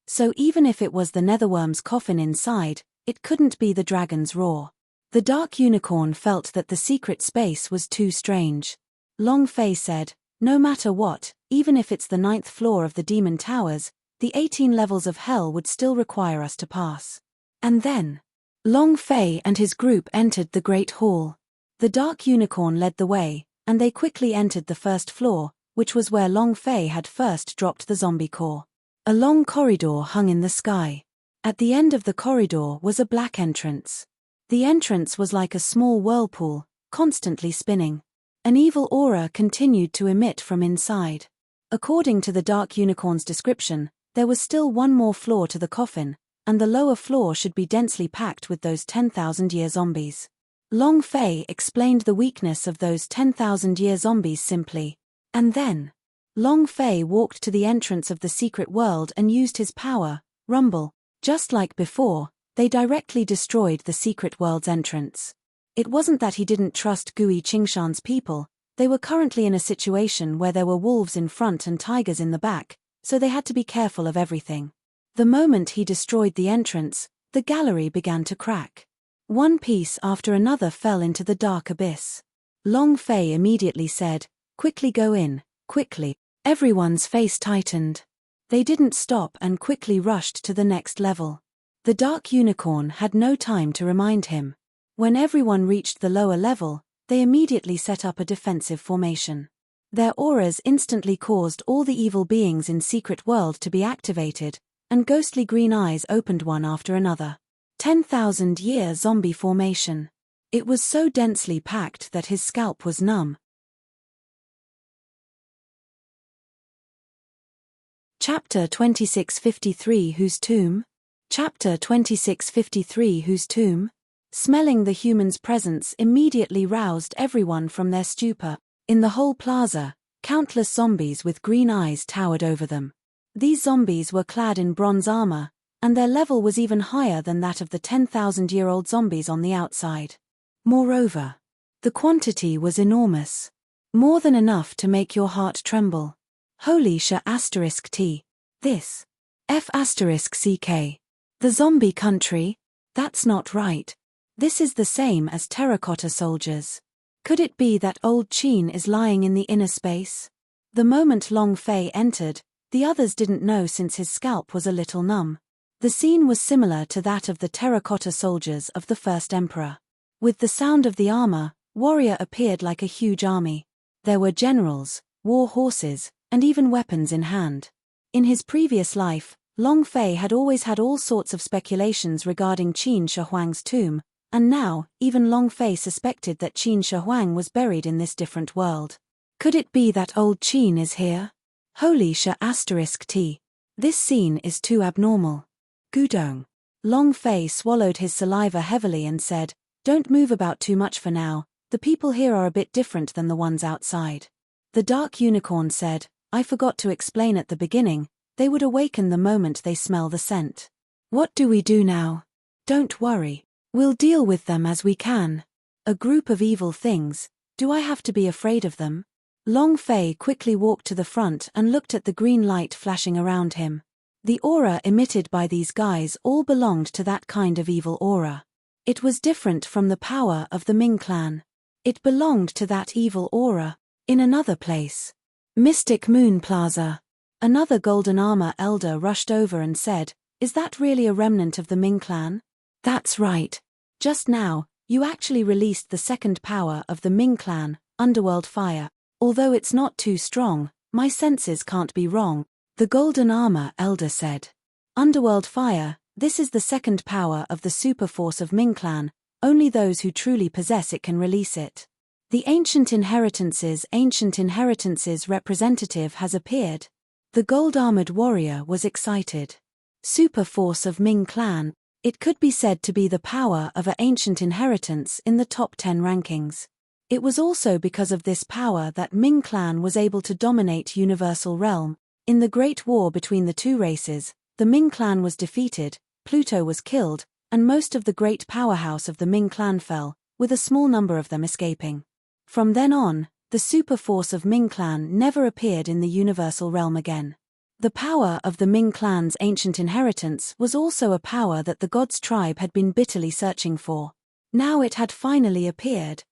[SPEAKER 1] So even if it was the netherworm's coffin inside, it couldn't be the dragon's roar. The dark unicorn felt that the secret space was too strange. Long Fei said, no matter what, even if it's the 9th floor of the demon towers, the 18 levels of hell would still require us to pass. And then, Long Fei and his group entered the Great Hall. The dark unicorn led the way, and they quickly entered the 1st floor, which was where Long Fei had first dropped the zombie core. A long corridor hung in the sky. At the end of the corridor was a black entrance. The entrance was like a small whirlpool, constantly spinning. An evil aura continued to emit from inside. According to the dark unicorn's description, there was still one more floor to the coffin, and the lower floor should be densely packed with those 10,000-year zombies. Long Fei explained the weakness of those 10,000-year zombies simply. And then, Long Fei walked to the entrance of the secret world and used his power, Rumble, Just like before, they directly destroyed the secret world's entrance. It wasn't that he didn't trust Gui Qingshan's people, they were currently in a situation where there were wolves in front and tigers in the back, so they had to be careful of everything. The moment he destroyed the entrance, the gallery began to crack. One piece after another fell into the dark abyss. Long Fei immediately said, "Quickly go in, quickly." Everyone's face tightened. They didn't stop and quickly rushed to the next level. The dark unicorn had no time to remind him. When everyone reached the lower level, they immediately set up a defensive formation. Their auras instantly caused all the evil beings in Secret World to be activated, and ghostly green eyes opened one after another. 10,000-year zombie formation. It was so densely packed that his scalp was numb. Chapter 2653 Whose Tomb? Chapter 2653 Whose Tomb? Smelling the human's presence immediately roused everyone from their stupor. In the whole plaza, countless zombies with green eyes towered over them. These zombies were clad in bronze armor, and their level was even higher than that of the 10,000-year-old zombies on the outside. Moreover, the quantity was enormous. More than enough to make your heart tremble. Holy **T. This. F***CK. The zombie country? That's not right. This is the same as terracotta soldiers. Could it be that old Qin is lying in the inner space? The moment Long Fei entered, the others didn't know since his scalp was a little numb. The scene was similar to that of the terracotta soldiers of the first emperor. With the sound of the armor, warrior appeared like a huge army. There were generals, war horses, and even weapons in hand. In his previous life, Long Fei had always had all sorts of speculations regarding Qin Shi Huang's tomb, and now, even Long Fei suspected that Qin Shi Huang was buried in this different world. Could it be that old Qin is here? Holy **T. This scene is too abnormal. Gudong. Long Fei swallowed his saliva heavily and said, "Don't move about too much for now, the people here are a bit different than the ones outside." The dark unicorn said, "I forgot to explain at the beginning, they would awaken the moment they smell the scent. What do we do now? Don't worry. We'll deal with them as we can. A group of evil things, do I have to be afraid of them?" Long Fei quickly walked to the front and looked at the green light flashing around him. The aura emitted by these guys all belonged to that kind of evil aura. It was different from the power of the Ming clan. It belonged to that evil aura, in another place. Mystic Moon Plaza. Another golden armor elder rushed over and said, "Is that really a remnant of the Ming clan?" "That's right. Just now, you actually released the second power of the Ming clan, Underworld Fire. Although it's not too strong, my senses can't be wrong," the golden armor elder said. Underworld Fire, this is the second power of the super force of Ming clan, only those who truly possess it can release it. The Ancient Inheritance's representative has appeared. The gold-armored warrior was excited. Super force of Ming clan, it could be said to be the power of an ancient inheritance in the top 10 rankings. It was also because of this power that Ming clan was able to dominate Universal Realm. In the Great War between the two races, the Ming clan was defeated, Pluto was killed, and most of the great powerhouse of the Ming clan fell, with a small number of them escaping. From then on, the super force of Ming clan never appeared in the Universal Realm again. The power of the Ming clan's ancient inheritance was also a power that the God's tribe had been bitterly searching for. Now it had finally appeared.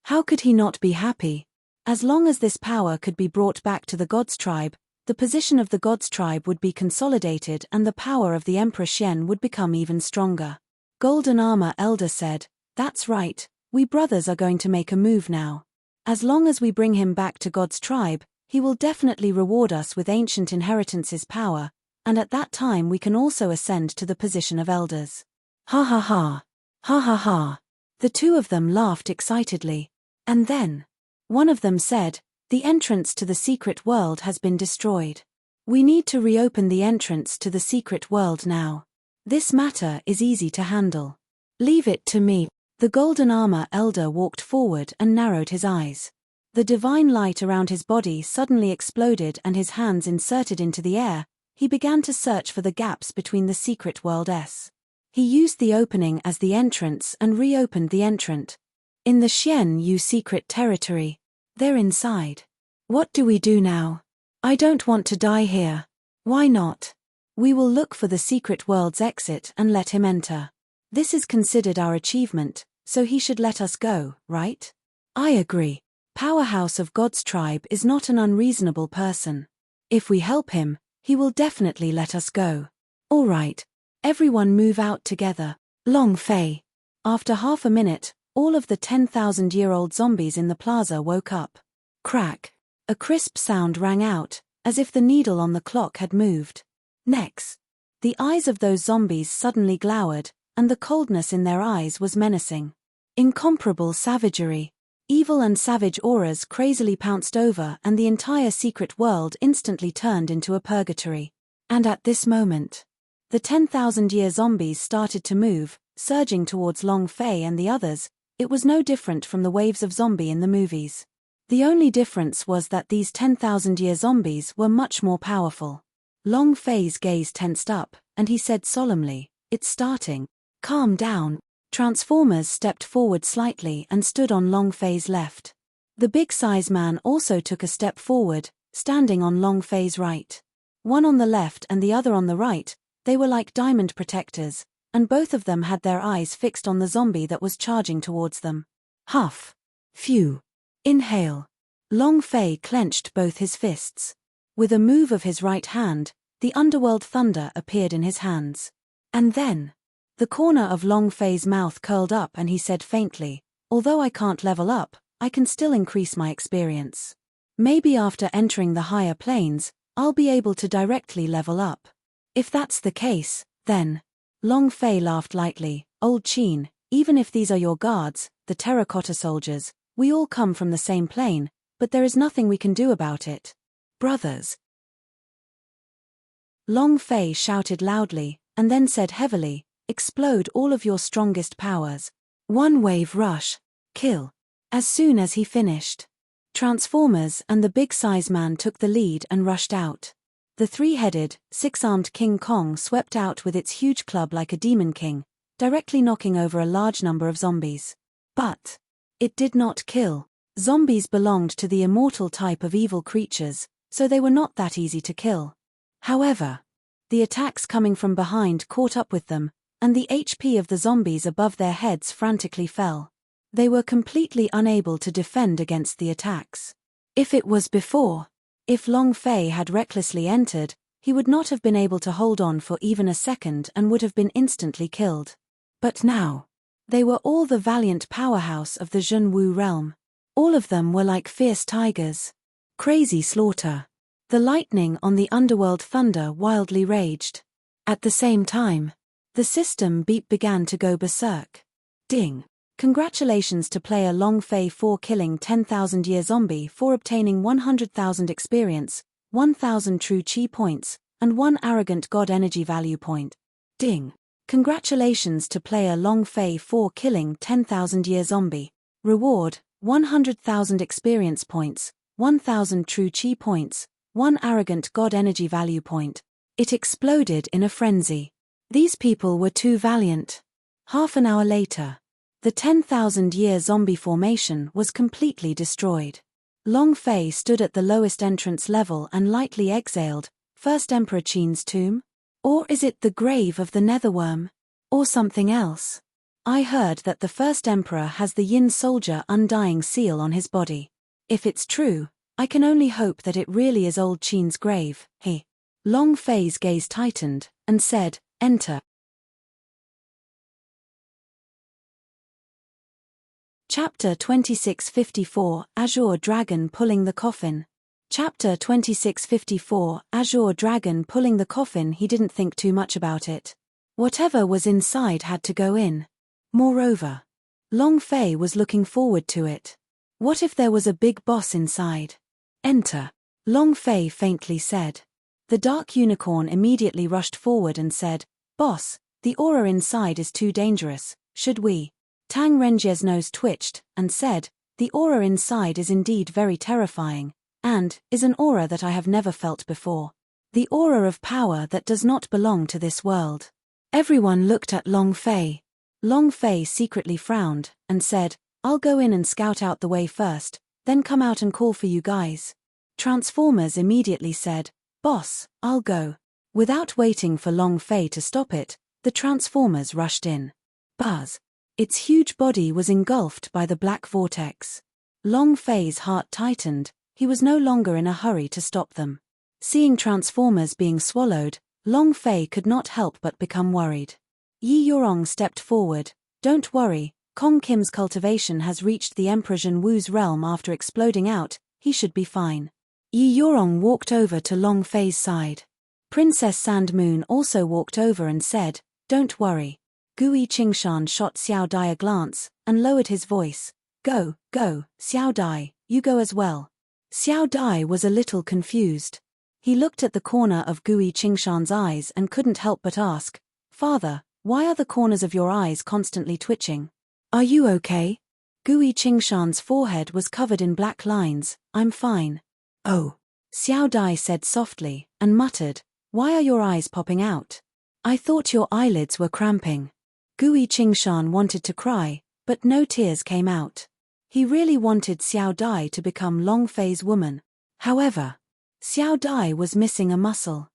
[SPEAKER 1] How could he not be happy? As long as this power could be brought back to the God's tribe, the position of the God's tribe would be consolidated and the power of the Emperor Xian would become even stronger. Golden Armor Elder said, "That's right, we brothers are going to make a move now. As long as we bring him back to God's tribe, he will definitely reward us with Ancient Inheritance's power, and at that time we can also ascend to the position of elders." Ha ha ha. Ha ha ha. The two of them laughed excitedly. And then, one of them said, "The entrance to the secret world has been destroyed. We need to reopen the entrance to the secret world now. This matter is easy to handle. Leave it to me." The golden armor elder walked forward and narrowed his eyes. The divine light around his body suddenly exploded and his hands inserted into the air. he began to search for the gaps between the secret worlds. He used the opening as the entrance and reopened the entrant. In the Xian Yu secret territory. They're inside. What do we do now? I don't want to die here. Why not? We will look for the secret world's exit and let him enter. This is considered our achievement, so he should let us go, right? I agree. Powerhouse of God's tribe is not an unreasonable person. If we help him, he will definitely let us go. All right. Everyone move out together. Long Fei. After half a minute, all of the 10,000-year-old zombies in the plaza woke up. Crack. A crisp sound rang out, as if the needle on the clock had moved. Next. The eyes of those zombies suddenly glowered, and the coldness in their eyes was menacing. Incomparable savagery. Evil and savage auras crazily pounced over, and the entire secret world instantly turned into a purgatory. And at this moment, the 10,000-year zombies started to move, surging towards Long Fei and the others. It was no different from the waves of zombie in the movies. The only difference was that these 10,000-year zombies were much more powerful. Long Fei's gaze tensed up, and he said solemnly, "It's starting. Calm down." Transformers stepped forward slightly and stood on Long Fei's left. The big size man also took a step forward, standing on Long Fei's right. One on the left and the other on the right, they were like diamond protectors, and both of them had their eyes fixed on the zombie that was charging towards them. Huff. Phew. Inhale. Long Fei clenched both his fists. With a move of his right hand, the underworld thunder appeared in his hands. And then, the corner of Long Fei's mouth curled up and he said faintly, "Although I can't level up, I can still increase my experience. Maybe after entering the higher planes, I'll be able to directly level up. If that's the case, then..." Long Fei laughed lightly, "Old Qin, even if these are your guards, the terracotta soldiers, we all come from the same plane, but there is nothing we can do about it. Brothers." Long Fei shouted loudly, and then said heavily, "Explode all of your strongest powers. One wave rush. Kill." As soon as he finished, Transformers and the big size man took the lead and rushed out. The three-headed, six-armed King Kong swept out with its huge club like a demon king, directly knocking over a large number of zombies. But it did not kill. Zombies belonged to the immortal type of evil creatures, so they were not that easy to kill. However, the attacks coming from behind caught up with them, and the HP of the zombies above their heads frantically fell. They were completely unable to defend against the attacks. If it was before, if Long Fei had recklessly entered, he would not have been able to hold on for even a second and would have been instantly killed. But now, they were all the valiant powerhouse of the Zhenwu realm. All of them were like fierce tigers. Crazy slaughter. The lightning on the underworld thunder wildly raged. At the same time, the system beep began to go berserk. Ding. Congratulations to player Long Fei for killing 10,000-year zombie for obtaining 100,000 experience, 1,000 true chi points, and 1 arrogant god energy value point. Ding. Congratulations to player Long Fei for killing 10,000-year zombie. Reward, 100,000 experience points, 1,000 true chi points, 1 arrogant god energy value point. It exploded in a frenzy. These people were too valiant. Half an hour later, the 10,000-year zombie formation was completely destroyed. Long Fei stood at the lowest entrance level and lightly exhaled, "First Emperor Qin's tomb? Or is it the grave of the netherworm? Or something else? I heard that the first emperor has the Yin soldier undying seal on his body. If it's true, I can only hope that it really is old Qin's grave." He. Long Fei's gaze tightened, and said, "Enter." Chapter 2654, Azure Dragon Pulling the Coffin. Chapter 2654, Azure Dragon Pulling the Coffin. He didn't think too much about it. Whatever was inside had to go in. Moreover, Long Fei was looking forward to it. What if there was a big boss inside? "Enter," Long Fei faintly said. The dark unicorn immediately rushed forward and said, "Boss, the aura inside is too dangerous, should we?" Tang Renjie's nose twitched, and said, "The aura inside is indeed very terrifying, and is an aura that I have never felt before. The aura of power that does not belong to this world. Everyone looked at Long Fei. Long Fei secretly frowned, and said, "I'll go in and scout out the way first, then come out and call for you guys." Transformers immediately said, "Boss, I'll go." Without waiting for Long Fei to stop it, the Transformers rushed in. Buzz! Its huge body was engulfed by the black vortex. Long Fei's heart tightened, he was no longer in a hurry to stop them. Seeing Transformers being swallowed, Long Fei could not help but become worried. Yi Yorong stepped forward. "Don't worry, Kong Kim's cultivation has reached the Emperor Zhenwu's realm after exploding out, he should be fine." Yi Yorong walked over to Long Fei's side. Princess Sand Moon also walked over and said, "Don't worry." Gui Qingshan shot Xiao Dai a glance, and lowered his voice. Go, Xiao Dai, you go as well." Xiao Dai was a little confused. He looked at the corner of Gui Qingshan's eyes and couldn't help but ask, "Father, why are the corners of your eyes constantly twitching? Are you okay?" Gui Qingshan's forehead was covered in black lines. "I'm fine." "Oh," Xiao Dai said softly, and muttered, "Why are your eyes popping out? I thought your eyelids were cramping." Gui Qingshan wanted to cry, but no tears came out. He really wanted Xiao Dai to become Long Fei's woman. However, Xiao Dai was missing a muscle.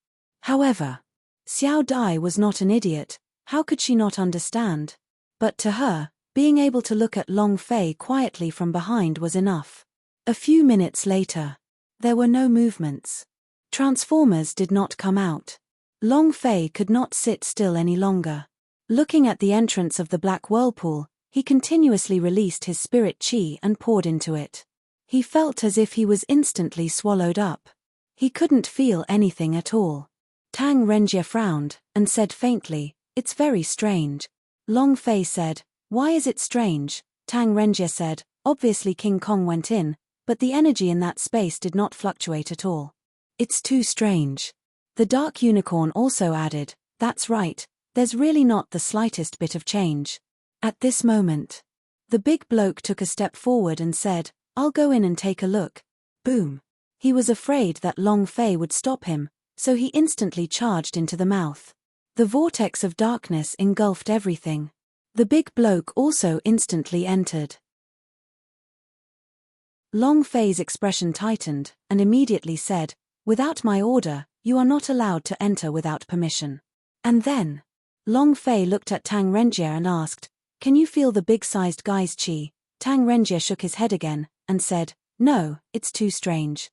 [SPEAKER 1] Xiao Dai was not an idiot, how could she not understand? But to her, being able to look at Long Fei quietly from behind was enough. A few minutes later, there were no movements. Transformers did not come out. Long Fei could not sit still any longer. Looking at the entrance of the black whirlpool, he continuously released his spirit chi and poured into it. He felt as if he was instantly swallowed up. He couldn't feel anything at all. Tang Renjie frowned, and said faintly, "It's very strange." Long Fei said, "Why is it strange?" Tang Renjie said, "Obviously King Kong went in, but the energy in that space did not fluctuate at all. It's too strange." The Dark Unicorn also added, "That's right, there's really not the slightest bit of change." At this moment, the big bloke took a step forward and said, "I'll go in and take a look." Boom! He was afraid that Long Fei would stop him, so he instantly charged into the mouth. The vortex of darkness engulfed everything. The big bloke also instantly entered. Long Fei's expression tightened, and immediately said, "Without my order, you are not allowed to enter without permission." And then, Long Fei looked at Tang Renjie and asked, "Can you feel the big-sized guy's chi?" Tang Renjie shook his head again, and said, "No, it's too strange.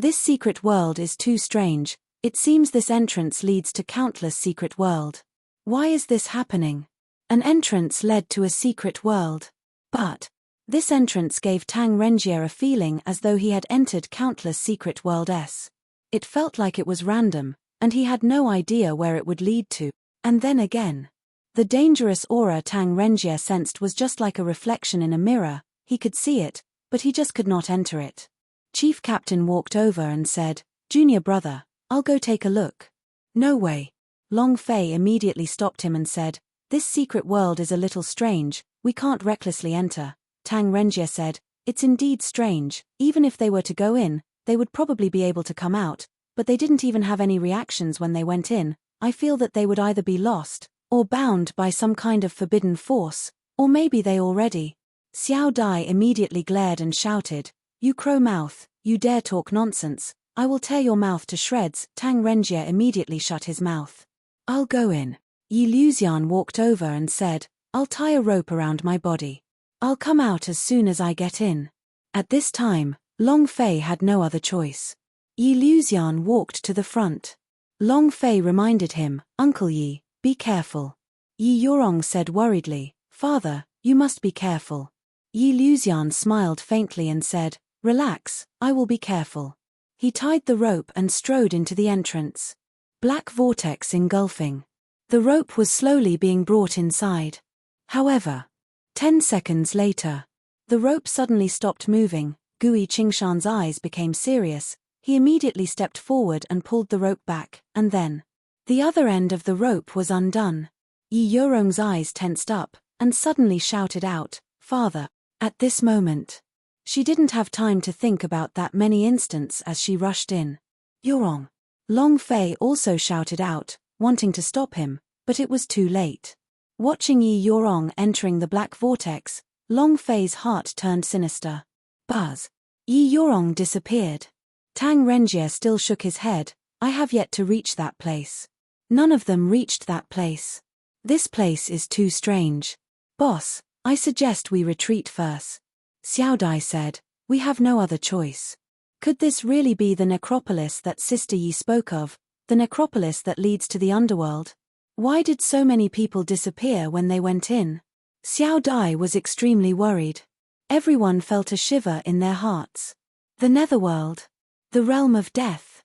[SPEAKER 1] This secret world is too strange, it seems this entrance leads to countless secret world. Why is this happening? An entrance led to a secret world. But this entrance gave Tang Renjie a feeling as though he had entered countless secret worlds. It felt like it was random, and he had no idea where it would lead to. And then again, the dangerous aura Tang Renjie sensed was just like a reflection in a mirror. He could see it, but he just could not enter it. Chief Captain walked over and said, "Junior brother, I'll go take a look." "No way." Long Fei immediately stopped him and said, "This secret world is a little strange, we can't recklessly enter." Tang Renjie said, "It's indeed strange, even if they were to go in, they would probably be able to come out, but they didn't even have any reactions when they went in. I feel that they would either be lost, or bound by some kind of forbidden force, or maybe they already." Xiao Dai immediately glared and shouted, "You crow mouth, you dare talk nonsense, I will tear your mouth to shreds." Tang Renjie immediately shut his mouth. "I'll go in." Yi Luxian walked over and said, "I'll tie a rope around my body. I'll come out as soon as I get in." At this time, Long Fei had no other choice. Yi Luxian walked to the front. Long Fei reminded him, "Uncle Yi, be careful." Yi Yorong said worriedly, "Father, you must be careful." Yi Luxian smiled faintly and said, "Relax, I will be careful." He tied the rope and strode into the entrance. Black vortex engulfing. The rope was slowly being brought inside. However, 10 seconds later, the rope suddenly stopped moving. Gui Qingshan's eyes became serious. He immediately stepped forward and pulled the rope back, and then the other end of the rope was undone. Yi Yorong's eyes tensed up, and suddenly shouted out, "Father!" At this moment, she didn't have time to think about that many instants as she rushed in. "Yorong!" Long Fei also shouted out, wanting to stop him, but it was too late. Watching Yi Yorong entering the black vortex, Long Fei's heart turned sinister. Buzz. Yi Yorong disappeared. Tang Renjie still shook his head. I have yet to reach that place. None of them reached that place. This place is too strange. Boss, I suggest we retreat first. Xiao Dai said, we have no other choice. Could this really be the necropolis that Sister Yi spoke of, the necropolis that leads to the underworld? Why did so many people disappear when they went in? Xiao Dai was extremely worried. Everyone felt a shiver in their hearts. The netherworld. The realm of death.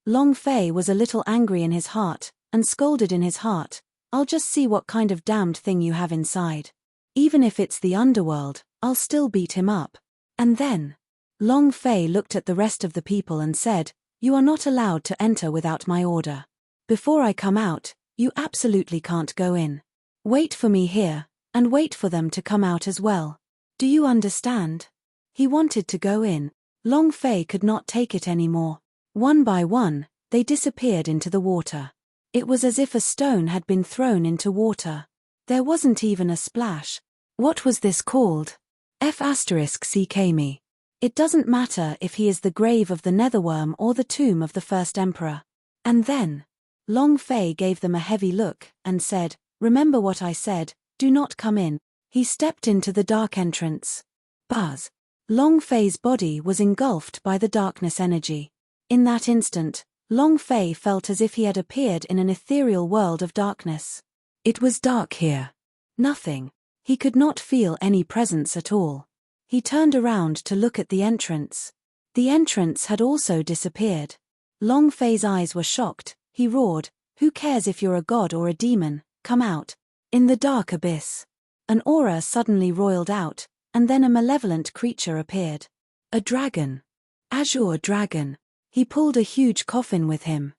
[SPEAKER 1] Long Fei was a little angry in his heart, and scolded in his heart, I'll just see what kind of damned thing you have inside. Even if it's the underworld, I'll still beat him up. And then, Long Fei looked at the rest of the people and said, you are not allowed to enter without my order. Before I come out, you absolutely can't go in. Wait for me here, and wait for them to come out as well. Do you understand? He wanted to go in. Long Fei could not take it anymore. One by one, they disappeared into the water. It was as if a stone had been thrown into water. There wasn't even a splash. What was this called? F***ck me. It doesn't matter if he is the grave of the netherworm or the tomb of the first emperor. And then, Long Fei gave them a heavy look, and said, remember what I said, do not come in. He stepped into the dark entrance. Buzz. Long Fei's body was engulfed by the darkness energy. In that instant, Long Fei felt as if he had appeared in an ethereal world of darkness. It was dark here. Nothing. He could not feel any presence at all. He turned around to look at the entrance. The entrance had also disappeared. Long Fei's eyes were shocked. He roared, who cares if you're a god or a demon, come out. In the dark abyss. An aura suddenly roiled out, and then a malevolent creature appeared. A dragon. Azure dragon. He pulled a huge coffin with him.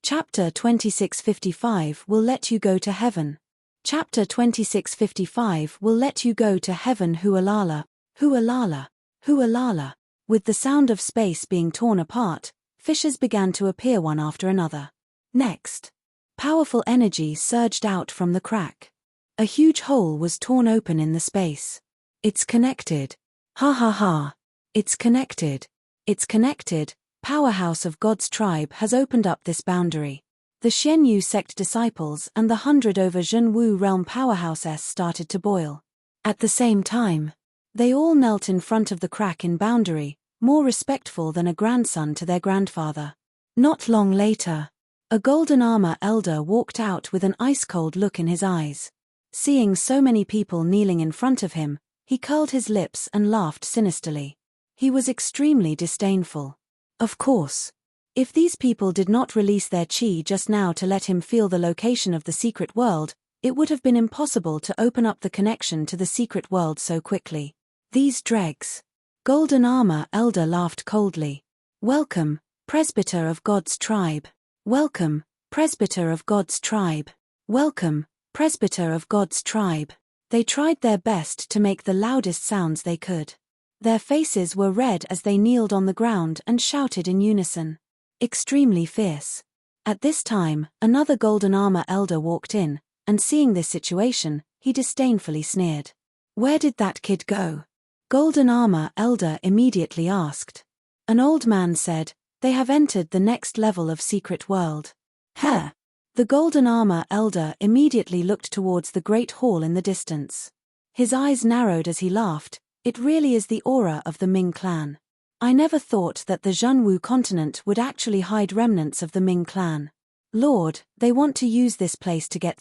[SPEAKER 1] Chapter 2655 will let you go to heaven. Chapter 2655 will let you go to heaven. Hualala, hualala, hualala. With the sound of space being torn apart, fissures began to appear one after another. Next, powerful energy surged out from the crack. A huge hole was torn open in the space. It's connected. Ha ha ha. It's connected. It's connected. Powerhouse of God's tribe has opened up this boundary. The Xianyu sect disciples and the 100 over Zhenwu realm powerhouses started to boil. At the same time, they all knelt in front of the crack in boundary, more respectful than a grandson to their grandfather. Not long later, a golden armor elder walked out with an ice-cold look in his eyes. Seeing so many people kneeling in front of him, he curled his lips and laughed sinisterly. He was extremely disdainful. Of course. If these people did not release their chi just now to let him feel the location of the secret world, it would have been impossible to open up the connection to the secret world so quickly. These dregs. Golden Armor Elder laughed coldly. Welcome, Presbyter of God's tribe. Welcome, Presbyter of God's tribe. Welcome, Presbyter of God's tribe. They tried their best to make the loudest sounds they could. Their faces were red as they kneeled on the ground and shouted in unison. Extremely fierce. At this time, another Golden Armor Elder walked in, and seeing this situation, he disdainfully sneered. Where did that kid go? Golden Armor Elder immediately asked. An old man said, they have entered the next level of secret world. Huh. The Golden Armor Elder immediately looked towards the great hall in the distance. His eyes narrowed as he laughed. It really is the aura of the Ming clan. I never thought that the Zhenwu continent would actually hide remnants of the Ming clan. Lord, they want to use this place to get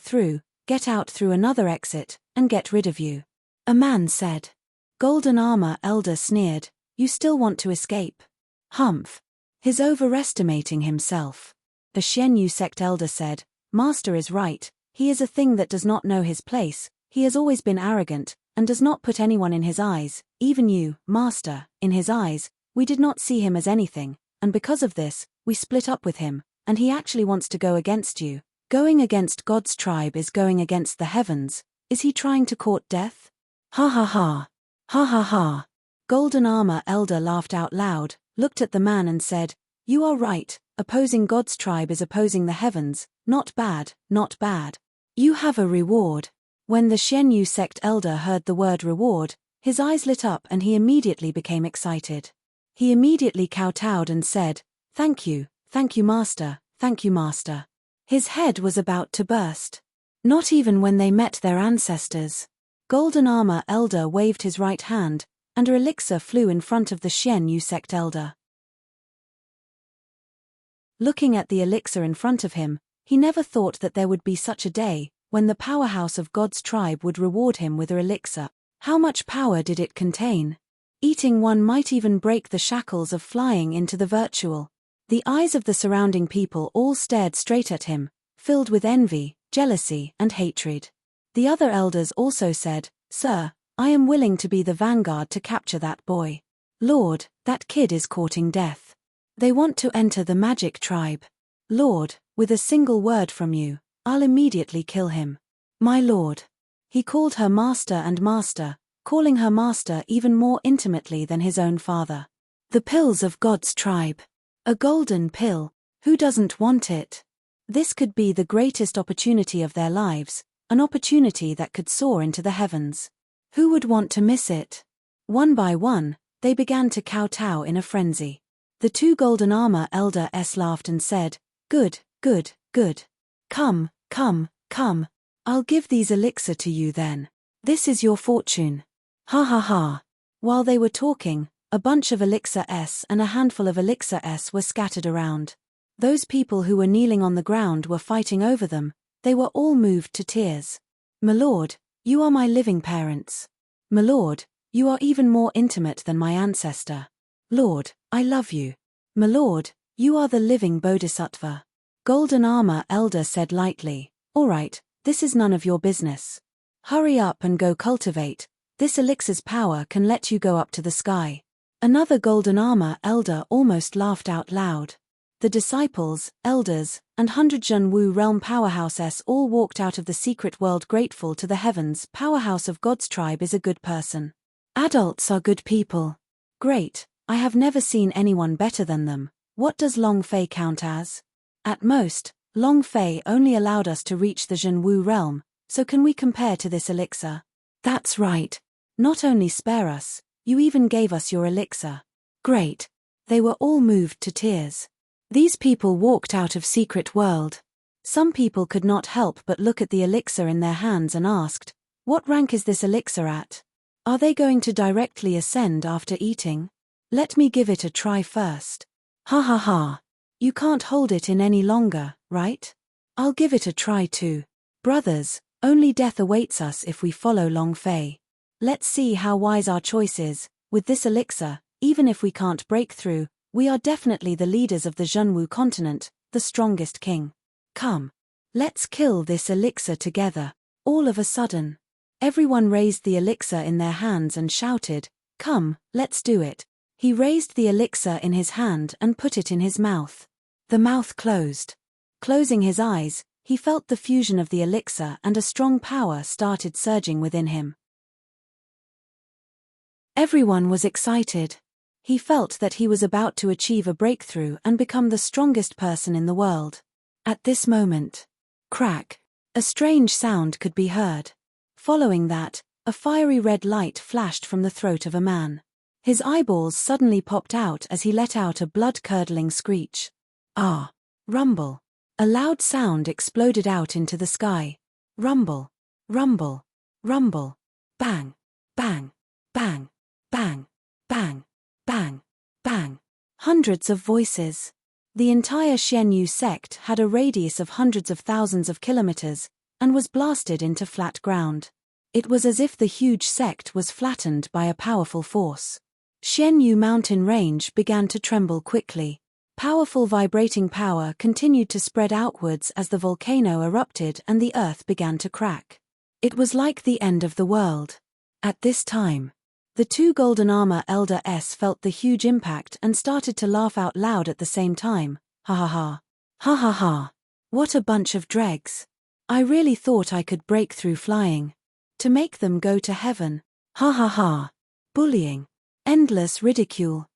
[SPEAKER 1] out through another exit, and get rid of you. A man said. Golden Armor Elder sneered, you still want to escape? Humph. He's overestimating himself. The Xianyu sect elder said, Master is right, he is a thing that does not know his place, he has always been arrogant, and does not put anyone in his eyes, even you, Master, in his eyes. We did not see him as anything, and because of this, we split up with him, and he actually wants to go against you. Going against God's tribe is going against the heavens. Is he trying to court death? Ha ha ha. Ha ha ha. Golden Armor Elder laughed out loud, looked at the man and said, "You are right, opposing God's tribe is opposing the heavens, not bad, not bad. You have a reward." When the Xianyu sect elder heard the word reward, his eyes lit up and he immediately became excited. He immediately kowtowed and said, thank you, master, thank you, master." His head was about to burst. Not even when they met their ancestors. Golden Armor Elder waved his right hand, and an elixir flew in front of the Xianyu sect elder. Looking at the elixir in front of him, he never thought that there would be such a day, when the powerhouse of God's tribe would reward him with an elixir. How much power did it contain? Eating one might even break the shackles of flying into the virtual. The eyes of the surrounding people all stared straight at him, filled with envy, jealousy, and hatred. The other elders also said, "Sir, I am willing to be the vanguard to capture that boy. Lord, that kid is courting death. They want to enter the magic tribe. Lord, with a single word from you, I'll immediately kill him. My lord." He called her master and master, calling her master even more intimately than his own father. The pills of God's tribe. A golden pill. Who doesn't want it? This could be the greatest opportunity of their lives, an opportunity that could soar into the heavens. Who would want to miss it? One by one, they began to kowtow in a frenzy. The two Golden Armor elders laughed and said, "Good, good, good. Come, come, come. I'll give these elixir to you then. This is your fortune." Ha ha ha. While they were talking, a bunch of elixir S and a handful of elixir S were scattered around. Those people who were kneeling on the ground were fighting over them. They were all moved to tears. "My lord, you are my living parents. My lord, you are even more intimate than my ancestor. Lord, I love you. My lord, you are the living bodhisattva." Golden Armor Elder said lightly, "All right, this is none of your business. Hurry up and go cultivate. This elixir's power can let you go up to the sky." Another Golden Armor Elder almost laughed out loud. The disciples, elders, and 100 Zhenwu realm powerhouses all walked out of the secret world grateful to the heavens. Powerhouse of God's tribe is a good person. Adults are good people. Great, I have never seen anyone better than them. What does Long Fei count as? At most, Long Fei only allowed us to reach the Zhenwu realm, so can we compare to this elixir? That's right. Not only spare us, you even gave us your elixir. Great. They were all moved to tears. These people walked out of secret world. Some people could not help but look at the elixir in their hands and asked, "What rank is this elixir at? Are they going to directly ascend after eating? Let me give it a try first." Ha ha ha. You can't hold it in any longer, right? I'll give it a try too. Brothers, only death awaits us if we follow Long Fei. Let's see how wise our choice is. With this elixir, even if we can't break through, we are definitely the leaders of the Zhenwu continent, the strongest king. Come. Let's kill this elixir together. All of a sudden, everyone raised the elixir in their hands and shouted, "Come, let's do it." He raised the elixir in his hand and put it in his mouth. The mouth closed. Closing his eyes, he felt the fusion of the elixir and a strong power started surging within him. Everyone was excited. He felt that he was about to achieve a breakthrough and become the strongest person in the world. At this moment, crack, a strange sound could be heard. Following that, a fiery red light flashed from the throat of a man. His eyeballs suddenly popped out as he let out a blood-curdling screech. Ah! Rumble. A loud sound exploded out into the sky. Rumble. Rumble. Rumble. Bang. Bang. Bang. Bang. Bang. Bang. Bang. Hundreds of voices. The entire Xianyu sect had a radius of hundreds of thousands of kilometers, and was blasted into flat ground. It was as if the huge sect was flattened by a powerful force. Xianyu mountain range began to tremble quickly. Powerful vibrating power continued to spread outwards as the volcano erupted and the earth began to crack. It was like the end of the world. At this time, the two Golden Armor elders felt the huge impact and started to laugh out loud at the same time. Ha ha ha. Ha ha ha. What a bunch of dregs. I really thought I could break through flying. To make them go to heaven. Ha ha ha. bullying, endless ridicule.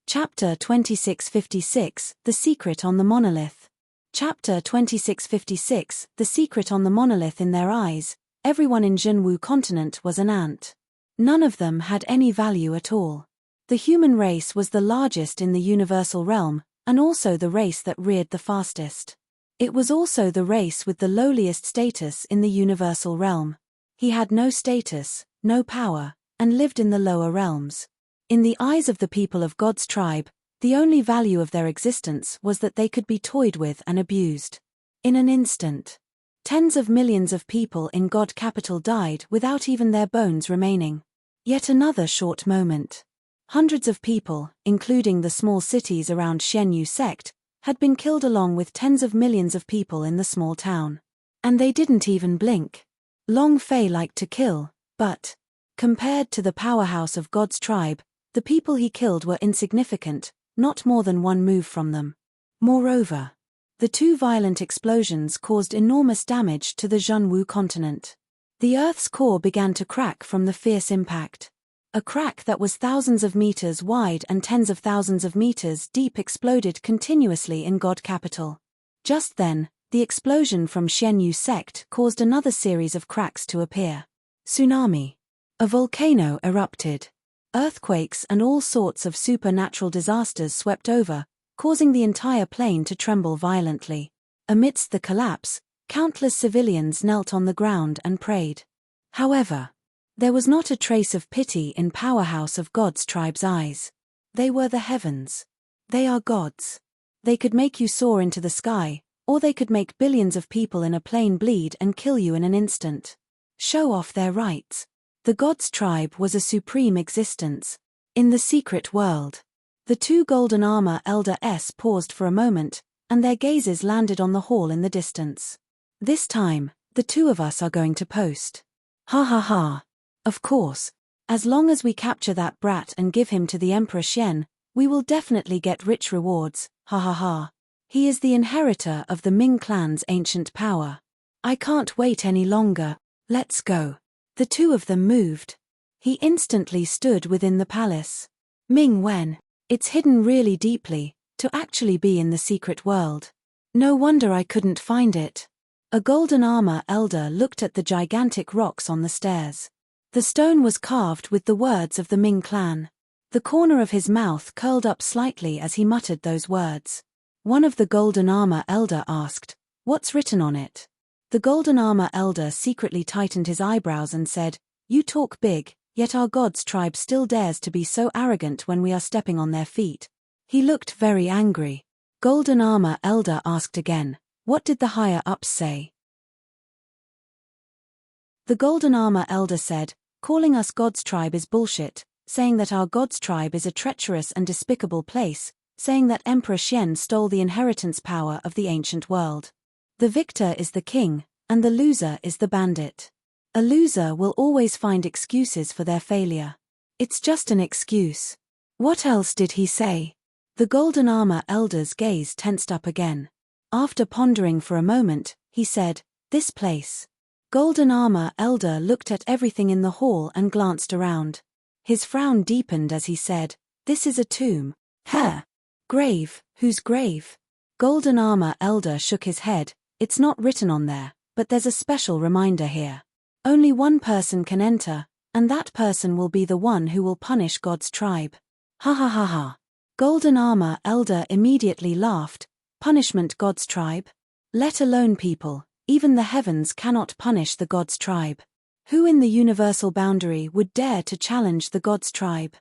[SPEAKER 1] Chapter 2656, The Secret on the Monolith. Chapter 2656, The Secret on the Monolith. In their eyes, everyone in Jinwu continent was an ant. None of them had any value at all. The human race was the largest in the universal realm, and also the race that reared the fastest. It was also the race with the lowliest status in the universal realm. He had no status, no power, and lived in the lower realms. In the eyes of the people of God's tribe, the only value of their existence was that they could be toyed with and abused. In an instant, tens of millions of people in God capital died without even their bones remaining. Yet another short moment. Hundreds of people, including the small cities around Xianyu sect, had been killed along with tens of millions of people in the small town. And they didn't even blink. Long Fei liked to kill, but, compared to the powerhouse of God's tribe, the people he killed were insignificant, not more than one move from them. Moreover, the two violent explosions caused enormous damage to the Jinwu continent. The Earth's core began to crack from the fierce impact. A crack that was thousands of meters wide and tens of thousands of meters deep exploded continuously in God capital. Just then, the explosion from Xianyu sect caused another series of cracks to appear. Tsunami. A volcano erupted. Earthquakes and all sorts of supernatural disasters swept over, causing the entire plain to tremble violently. Amidst the collapse, countless civilians knelt on the ground and prayed. However, there was not a trace of pity in powerhouse of God's tribe's eyes. They were the heavens. They are gods. They could make you soar into the sky, or they could make billions of people in a plain bleed and kill you in an instant. Show off their rights. The God's tribe was a supreme existence. In the secret world. The two golden armor elders paused for a moment, and their gazes landed on the hall in the distance. This time, the two of us are going to post. Ha ha ha. Of course. As long as we capture that brat and give him to the Emperor Xian, we will definitely get rich rewards, ha ha ha. He is the inheritor of the Ming clan's ancient power. I can't wait any longer, let's go. The two of them moved. He instantly stood within the palace. Ming Wen. It's hidden really deeply, to actually be in the secret world. No wonder I couldn't find it. A golden armor elder looked at the gigantic rocks on the stairs. The stone was carved with the words of the Ming clan. The corner of his mouth curled up slightly as he muttered those words. One of the golden armor elder asked, "What's written on it?" The golden armor elder secretly tightened his eyebrows and said, "You talk big, yet our God's tribe still dares to be so arrogant when we are stepping on their feet." He looked very angry. Golden armor elder asked again, "What did the higher-ups say?" The golden armor elder said, "Calling us God's tribe is bullshit, saying that our God's tribe is a treacherous and despicable place, saying that Emperor Xian stole the inheritance power of the ancient world. The victor is the king, and the loser is the bandit. A loser will always find excuses for their failure. It's just an excuse." What else did he say? The golden armor elder's gaze tensed up again. After pondering for a moment, he said, "This place." Golden armor elder looked at everything in the hall and glanced around. His frown deepened as he said, "This is a tomb." "Huh? Grave, whose grave?" Golden armor elder shook his head. "It's not written on there, but there's a special reminder here. Only one person can enter, and that person will be the one who will punish God's tribe." Ha ha ha ha. Golden armor elder immediately laughed. Punishment God's tribe? Let alone people, even the heavens cannot punish the God's tribe. Who in the universal boundary would dare to challenge the God's tribe?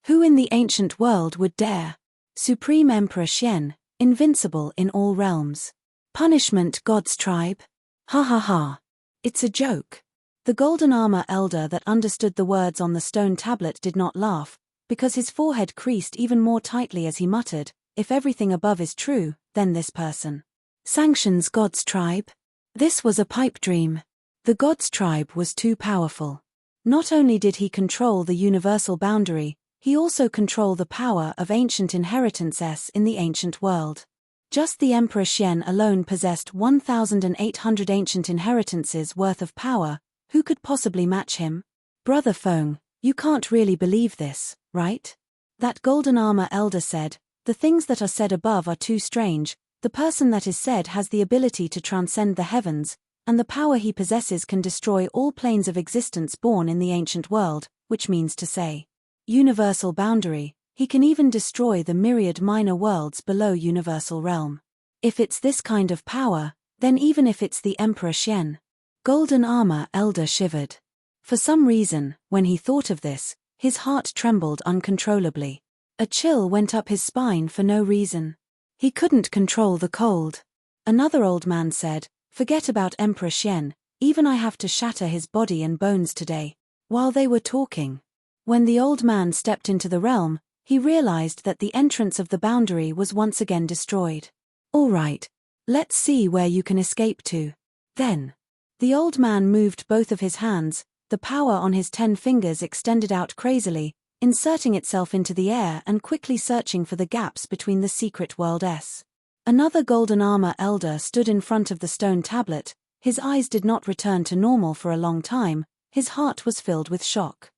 [SPEAKER 1] Who in the ancient world would dare? Supreme Emperor Xian, invincible in all realms. Punishment God's tribe? Ha ha ha. It's a joke. The golden armor elder that understood the words on the stone tablet did not laugh, because his forehead creased even more tightly as he muttered, "If everything above is true, then this person sanctions God's tribe?" This was a pipe dream. The God's tribe was too powerful. Not only did he control the universal boundary, he also controlled the power of ancient inheritances in the ancient world. Just the Emperor Xian alone possessed 1,800 ancient inheritances worth of power. Who could possibly match him? Brother Feng, you can't really believe this, right? That golden armor elder said, the things that are said above are too strange. The person that is said has the ability to transcend the heavens, and the power he possesses can destroy all planes of existence born in the ancient world, which means to say, universal boundary. He can even destroy the myriad minor worlds below universal realm. If it's this kind of power, then even if it's the Emperor Xian. Golden armor elder shivered. For some reason, when he thought of this, his heart trembled uncontrollably. A chill went up his spine for no reason. He couldn't control the cold. Another old man said, forget about Emperor Xian, even I have to shatter his body and bones today. While they were talking, when the old man stepped into the realm, he realized that the entrance of the boundary was once again destroyed. All right, let's see where you can escape to. Then, the old man moved both of his hands, the power on his 10 fingers extended out crazily, inserting itself into the air and quickly searching for the gaps between the secret worlds. Another golden armor elder stood in front of the stone tablet. His eyes did not return to normal for a long time. His heart was filled with shock.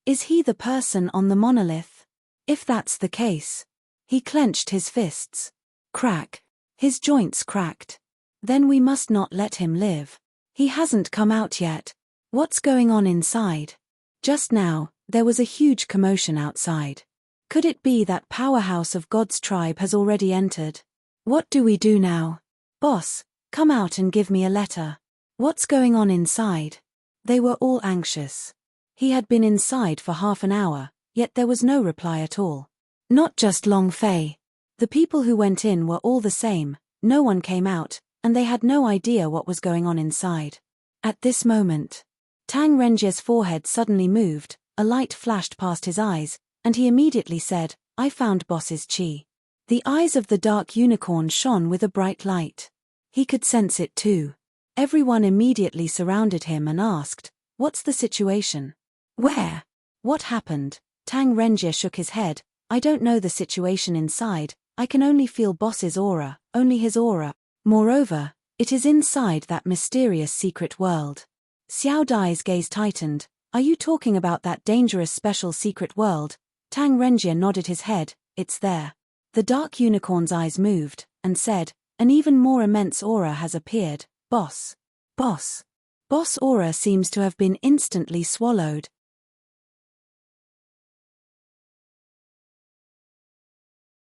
[SPEAKER 1] Is he the person on the monolith? If that's the case. He clenched his fists. Crack. His joints cracked. Then we must not let him live. He hasn't come out yet. What's going on inside? Just now, there was a huge commotion outside. Could it be that powerhouse of God's tribe has already entered? What do we do now? Boss, come out and give me a letter. What's going on inside? They were all anxious. He had been inside for half an hour, yet there was no reply at all. Not just Long Fei. The people who went in were all the same, no one came out, and they had no idea what was going on inside. At this moment, Tang Renjie's forehead suddenly moved, a light flashed past his eyes, and he immediately said, I found boss's chi. The eyes of the dark unicorn shone with a bright light. He could sense it too. Everyone immediately surrounded him and asked, what's the situation? Where? What happened? Tang Renjie shook his head. I don't know the situation inside, I can only feel boss's aura, only his aura. Moreover, it is inside that mysterious secret world. Xiao Dai's gaze tightened. Are you talking about that dangerous special secret world? Tang Renjie nodded his head. It's there. The dark unicorn's eyes moved, and said, an even more immense aura has appeared. Boss. Boss. Boss aura seems to have been instantly swallowed.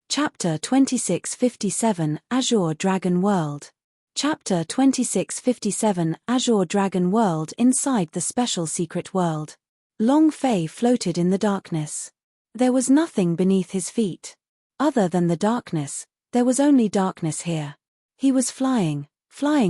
[SPEAKER 1] Chapter 2657 Azure Dragon World. Chapter 2657 Azure Dragon World. Inside the special secret world, Long Fei floated in the darkness. There was nothing beneath his feet. Other than the darkness, there was only darkness here. He was flying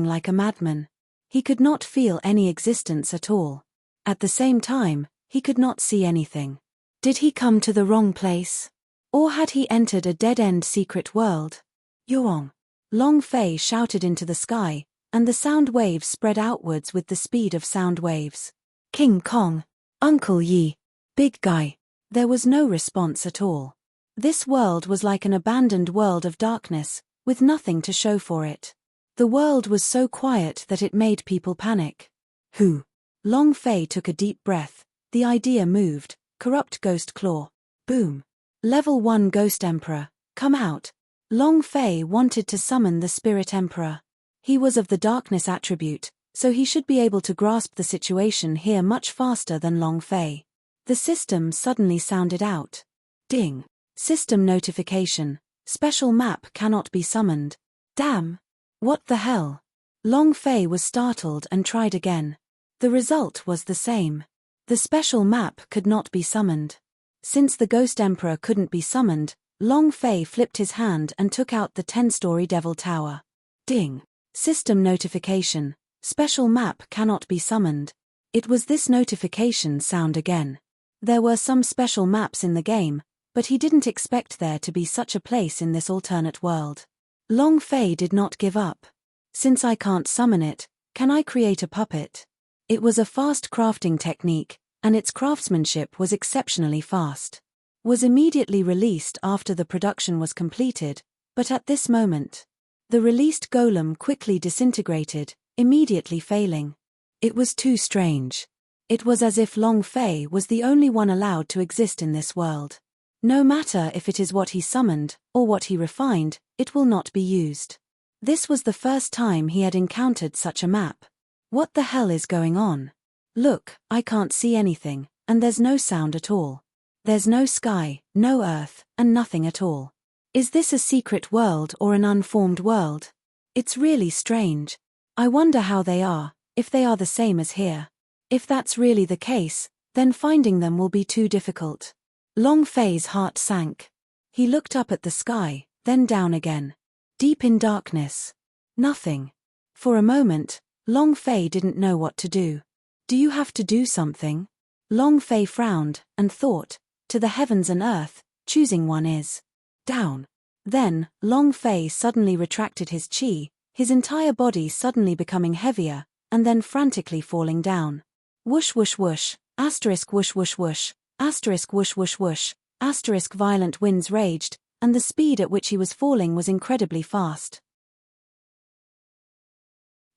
[SPEAKER 1] like a madman. He could not feel any existence at all. At the same time, he could not see anything. Did he come to the wrong place? Or had he entered a dead-end secret world? Yuong. Long Fei shouted into the sky, and the sound waves spread outwards with the speed of sound waves. King Kong. Uncle Yi. Big guy. There was no response at all. This world was like an abandoned world of darkness, with nothing to show for it. The world was so quiet that it made people panic. Who? Long Fei took a deep breath. The idea moved. Corrupt ghost claw. Boom. Level 1 Ghost Emperor, come out. Long Fei wanted to summon the Spirit Emperor. He was of the darkness attribute, so he should be able to grasp the situation here much faster than Long Fei. The system suddenly sounded out. Ding. System notification. Special map cannot be summoned. Damn. What the hell? Long Fei was startled and tried again. The result was the same. The special map could not be summoned. Since the Ghost Emperor couldn't be summoned, Long Fei flipped his hand and took out the 10-story Devil Tower. Ding. System notification. Special map cannot be summoned. It was this notification sound again. There were some special maps in the game, but he didn't expect there to be such a place in this alternate world. Long Fei did not give up. Since I can't summon it, can I create a puppet? It was a fast crafting technique, and its craftsmanship was exceptionally fast. was immediately released after the production was completed, but at this moment, the released golem quickly disintegrated, immediately failing. It was too strange. It was as if Long Fei was the only one allowed to exist in this world. No matter if it is what he summoned, or what he refined, it will not be used. This was the first time he had encountered such a map. What the hell is going on? Look, I can't see anything, and there's no sound at all. There's no sky, no earth, and nothing at all. Is this a secret world or an unformed world? It's really strange. I wonder how they are, if they are the same as here. If that's really the case, then finding them will be too difficult. Long Fei's heart sank. He looked up at the sky, then down again. Deep in darkness. Nothing. For a moment, Long Fei didn't know what to do. Do you have to do something? Long Fei frowned, and thought, to the heavens and earth, choosing one is down. Then, Long Fei suddenly retracted his chi, his entire body suddenly becoming heavier, and then frantically falling down. Whoosh whoosh whoosh, asterisk whoosh whoosh whoosh, asterisk whoosh whoosh whoosh, asterisk violent winds raged, and the speed at which he was falling was incredibly fast.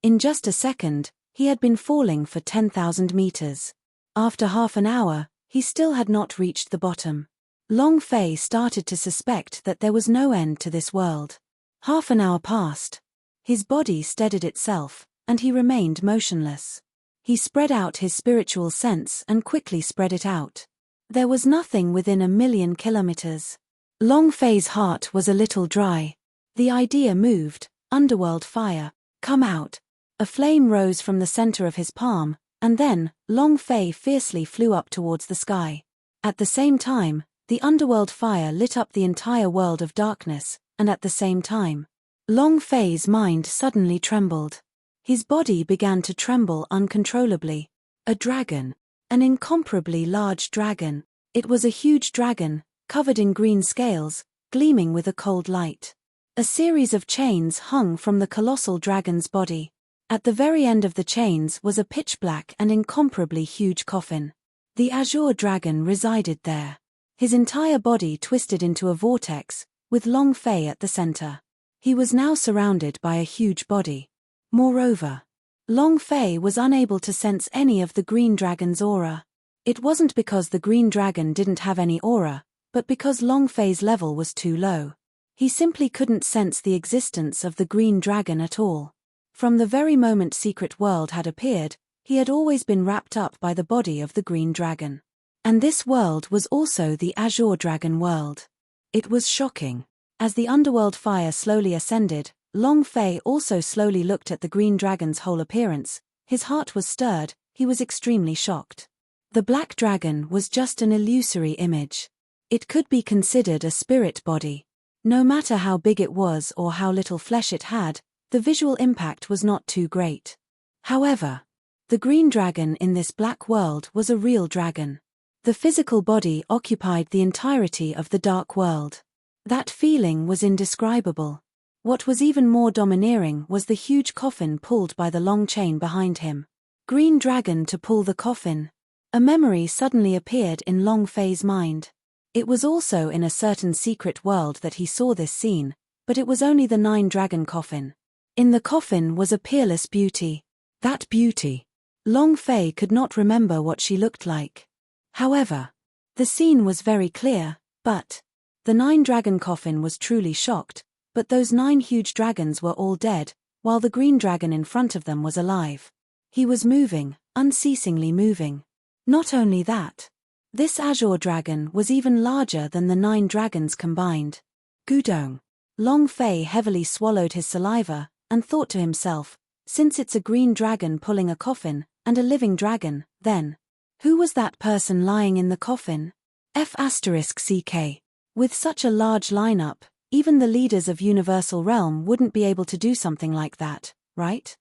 [SPEAKER 1] In just a second, he had been falling for 10,000 meters. After half an hour, he still had not reached the bottom. Long Fei started to suspect that there was no end to this world. Half an hour passed. His body steadied itself, and he remained motionless. He spread out his spiritual sense and quickly spread it out. There was nothing within 1,000,000 kilometers. Long Fei's heart was a little dry. The idea moved, underworld fire, come out. A flame rose from the center of his palm, and then, Long Fei fiercely flew up towards the sky. At the same time, the underworld fire lit up the entire world of darkness, and at the same time, Long Fei's mind suddenly trembled. His body began to tremble uncontrollably. A dragon. An incomparably large dragon. It was a huge dragon, covered in green scales, gleaming with a cold light. A series of chains hung from the colossal dragon's body. At the very end of the chains was a pitch-black and incomparably huge coffin. The azure dragon resided there. His entire body twisted into a vortex, with Long Fei at the center. He was now surrounded by a huge body. Moreover, Long Fei was unable to sense any of the green dragon's aura. It wasn't because the green dragon didn't have any aura, but because Long Fei's level was too low. He simply couldn't sense the existence of the green dragon at all. From the very moment Secret World had appeared, he had always been wrapped up by the body of the green dragon. And this world was also the azure dragon world. It was shocking. As the underworld fire slowly ascended, Long Fei also slowly looked at the green dragon's whole appearance. His heart was stirred, he was extremely shocked. The black dragon was just an illusory image. It could be considered a spirit body. No matter how big it was or how little flesh it had, the visual impact was not too great. However, the green dragon in this black world was a real dragon. The physical body occupied the entirety of the dark world. That feeling was indescribable. What was even more domineering was the huge coffin pulled by the long chain behind him. Green dragon to pull the coffin. A memory suddenly appeared in Long Fei's mind. It was also in a certain secret world that he saw this scene, but it was only the 9-dragon coffin. In the coffin was a peerless beauty. That beauty. Long Fei could not remember what she looked like. However, the scene was very clear, but the 9-dragon coffin was truly shocked. But those 9 huge dragons were all dead, while the green dragon in front of them was alive. He was moving, unceasingly moving. Not only that, this azure dragon was even larger than the 9 dragons combined. Gudong. Long Fei heavily swallowed his saliva, and thought to himself, since it's a green dragon pulling a coffin, and a living dragon, then who was that person lying in the coffin? F***CK. With such a large lineup, even the leaders of Universal Realm wouldn't be able to do something like that, right?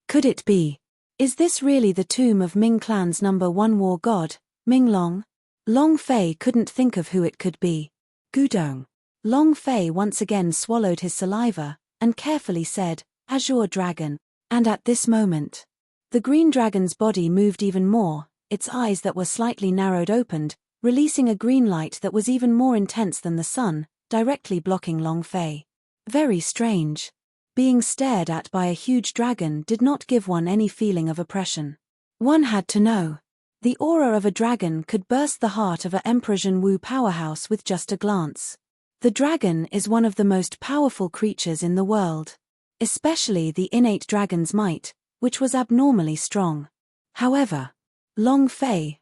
[SPEAKER 1] Could it be? Is this really the tomb of Ming Clan's #1 war god, Ming Long? Long Fei couldn't think of who it could be. Gudong. Long Fei once again swallowed his saliva, and carefully said, Azure Dragon. And at this moment, the green dragon's body moved even more, its eyes that were slightly narrowed opened, releasing a green light that was even more intense than the sun, directly blocking Long Fei. Very strange. Being stared at by a huge dragon did not give one any feeling of oppression. One had to know. The aura of a dragon could burst the heart of a Emperor Zhenwu powerhouse with just a glance. The dragon is one of the most powerful creatures in the world. Especially the innate dragon's might, which was abnormally strong. However, Long Fei,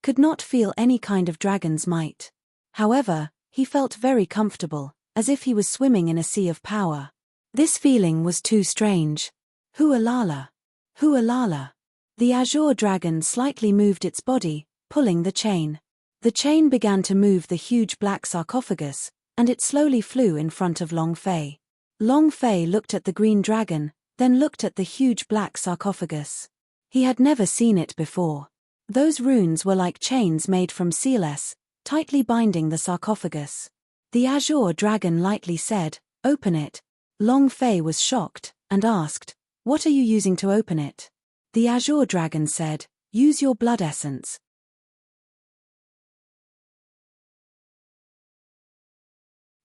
[SPEAKER 1] could not feel any kind of dragon's might. However, he felt very comfortable, as if he was swimming in a sea of power. This feeling was too strange. Hualala. Hualala. The azure dragon slightly moved its body, pulling the chain. The chain began to move the huge black sarcophagus, and it slowly flew in front of Long Fei. Long Fei looked at the green dragon, then looked at the huge black sarcophagus. He had never seen it before. Those runes were like chains made from sealess, tightly binding the sarcophagus. The azure dragon lightly said, "Open it." Long Fei was shocked, and asked, "What are you using to open it?" The azure dragon said, "Use your blood essence."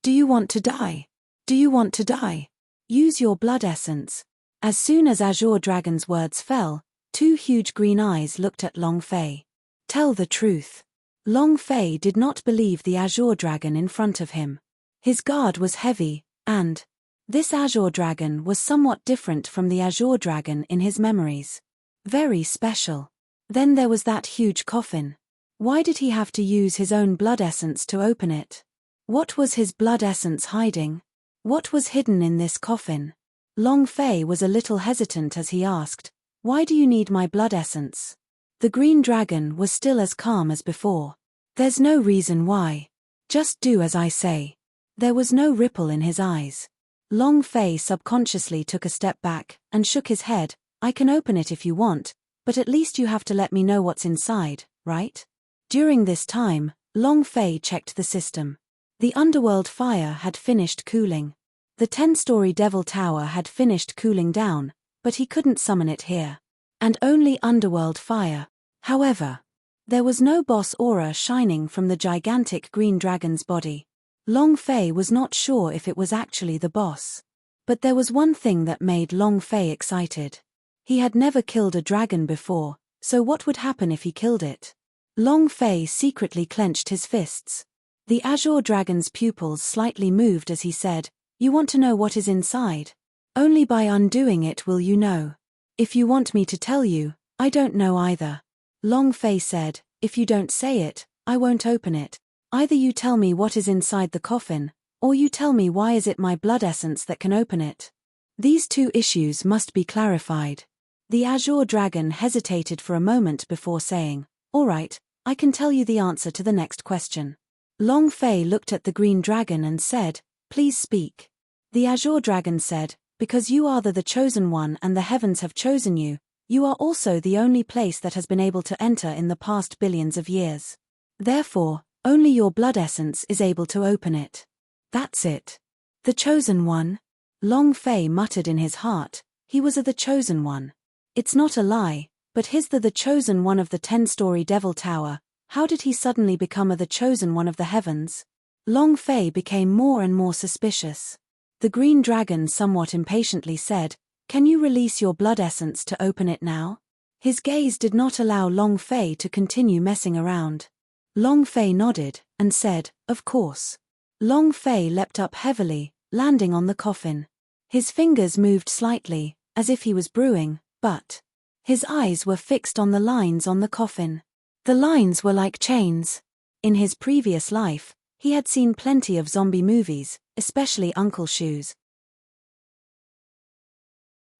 [SPEAKER 1] Do you want to die? Do you want to die? Use your blood essence. As soon as azure dragon's words fell, two huge green eyes looked at Long Fei. Tell the truth. Long Fei did not believe the azure dragon in front of him. His guard was heavy, and this azure dragon was somewhat different from the azure dragon in his memories. Very special. Then there was that huge coffin. Why did he have to use his own blood essence to open it? What was his blood essence hiding? What was hidden in this coffin? Long Fei was a little hesitant as he asked, "Why do you need my blood essence?" The green dragon was still as calm as before. "There's no reason why. Just do as I say." There was no ripple in his eyes. Long Fei subconsciously took a step back and shook his head. "I can open it if you want, but at least you have to let me know what's inside, right?" During this time, Long Fei checked the system. The underworld fire had finished cooling. The 10-story Devil Tower had finished cooling down, but he couldn't summon it here. And only underworld fire. However, there was no boss aura shining from the gigantic green dragon's body. Long Fei was not sure if it was actually the boss. But there was one thing that made Long Fei excited. He had never killed a dragon before, so what would happen if he killed it? Long Fei secretly clenched his fists. The azure dragon's pupils slightly moved as he said, "You want to know what is inside? Only by undoing it will you know. If you want me to tell you, I don't know either." Long Fei said, "If you don't say it, I won't open it. Either you tell me what is inside the coffin, or you tell me why is it my blood essence that can open it. These two issues must be clarified." The azure dragon hesitated for a moment before saying, "All right, I can tell you the answer to the next question." Long Fei looked at the green dragon and said, "Please speak." The azure dragon said, "Because you are the chosen one and the heavens have chosen you, you are also the only place that has been able to enter in the past billions of years. Therefore, only your blood essence is able to open it." That's it. The chosen one? Long Fei muttered in his heart, he was the chosen one. It's not a lie, but he's the chosen one of the 10-story Devil Tower. How did he suddenly become the chosen one of the heavens? Long Fei became more and more suspicious. The green dragon somewhat impatiently said, "Can you release your blood essence to open it now?" His gaze did not allow Long Fei to continue messing around. Long Fei nodded, and said, "Of course." Long Fei leapt up heavily, landing on the coffin. His fingers moved slightly, as if he was brewing, but his eyes were fixed on the lines on the coffin. The lines were like chains. In his previous life, he had seen plenty of zombie movies, especially Uncle Shoes.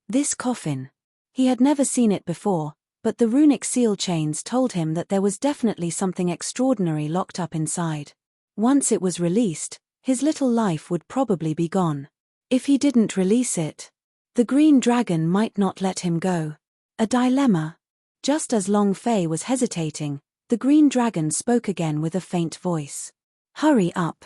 [SPEAKER 1] This coffin. He had never seen it before, but the runic seal chains told him that there was definitely something extraordinary locked up inside. Once it was released, his little life would probably be gone. If he didn't release it, the green dragon might not let him go. A dilemma. Just as Long Fei was hesitating, the green dragon spoke again with a faint voice. "Hurry up."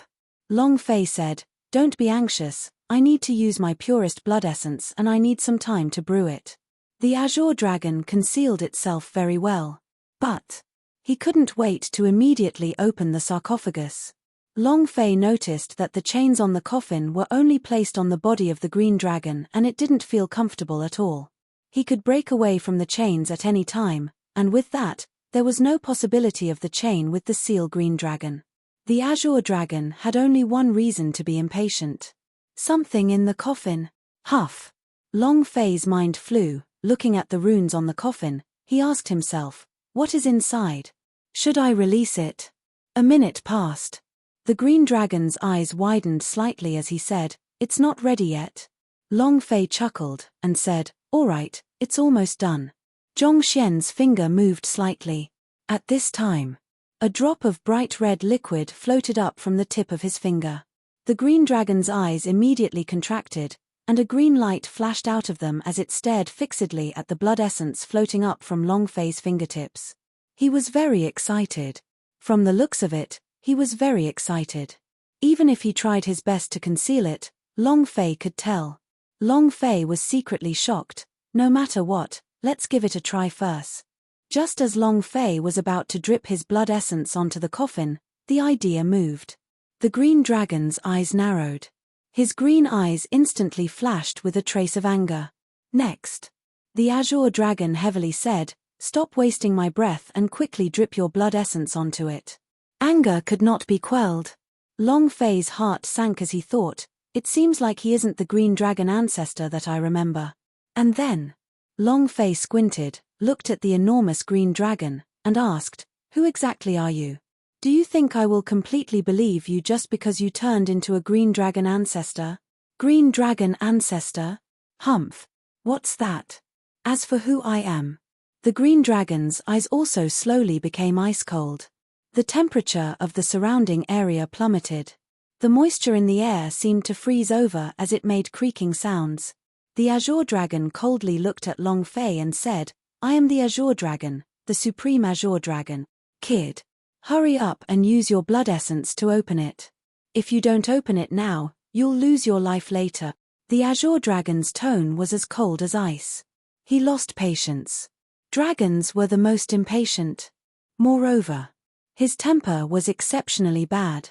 [SPEAKER 1] Long Fei said, "Don't be anxious, I need to use my purest blood essence and I need some time to brew it." The azure dragon concealed itself very well. But he couldn't wait to immediately open the sarcophagus. Long Fei noticed that the chains on the coffin were only placed on the body of the green dragon, and it didn't feel comfortable at all. He could break away from the chains at any time, and with that, there was no possibility of the chain with the seal green dragon. The azure dragon had only one reason to be impatient. Something in the coffin. Huff. Long Fei's mind flew. Looking at the runes on the coffin, he asked himself, what is inside? Should I release it? A minute passed. The green dragon's eyes widened slightly as he said, it's not ready yet. Long Fei chuckled and said, all right, it's almost done. Zhong Xian's finger moved slightly. At this time, a drop of bright red liquid floated up from the tip of his finger. The green dragon's eyes immediately contracted, and a green light flashed out of them as it stared fixedly at the blood essence floating up from Long Fei's fingertips. He was very excited. From the looks of it, he was very excited. Even if he tried his best to conceal it, Long Fei could tell. Long Fei was secretly shocked. No matter what, let's give it a try first. Just as Long Fei was about to drip his blood essence onto the coffin, the idea moved. The green dragon's eyes narrowed. His green eyes instantly flashed with a trace of anger. Next, the azure dragon heavily said, stop wasting my breath and quickly drip your blood essence onto it. Anger could not be quelled. Long Fei's heart sank as he thought, it seems like he isn't the green dragon ancestor that I remember. And then, Long Fei squinted, looked at the enormous green dragon, and asked, who exactly are you? Do you think I will completely believe you just because you turned into a green dragon ancestor? Green dragon ancestor? Humph. What's that? As for who I am. The green dragon's eyes also slowly became ice cold. The temperature of the surrounding area plummeted. The moisture in the air seemed to freeze over as it made creaking sounds. The azure dragon coldly looked at Long Fei and said, I am the azure dragon, the supreme azure dragon. Kid. Hurry up and use your blood essence to open it. If you don't open it now, you'll lose your life later. The azure dragon's tone was as cold as ice. He lost patience. Dragons were the most impatient. Moreover, his temper was exceptionally bad.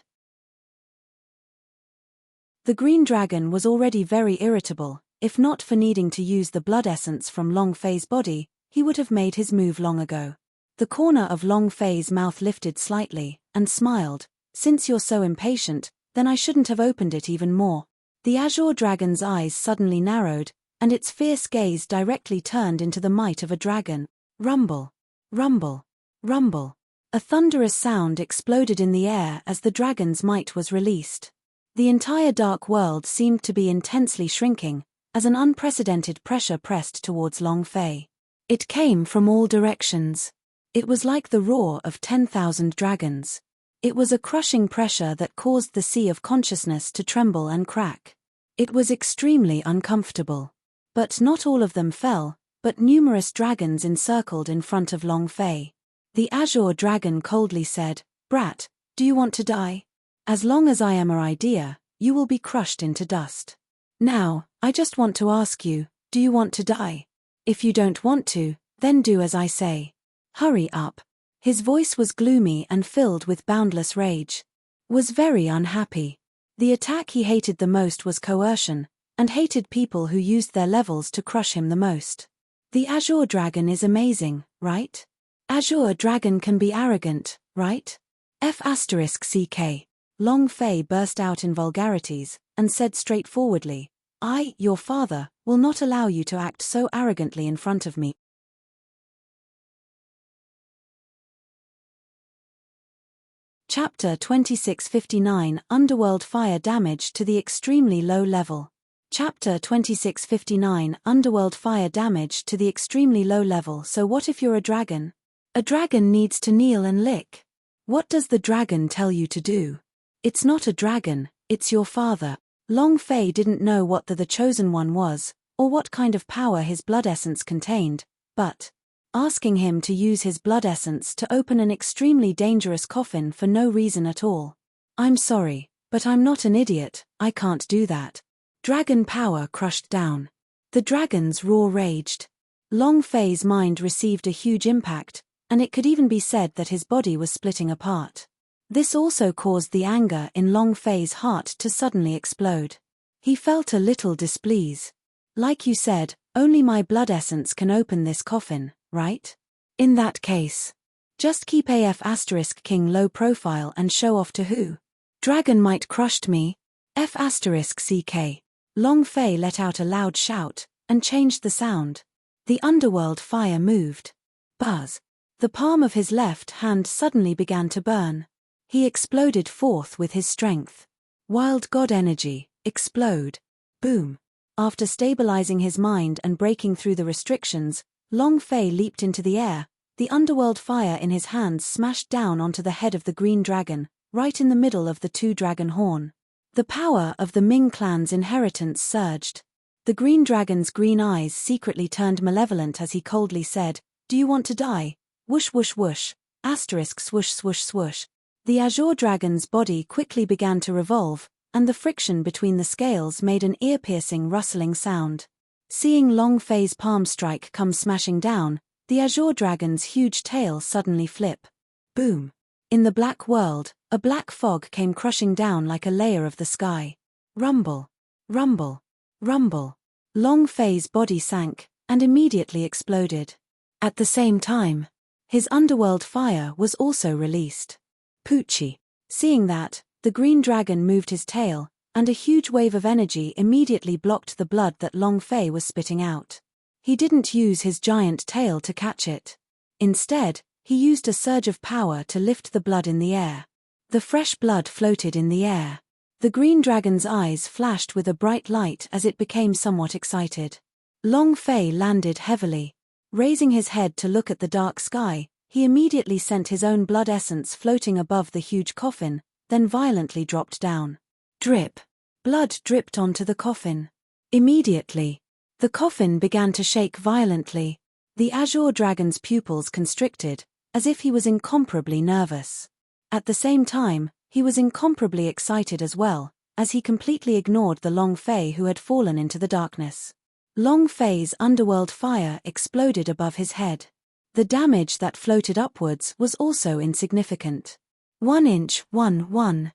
[SPEAKER 1] The green dragon was already very irritable. If not for needing to use the blood essence from Long Fei's body, he would have made his move long ago. The corner of Long Fei's mouth lifted slightly, and smiled. Since you're so impatient, then I shouldn't have opened it even more. The azure dragon's eyes suddenly narrowed, and its fierce gaze directly turned into the might of a dragon. Rumble. Rumble. Rumble. A thunderous sound exploded in the air as the dragon's might was released. The entire dark world seemed to be intensely shrinking, as an unprecedented pressure pressed towards Long Fei. It came from all directions. It was like the roar of 10,000 dragons. It was a crushing pressure that caused the sea of consciousness to tremble and crack. It was extremely uncomfortable. But not all of them fell, but numerous dragons encircled in front of Long Fei. The azure dragon coldly said, Brat, do you want to die? As long as I am an idea, you will be crushed into dust. Now, I just want to ask you, do you want to die? If you don't want to, then do as I say. Hurry up. His voice was gloomy and filled with boundless rage. Was very unhappy. The attack he hated the most was coercion, and hated people who used their levels to crush him the most. The azure dragon is amazing, right? Azure dragon can be arrogant, right? F***ck. Long Fei burst out in vulgarities, and said straightforwardly, I, your father, will not allow you to act so arrogantly in front of me. Chapter 2659 Underworld Fire Damage to the Extremely Low Level. Chapter 2659 Underworld Fire Damage to the Extremely Low Level. So what if you're a dragon? A dragon needs to kneel and lick. What does the dragon tell you to do? It's not a dragon, it's your father. Long Fei didn't know what the Chosen One was, or what kind of power his blood essence contained, but asking him to use his blood essence to open an extremely dangerous coffin for no reason at all. I'm sorry, but I'm not an idiot, I can't do that. Dragon power crushed down. The dragon's roar raged. Long Fei's mind received a huge impact, and it could even be said that his body was splitting apart. This also caused the anger in Long Fei's heart to suddenly explode. He felt a little displeased. Like you said, only my blood essence can open this coffin, right? In that case, just keep King low profile and show off to who? Dragon might crushed me. F***ck. Long Fei let out a loud shout, and changed the sound. The underworld fire moved. Buzz. The palm of his left hand suddenly began to burn. He exploded forth with his strength. Wild god energy, explode. Boom. After stabilizing his mind and breaking through the restrictions, Long Fei leaped into the air. The underworld fire in his hands smashed down onto the head of the green dragon, right in the middle of the two-dragon horn. The power of the Ming clan's inheritance surged. The green dragon's green eyes secretly turned malevolent as he coldly said, "Do you want to die?" Whoosh whoosh whoosh, asterisk swoosh swoosh swoosh. The azure dragon's body quickly began to revolve, and the friction between the scales made an ear-piercing rustling sound. Seeing Long Fei's palm strike come smashing down, the azure dragon's huge tail suddenly flip. Boom. In the black world, a black fog came crushing down like a layer of the sky. Rumble. Rumble. Rumble. Long Fei's body sank, and immediately exploded. At the same time, his underworld fire was also released. Poochie. Seeing that, the green dragon moved his tail, and a huge wave of energy immediately blocked the blood that Long Fei was spitting out. He didn't use his giant tail to catch it. Instead, he used a surge of power to lift the blood in the air. The fresh blood floated in the air. The green dragon's eyes flashed with a bright light as it became somewhat excited. Long Fei landed heavily. Raising his head to look at the dark sky, he immediately sent his own blood essence floating above the huge coffin, then violently dropped down. Drip. Blood dripped onto the coffin. Immediately, the coffin began to shake violently. The azure dragon's pupils constricted, as if he was incomparably nervous. At the same time, he was incomparably excited as well, as he completely ignored the Long Fei who had fallen into the darkness. Long Fei's underworld fire exploded above his head. The damage that floated upwards was also insignificant. 1 inch, 1.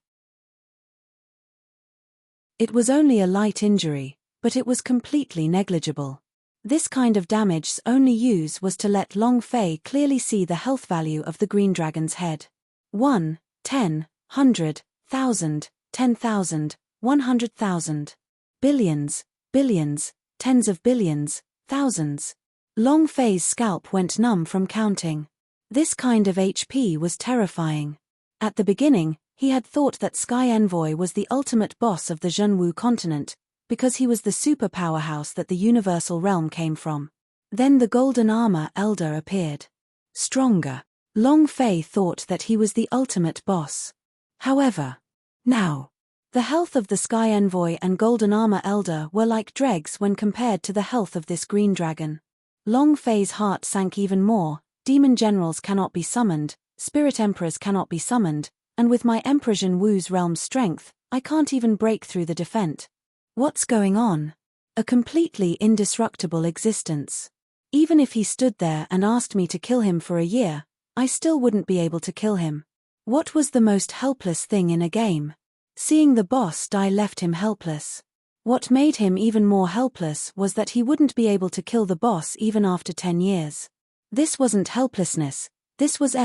[SPEAKER 1] It was only a light injury, but it was completely negligible. This kind of damage's only use was to let Long Fei clearly see the health value of the green dragon's head. 1, 10, 100, 1,000, 10,000, 100,000. Billions, billions, tens of billions, thousands. Long Fei's scalp went numb from counting. This kind of HP was terrifying. At the beginning, he had thought that Sky Envoy was the ultimate boss of the Zhenwu continent, because he was the super powerhouse that the universal realm came from. Then the Golden Armor Elder appeared. Stronger. Long Fei thought that he was the ultimate boss. However, now, the health of the Sky Envoy and Golden Armor Elder were like dregs when compared to the health of this green dragon. Long Fei's heart sank even more. Demon generals cannot be summoned, spirit emperors cannot be summoned, and with my Emperor Zhenwu's realm's strength, I can't even break through the defense. What's going on? A completely indestructible existence. Even if he stood there and asked me to kill him for a year, I still wouldn't be able to kill him. What was the most helpless thing in a game? Seeing the boss die left him helpless. What made him even more helpless was that he wouldn't be able to kill the boss even after 10 years. This wasn't helplessness, this was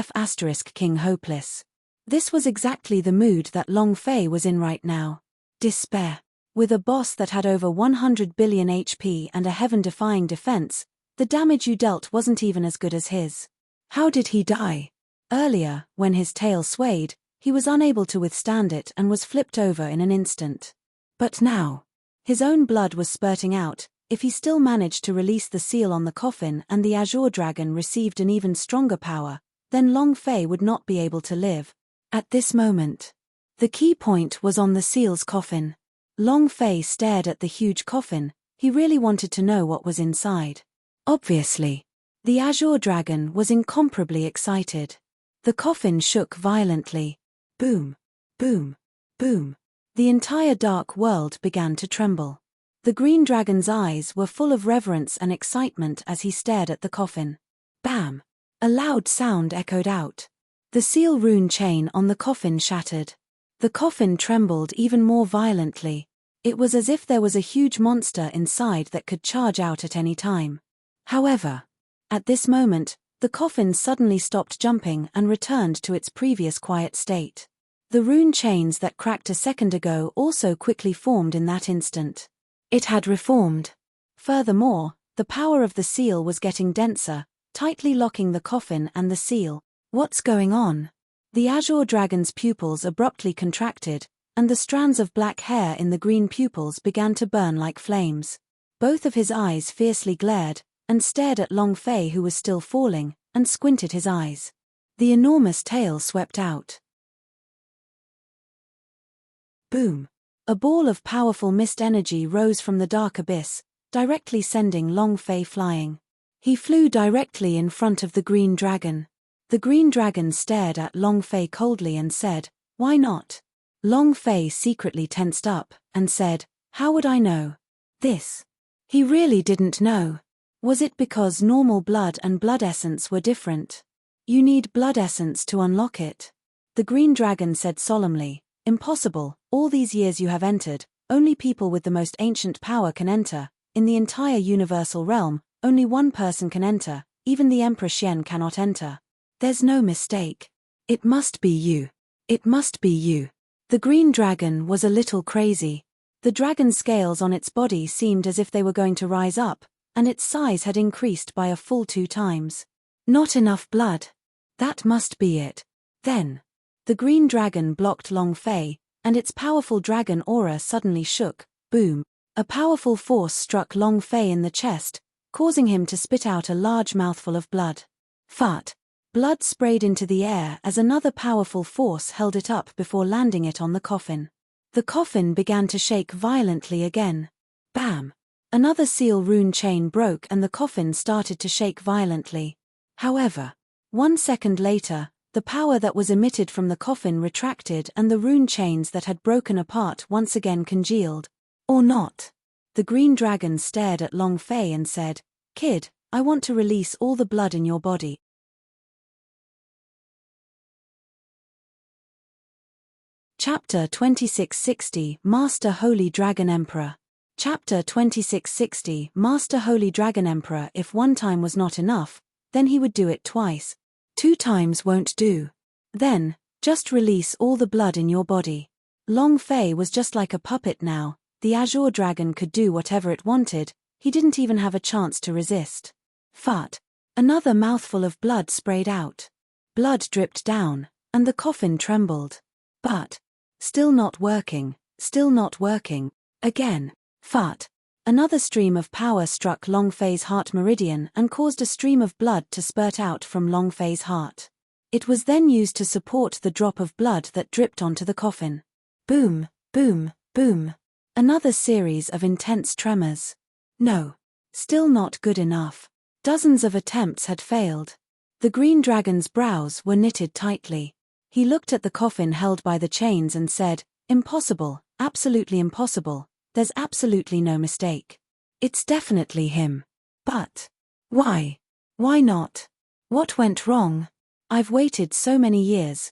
[SPEAKER 1] King hopeless. This was exactly the mood that Long Fei was in right now. Despair. With a boss that had over 100 billion HP and a heaven-defying defense, the damage you dealt wasn't even as good as his. How did he die? Earlier, when his tail swayed, he was unable to withstand it and was flipped over in an instant. But now, his own blood was spurting out. If he still managed to release the seal on the coffin and the azure dragon received an even stronger power, then Long Fei would not be able to live. At this moment, the key point was on the seal's coffin. Long Fei stared at the huge coffin. He really wanted to know what was inside. Obviously, the azure dragon was incomparably excited. The coffin shook violently. Boom, boom, boom. The entire dark world began to tremble. The green dragon's eyes were full of reverence and excitement as he stared at the coffin. Bam! A loud sound echoed out. The seal rune chain on the coffin shattered. The coffin trembled even more violently. It was as if there was a huge monster inside that could charge out at any time. However, at this moment, the coffin suddenly stopped jumping and returned to its previous quiet state. The rune chains that cracked a second ago also quickly formed in that instant. It had reformed. Furthermore, the power of the seal was getting denser, tightly locking the coffin and the seal. What's going on? The azure dragon's pupils abruptly contracted, and the strands of black hair in the green pupils began to burn like flames. Both of his eyes fiercely glared, and stared at Long Fei, who was still falling, and squinted his eyes. The enormous tail swept out. Boom! A ball of powerful mist energy rose from the dark abyss, directly sending Long Fei flying. He flew directly in front of the green dragon. The green dragon stared at Long Fei coldly and said, "Why not?" Long Fei secretly tensed up, and said, "How would I know this?" He really didn't know. Was it because normal blood and blood essence were different? You need blood essence to unlock it. The green dragon said solemnly, "Impossible, all these years you have entered, only people with the most ancient power can enter. In the entire universal realm, only one person can enter, even the Emperor Xian cannot enter. There's no mistake. It must be you. It must be you." The green dragon was a little crazy. The dragon scales on its body seemed as if they were going to rise up, and its size had increased by a full 2 times. Not enough blood. That must be it. Then, the green dragon blocked Long Fei, and its powerful dragon aura suddenly shook. Boom! A powerful force struck Long Fei in the chest, causing him to spit out a large mouthful of blood. Fart! Blood sprayed into the air as another powerful force held it up before landing it on the coffin. The coffin began to shake violently again. Bam! Another seal rune chain broke and the coffin started to shake violently. However, 1 second later, the power that was emitted from the coffin retracted and the rune chains that had broken apart once again congealed. Or not. The green dragon stared at Long Fei and said, "Kid, I want to release all the blood in your body." Chapter 2660 Master Holy Dragon Emperor. Chapter 2660 Master Holy Dragon Emperor. If 1 time was not enough, then he would do it twice. 2 times won't do. Then, just release all the blood in your body. Long Fei was just like a puppet now. The azure dragon could do whatever it wanted, he didn't even have a chance to resist. Fart! Another mouthful of blood sprayed out. Blood dripped down, and the coffin trembled. But, still not working, again. Fart! Another stream of power struck Long Fei's heart meridian and caused a stream of blood to spurt out from Long Fei's heart. It was then used to support the drop of blood that dripped onto the coffin. Boom, boom, boom. Another series of intense tremors. No. Still not good enough. Dozens of attempts had failed. The green dragon's brows were knitted tightly. He looked at the coffin held by the chains and said, "Impossible, absolutely impossible. There's absolutely no mistake. It's definitely him. But why? Why not? What went wrong? I've waited so many years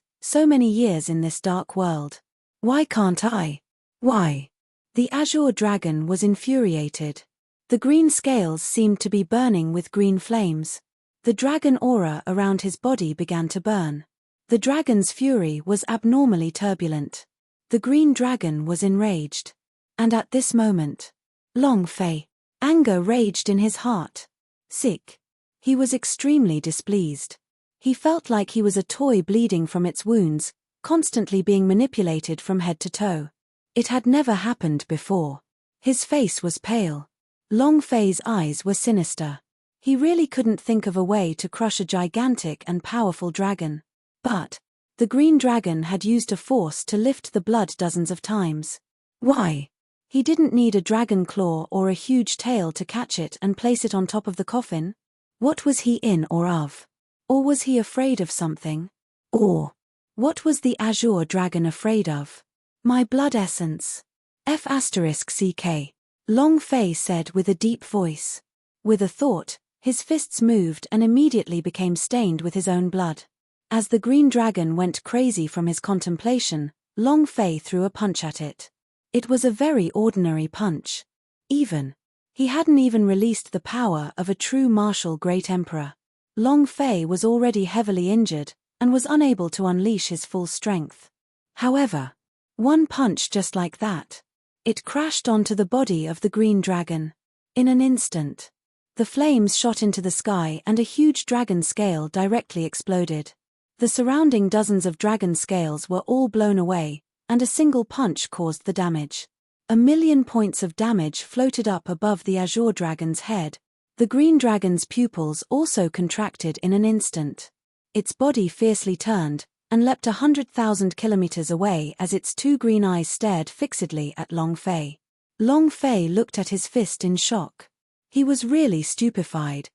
[SPEAKER 1] in this dark world. Why can't I? Why?" The azure dragon was infuriated. The green scales seemed to be burning with green flames. The dragon aura around his body began to burn. The dragon's fury was abnormally turbulent. The green dragon was enraged. And at this moment, Long Fei, anger raged in his heart. Sick. He was extremely displeased. He felt like he was a toy bleeding from its wounds, constantly being manipulated from head to toe. It had never happened before. His face was pale. Long Fei's eyes were sinister. He really couldn't think of a way to crush a gigantic and powerful dragon. But the green dragon had used a force to lift the blood dozens of times. Why? He didn't need a dragon claw or a huge tail to catch it and place it on top of the coffin. What was he in or of? Or was he afraid of something? Or what was the azure dragon afraid of? My blood essence. F***ck. Long Fei said with a deep voice. With a thought, His fists moved and immediately became stained with his own blood. As the green dragon went crazy from his contemplation, Long Fei threw a punch at it. It was a very ordinary punch. He hadn't even released the power of a true martial great emperor. Long Fei was already heavily injured and was unable to unleash his full strength. However, one punch just like that. It crashed onto the body of the green dragon. In an instant, the flames shot into the sky and a huge dragon scale directly exploded. The surrounding dozens of dragon scales were all blown away, and a single punch caused the damage. 1,000,000 points of damage floated up above the azure dragon's head. The green dragon's pupils also contracted in an instant. Its body fiercely turned, and leapt 100,000 kilometers away as its two green eyes stared fixedly at Long Fei. Long Fei looked at his fist in shock. He was really stupefied.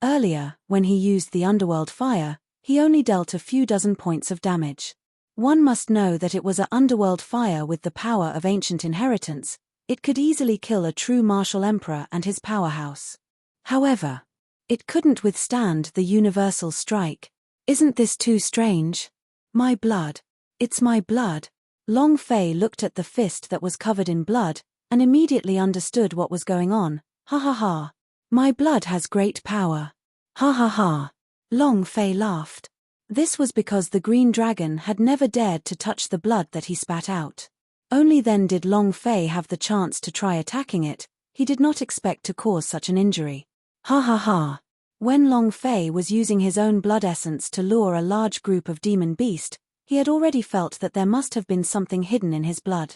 [SPEAKER 1] Earlier, when he used the underworld fire, he only dealt a few dozen points of damage. One must know that it was an underworld fire with the power of ancient inheritance. It could easily kill a true martial emperor and his powerhouse. However, it couldn't withstand the universal strike. Isn't this too strange? My blood. It's my blood. Long Fei looked at the fist that was covered in blood, and immediately understood what was going on. Ha ha ha. My blood has great power. Ha ha ha. Long Fei laughed. This was because the green dragon had never dared to touch the blood that he spat out. Only then did Long Fei have the chance to try attacking it. He did not expect to cause such an injury. Ha ha ha. When Long Fei was using his own blood essence to lure a large group of demon beast, he had already felt that there must have been something hidden in his blood.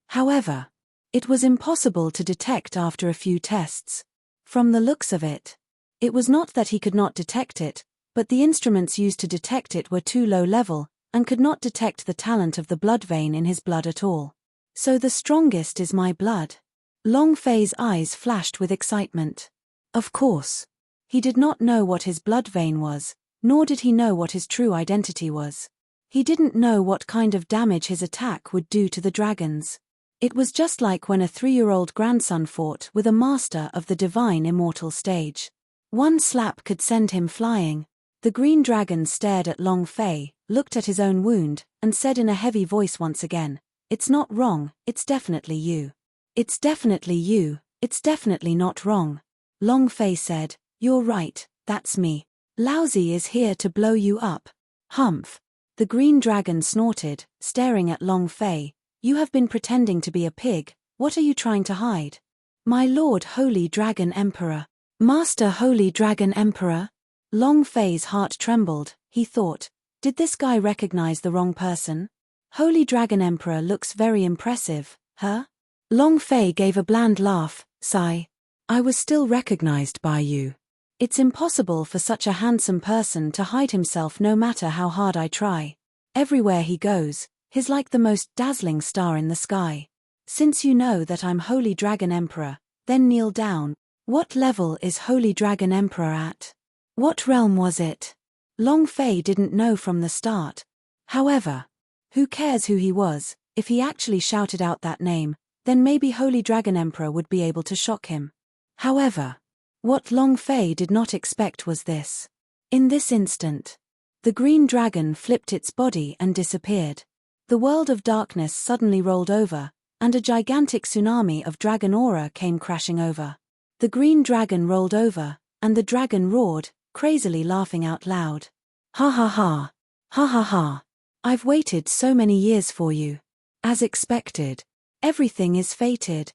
[SPEAKER 1] However, it was impossible to detect after a few tests. From the looks of it, it was not that he could not detect it, but the instruments used to detect it were too low level, and could not detect the talent of the blood vein in his blood at all. So the strongest is my blood. Long Fei's eyes flashed with excitement. Of course. He did not know what his blood vein was, nor did he know what his true identity was. He didn't know what kind of damage his attack would do to the dragons. It was just like when a 3-year-old grandson fought with a master of the divine immortal stage. One slap could send him flying. The green dragon stared at Long Fei, looked at his own wound, and said in a heavy voice once again, "It's not wrong, it's definitely you. It's definitely you, it's definitely not wrong." Long Fei said, "You're right, that's me. Lousy is here to blow you up." Humph. The green dragon snorted, staring at Long Fei. "You have been pretending to be a pig, what are you trying to hide?" "My lord Holy Dragon Emperor. Master Holy Dragon Emperor." Long Fei's heart trembled. He thought, did this guy recognize the wrong person? Holy Dragon Emperor looks very impressive, huh? Long Fei gave a bland laugh, sigh. "I was still recognized by you. It's impossible for such a handsome person to hide himself no matter how hard I try. Everywhere he goes, he's like the most dazzling star in the sky. Since you know that I'm Holy Dragon Emperor, then kneel down. What level is Holy Dragon Emperor at? What realm was it?" Long Fei didn't know from the start. However, who cares who he was? If he actually shouted out that name, then maybe Holy Dragon Emperor would be able to shock him. However, what Long Fei did not expect was this. In this instant, the green dragon flipped its body and disappeared. The world of darkness suddenly rolled over, and a gigantic tsunami of dragon aura came crashing over. The green dragon rolled over, and the dragon roared, crazily laughing out loud. "Ha ha ha! Ha ha ha! I've waited so many years for you. As expected. Everything is fated.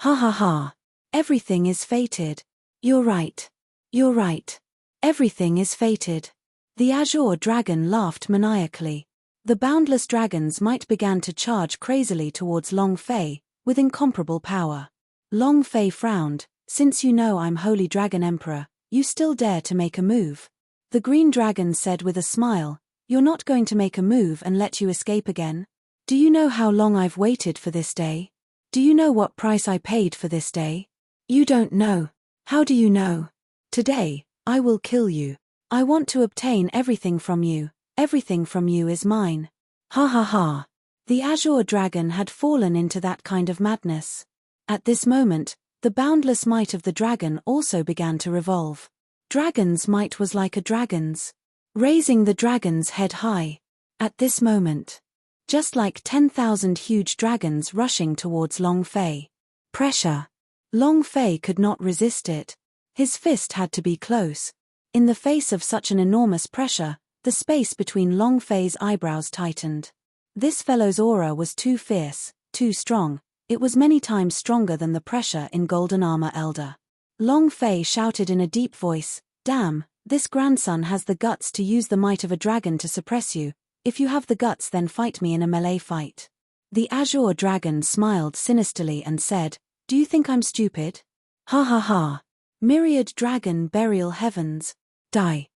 [SPEAKER 1] Ha ha ha! Everything is fated. You're right. You're right. Everything is fated." The azure dragon laughed maniacally. The boundless dragons might began to charge crazily towards Long Fei, with incomparable power. Long Fei frowned. "Since you know I'm Holy Dragon Emperor, you still dare to make a move?" The green dragon said with a smile, "You're not going to make a move and let you escape again? Do you know how long I've waited for this day? Do you know what price I paid for this day? You don't know. How do you know? Today, I will kill you. I want to obtain everything from you. Everything from you is mine." Ha ha ha. The azure dragon had fallen into that kind of madness. At this moment, the boundless might of the dragon also began to revolve. Dragon's might was like a dragon's, raising the dragon's head high. At this moment, just like 10,000 huge dragons rushing towards Long Fei. Pressure. Long Fei could not resist it. His fist had to be close. In the face of such an enormous pressure, the space between Long Fei's eyebrows tightened. This fellow's aura was too fierce, too strong. It was many times stronger than the pressure in Golden Armor Elder. Long Fei shouted in a deep voice, "Damn, this grandson has the guts to use the might of a dragon to suppress you. If you have the guts, then fight me in a melee fight." The Azure Dragon smiled sinisterly and said, "Do you think I'm stupid? Ha ha ha. Myriad Dragon Burial Heavens. Die."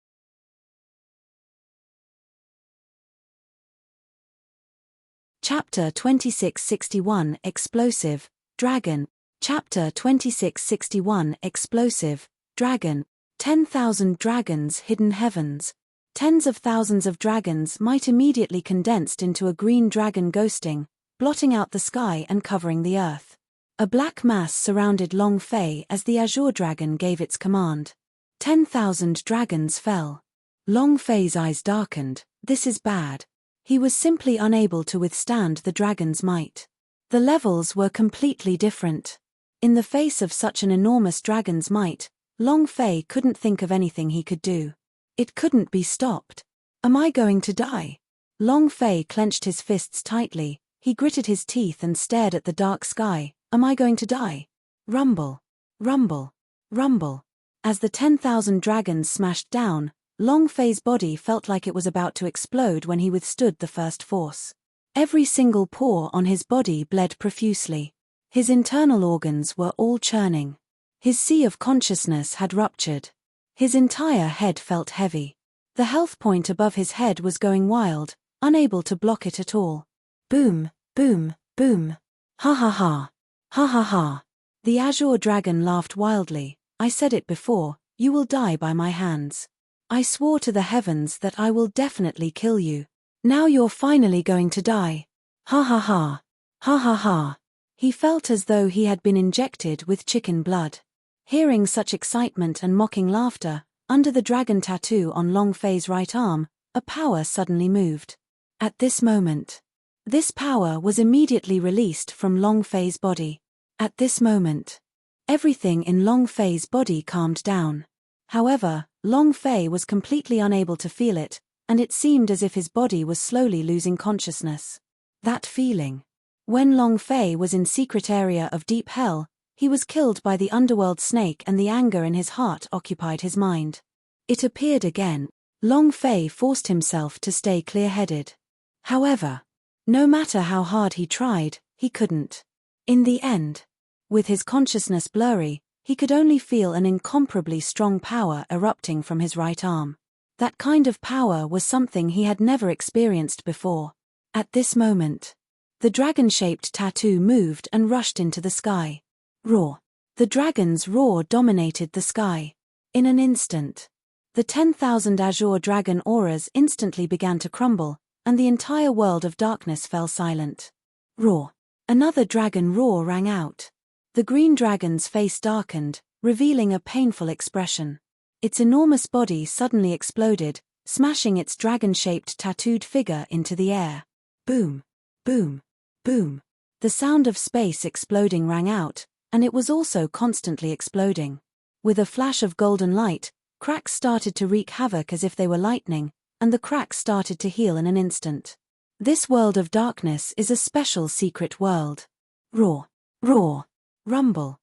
[SPEAKER 1] Chapter 2661 Explosive Dragon. Chapter 2661 Explosive Dragon. 10,000 dragons hidden heavens. Tens of thousands of dragons might immediately condensed into a green dragon ghosting, blotting out the sky and covering the earth. A black mass surrounded Long Fei as the Azure Dragon gave its command. 10,000 dragons fell. Long Fei's eyes darkened. This is bad. He was simply unable to withstand the dragon's might. The levels were completely different. In the face of such an enormous dragon's might, Long Fei couldn't think of anything he could do. It couldn't be stopped. Am I going to die? Long Fei clenched his fists tightly. He gritted his teeth and stared at the dark sky. Am I going to die? Rumble. Rumble. Rumble. As the 10,000 dragons smashed down, Long Fei's body felt like it was about to explode when he withstood the first force. Every single pore on his body bled profusely. His internal organs were all churning. His sea of consciousness had ruptured. His entire head felt heavy. The health point above his head was going wild, unable to block it at all. Boom, boom, boom. Ha ha ha. Ha ha ha. The Azure Dragon laughed wildly. I said it before, you will die by my hands. I swore to the heavens that I will definitely kill you. Now you're finally going to die. Ha ha ha. Ha ha ha. He felt as though he had been injected with chicken blood. Hearing such excitement and mocking laughter, under the dragon tattoo on Long Fei's right arm, a power suddenly moved. At this moment, this power was immediately released from Long Fei's body. At this moment, everything in Long Fei's body calmed down. However, Long Fei was completely unable to feel it, and it seemed as if his body was slowly losing consciousness. That feeling. When Long Fei was in secret area of deep hell, he was killed by the underworld snake and the anger in his heart occupied his mind. It appeared again. Long Fei forced himself to stay clear-headed. However, no matter how hard he tried, he couldn't. In the end, with his consciousness blurry, he could only feel an incomparably strong power erupting from his right arm. That kind of power was something he had never experienced before. At this moment, the dragon-shaped tattoo moved and rushed into the sky. Roar. The dragon's roar dominated the sky. In an instant, the 10,000 Azure Dragon auras instantly began to crumble, and the entire world of darkness fell silent. Roar. Another dragon roar rang out. The green dragon's face darkened, revealing a painful expression. Its enormous body suddenly exploded, smashing its dragon-shaped tattooed figure into the air. Boom. Boom. Boom. The sound of space exploding rang out, and it was also constantly exploding. With a flash of golden light, cracks started to wreak havoc as if they were lightning, and the cracks started to heal in an instant. This world of darkness is a special secret world. Roar. Roar. Rumble.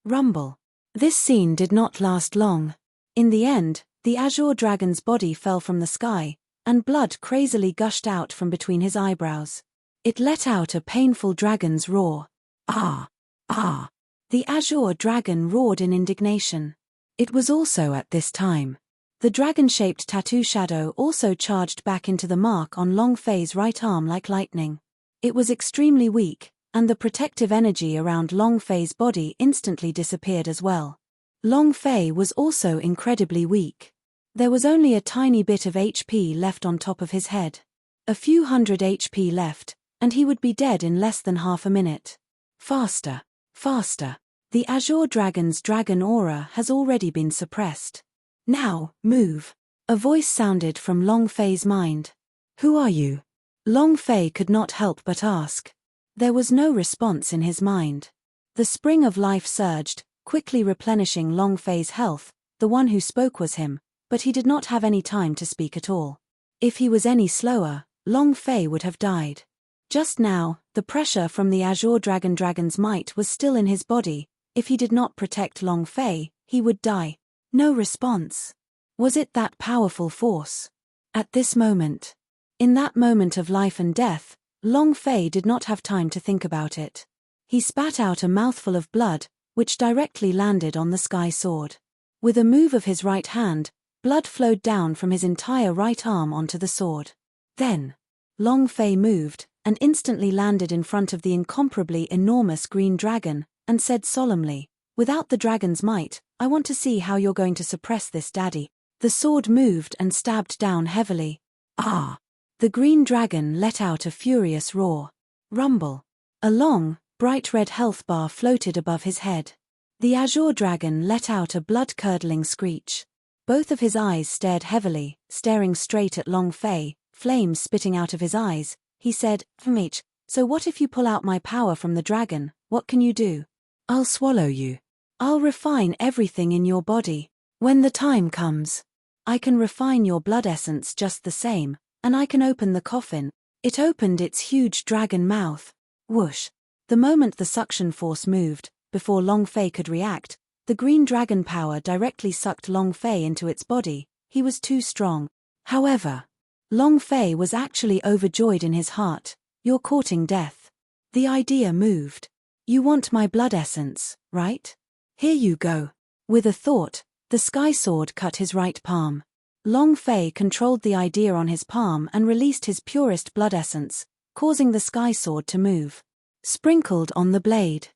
[SPEAKER 1] Rumble. This scene did not last long. In the end, the Azure Dragon's body fell from the sky, and blood crazily gushed out from between his eyebrows. It let out a painful dragon's roar. Ah! Ah! The Azure Dragon roared in indignation. It was also at this time. The dragon-shaped tattoo shadow also charged back into the mark on Long Fei's right arm like lightning. It was extremely weak, and the protective energy around Long Fei's body instantly disappeared as well. Long Fei was also incredibly weak. There was only a tiny bit of HP left on top of his head. A few hundred HP left, and he would be dead in less than half a minute. Faster, faster. The Azure Dragon's dragon aura has already been suppressed. Now, move. A voice sounded from Long Fei's mind. Who are you? Long Fei could not help but ask. There was no response in his mind. The spring of life surged, quickly replenishing Long Fei's health. The one who spoke was him, but he did not have any time to speak at all. If he was any slower, Long Fei would have died. Just now, the pressure from the Azure Dragon's might was still in his body. If he did not protect Long Fei, he would die. No response. Was it that powerful force? At this moment. In that moment of life and death, Long Fei did not have time to think about it. He spat out a mouthful of blood, which directly landed on the sky sword. With a move of his right hand, blood flowed down from his entire right arm onto the sword. Then, Long Fei moved, and instantly landed in front of the incomparably enormous green dragon, and said solemnly, "Without the dragon's might, I want to see how you're going to suppress this, Daddy." The sword moved and stabbed down heavily. Ah! The green dragon let out a furious roar. Rumble. A long, bright red health bar floated above his head. The Azure Dragon let out a blood-curdling screech. Both of his eyes stared heavily, staring straight at Long Fei, flames spitting out of his eyes. He said, "Mage, so what if you pull out my power from the dragon? What can you do?" "I'll swallow you. I'll refine everything in your body. When the time comes, I can refine your blood essence just the same, and I can open the coffin." It opened its huge dragon mouth. Whoosh. The moment the suction force moved, before Long Fei could react, the green dragon power directly sucked Long Fei into its body. He was too strong. However, Long Fei was actually overjoyed in his heart. "You're courting death." The idea moved. "You want my blood essence, right? Here you go." With a thought, the sky sword cut his right palm. Long Fei controlled the idea on his palm and released his purest blood essence, causing the sky sword to move. Sprinkled on the blade.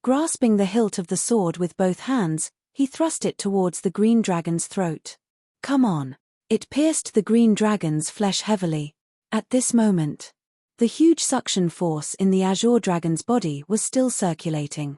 [SPEAKER 1] Grasping the hilt of the sword with both hands, he thrust it towards the green dragon's throat. "Come on." It pierced the green dragon's flesh heavily. At this moment, the huge suction force in the Azure Dragon's body was still circulating.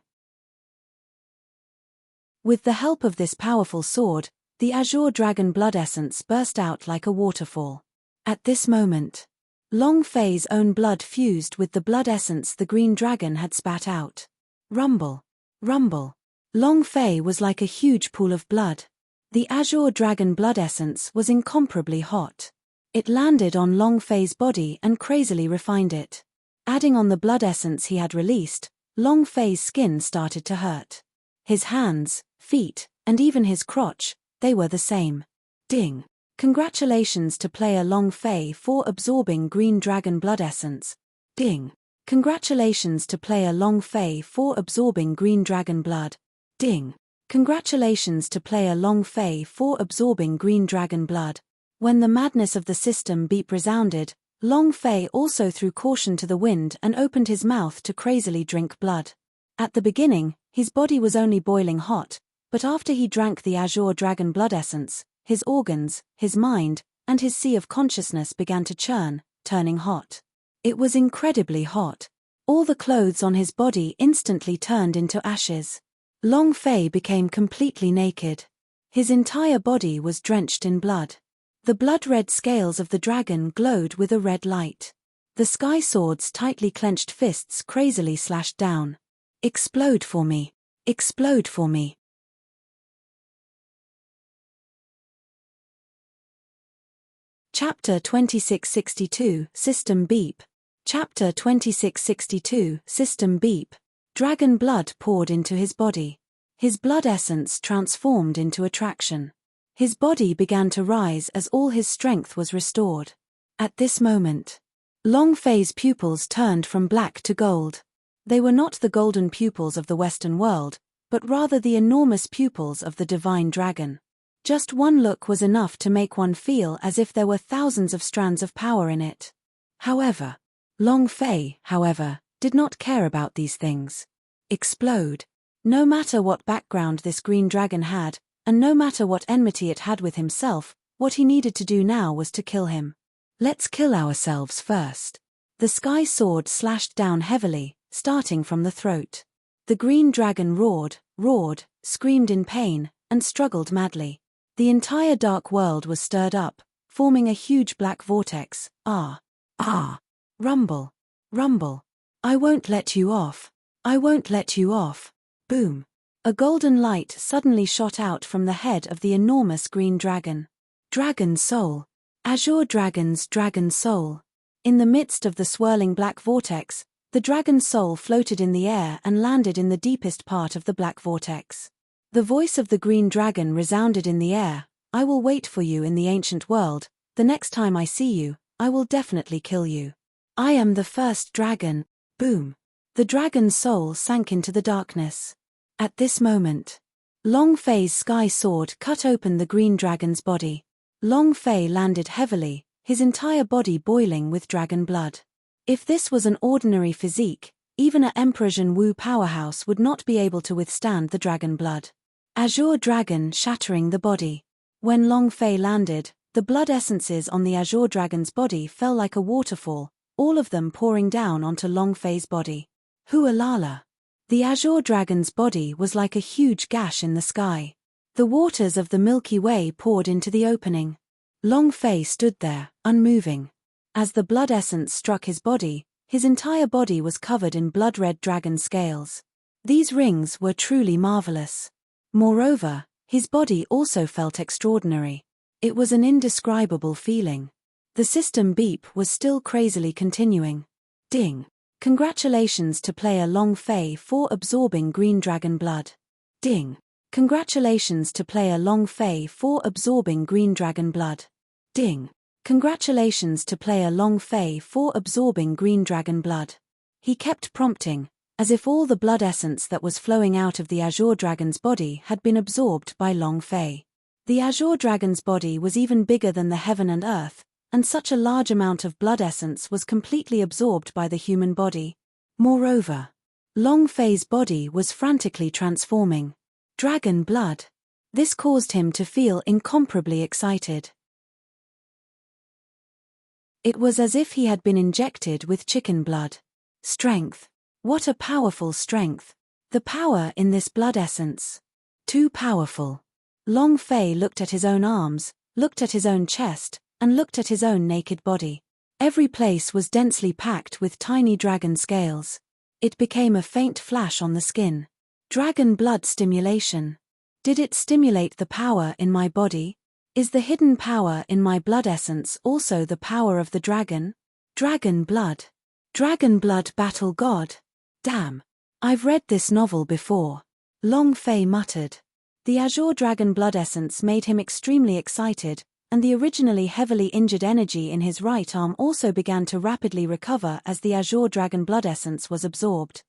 [SPEAKER 1] With the help of this powerful sword, the Azure Dragon blood essence burst out like a waterfall. At this moment, Long Fei's own blood fused with the blood essence the green dragon had spat out. Rumble. Rumble. Long Fei was like a huge pool of blood. The Azure Dragon blood essence was incomparably hot. It landed on Long Fei's body and crazily refined it. Adding on the blood essence he had released, Long Fei's skin started to hurt. His hands, feet, and even his crotch, they were the same. Ding. Congratulations to player Long Fei for absorbing green dragon blood essence. Ding. Congratulations to player Long Fei for absorbing green dragon blood. Ding. Congratulations to player Long Fei for absorbing green dragon blood. When the madness of the system beep resounded, Long Fei also threw caution to the wind and opened his mouth to crazily drink blood. At the beginning, his body was only boiling hot, but after he drank the Azure Dragon blood essence, his organs, his mind, and his sea of consciousness began to churn, turning hot. It was incredibly hot. All the clothes on his body instantly turned into ashes. Long Fei became completely naked. His entire body was drenched in blood. The blood-red scales of the dragon glowed with a red light. The sky sword's tightly clenched fists crazily slashed down. "Explode for me! Explode for me!" Chapter 2662, System Beep. Chapter 2662, System Beep. Dragon blood poured into his body. His blood essence transformed into attraction. His body began to rise as all his strength was restored. At this moment, Long Fei's pupils turned from black to gold. They were not the golden pupils of the Western world, but rather the enormous pupils of the divine dragon. Just one look was enough to make one feel as if there were thousands of strands of power in it. However, Long Fei, did not care about these things. Explode. No matter what background this green dragon had, and no matter what enmity it had with himself, what he needed to do now was to kill him. "Let's kill ourselves first." The sky sword slashed down heavily, starting from the throat. The green dragon roared, screamed in pain, and struggled madly. The entire dark world was stirred up, forming a huge black vortex. Rumble. Rumble. I won't let you off. I won't let you off. Boom. A golden light suddenly shot out from the head of the enormous green dragon. Dragon soul. Azure dragon's dragon soul. In the midst of the swirling black vortex, the dragon's soul floated in the air and landed in the deepest part of the black vortex. The voice of the green dragon resounded in the air. I will wait for you in the ancient world. The next time I see you, I will definitely kill you. I am the first dragon. Boom. The dragon's soul sank into the darkness. At this moment, Long Fei's sky sword cut open the green dragon's body. Long Fei landed heavily, his entire body boiling with dragon blood. If this was an ordinary physique, even an Emperor Zhenwu powerhouse would not be able to withstand the dragon blood. Azure dragon shattering the body. When Long Fei landed, the blood essences on the Azure dragon's body fell like a waterfall, all of them pouring down onto Long Fei's body. Hualala. The Azure dragon's body was like a huge gash in the sky. The waters of the Milky Way poured into the opening. Long Fei stood there, unmoving. As the blood essence struck his body, his entire body was covered in blood-red dragon scales. These rings were truly marvelous. Moreover, his body also felt extraordinary. It was an indescribable feeling. The system beep was still crazily continuing. Ding. Congratulations to player Long Fei for absorbing green dragon blood. Ding. Congratulations to player Long Fei for absorbing green dragon blood. Ding. Congratulations to player Long Fei for absorbing green dragon blood. He kept prompting, as if all the blood essence that was flowing out of the Azure dragon's body had been absorbed by Long Fei. The Azure dragon's body was even bigger than the heaven and earth, and such a large amount of blood essence was completely absorbed by the human body. Moreover, Long Fei's body was frantically transforming. Dragon blood. This caused him to feel incomparably excited. It was as if he had been injected with chicken blood. Strength. What a powerful strength. The power in this blood essence. Too powerful. Long Fei looked at his own arms, looked at his own chest, and looked at his own naked body. Every place was densely packed with tiny dragon scales. It became a faint flash on the skin. Dragon blood stimulation. Did it stimulate the power in my body? Is the hidden power in my blood essence also the power of the dragon? Dragon blood. Dragon blood battle god. Damn. I've read this novel before. Long Fei muttered. The Azure dragon blood essence made him extremely excited, and the originally heavily injured energy in his right arm also began to rapidly recover as the Azure dragon blood essence was absorbed.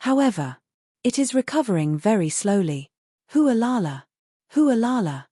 [SPEAKER 1] However, it is recovering very slowly. Hualala. Hualala.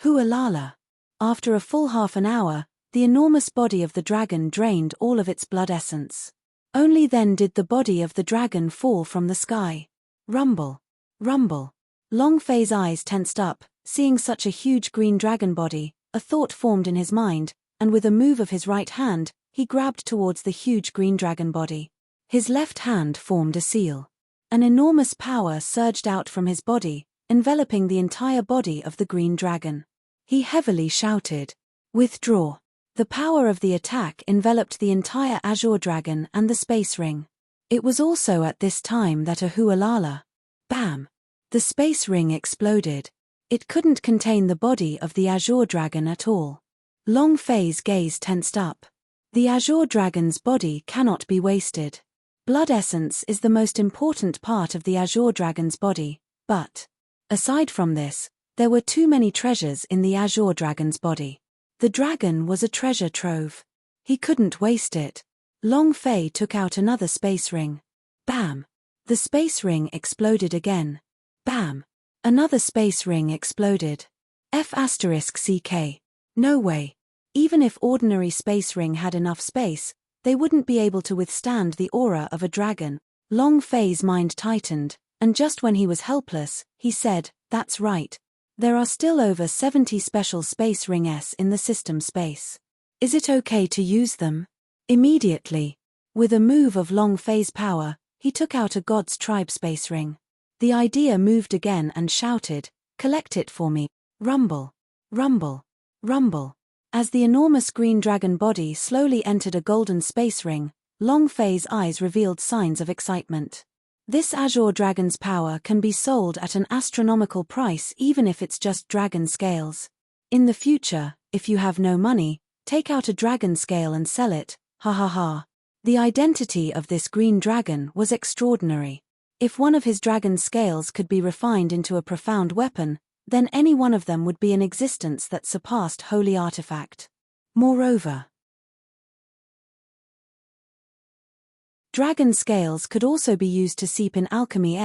[SPEAKER 1] Hualala. After a full half an hour, the enormous body of the dragon drained all of its blood essence. Only then did the body of the dragon fall from the sky. Rumble. Rumble. Long Fei's eyes tensed up, seeing such a huge green dragon body. A thought formed in his mind, and with a move of his right hand, he grabbed towards the huge green dragon body. His left hand formed a seal. An enormous power surged out from his body, enveloping the entire body of the green dragon. He heavily shouted, "Withdraw." The power of the attack enveloped the entire Azure dragon and the space ring. It was also at this time that a hualala. Bam! The space ring exploded. It couldn't contain the body of the Azure dragon at all. Long Fei's gaze tensed up. The Azure dragon's body cannot be wasted. Blood essence is the most important part of the Azure dragon's body, but, aside from this, there were too many treasures in the Azure dragon's body. The dragon was a treasure trove. He couldn't waste it. Long Fei took out another space ring. Bam! The space ring exploded again. Bam! Another space ring exploded. F***CK. No way. Even if ordinary space ring had enough space, they wouldn't be able to withstand the aura of a dragon. Long Fei's mind tightened, and just when he was helpless, he said, "That's right. There are still over 70 special space ring S in the system space. Is it okay to use them?" Immediately, With a move of Long Fei's power, he took out a God's tribe space ring. The idea moved again and shouted, "Collect it for me." Rumble. Rumble. Rumble. As the enormous green dragon body slowly entered a golden space ring, Long Fei's eyes revealed signs of excitement. This azure dragon's power can be sold at an astronomical price even if it's just dragon scales. In the future, if you have no money, take out a dragon scale and sell it, ha ha ha. The identity of this green dragon was extraordinary. If one of his dragon scales could be refined into a profound weapon, then any one of them would be an existence that surpassed holy artifact. Moreover, dragon scales could also be used to seep in alchemy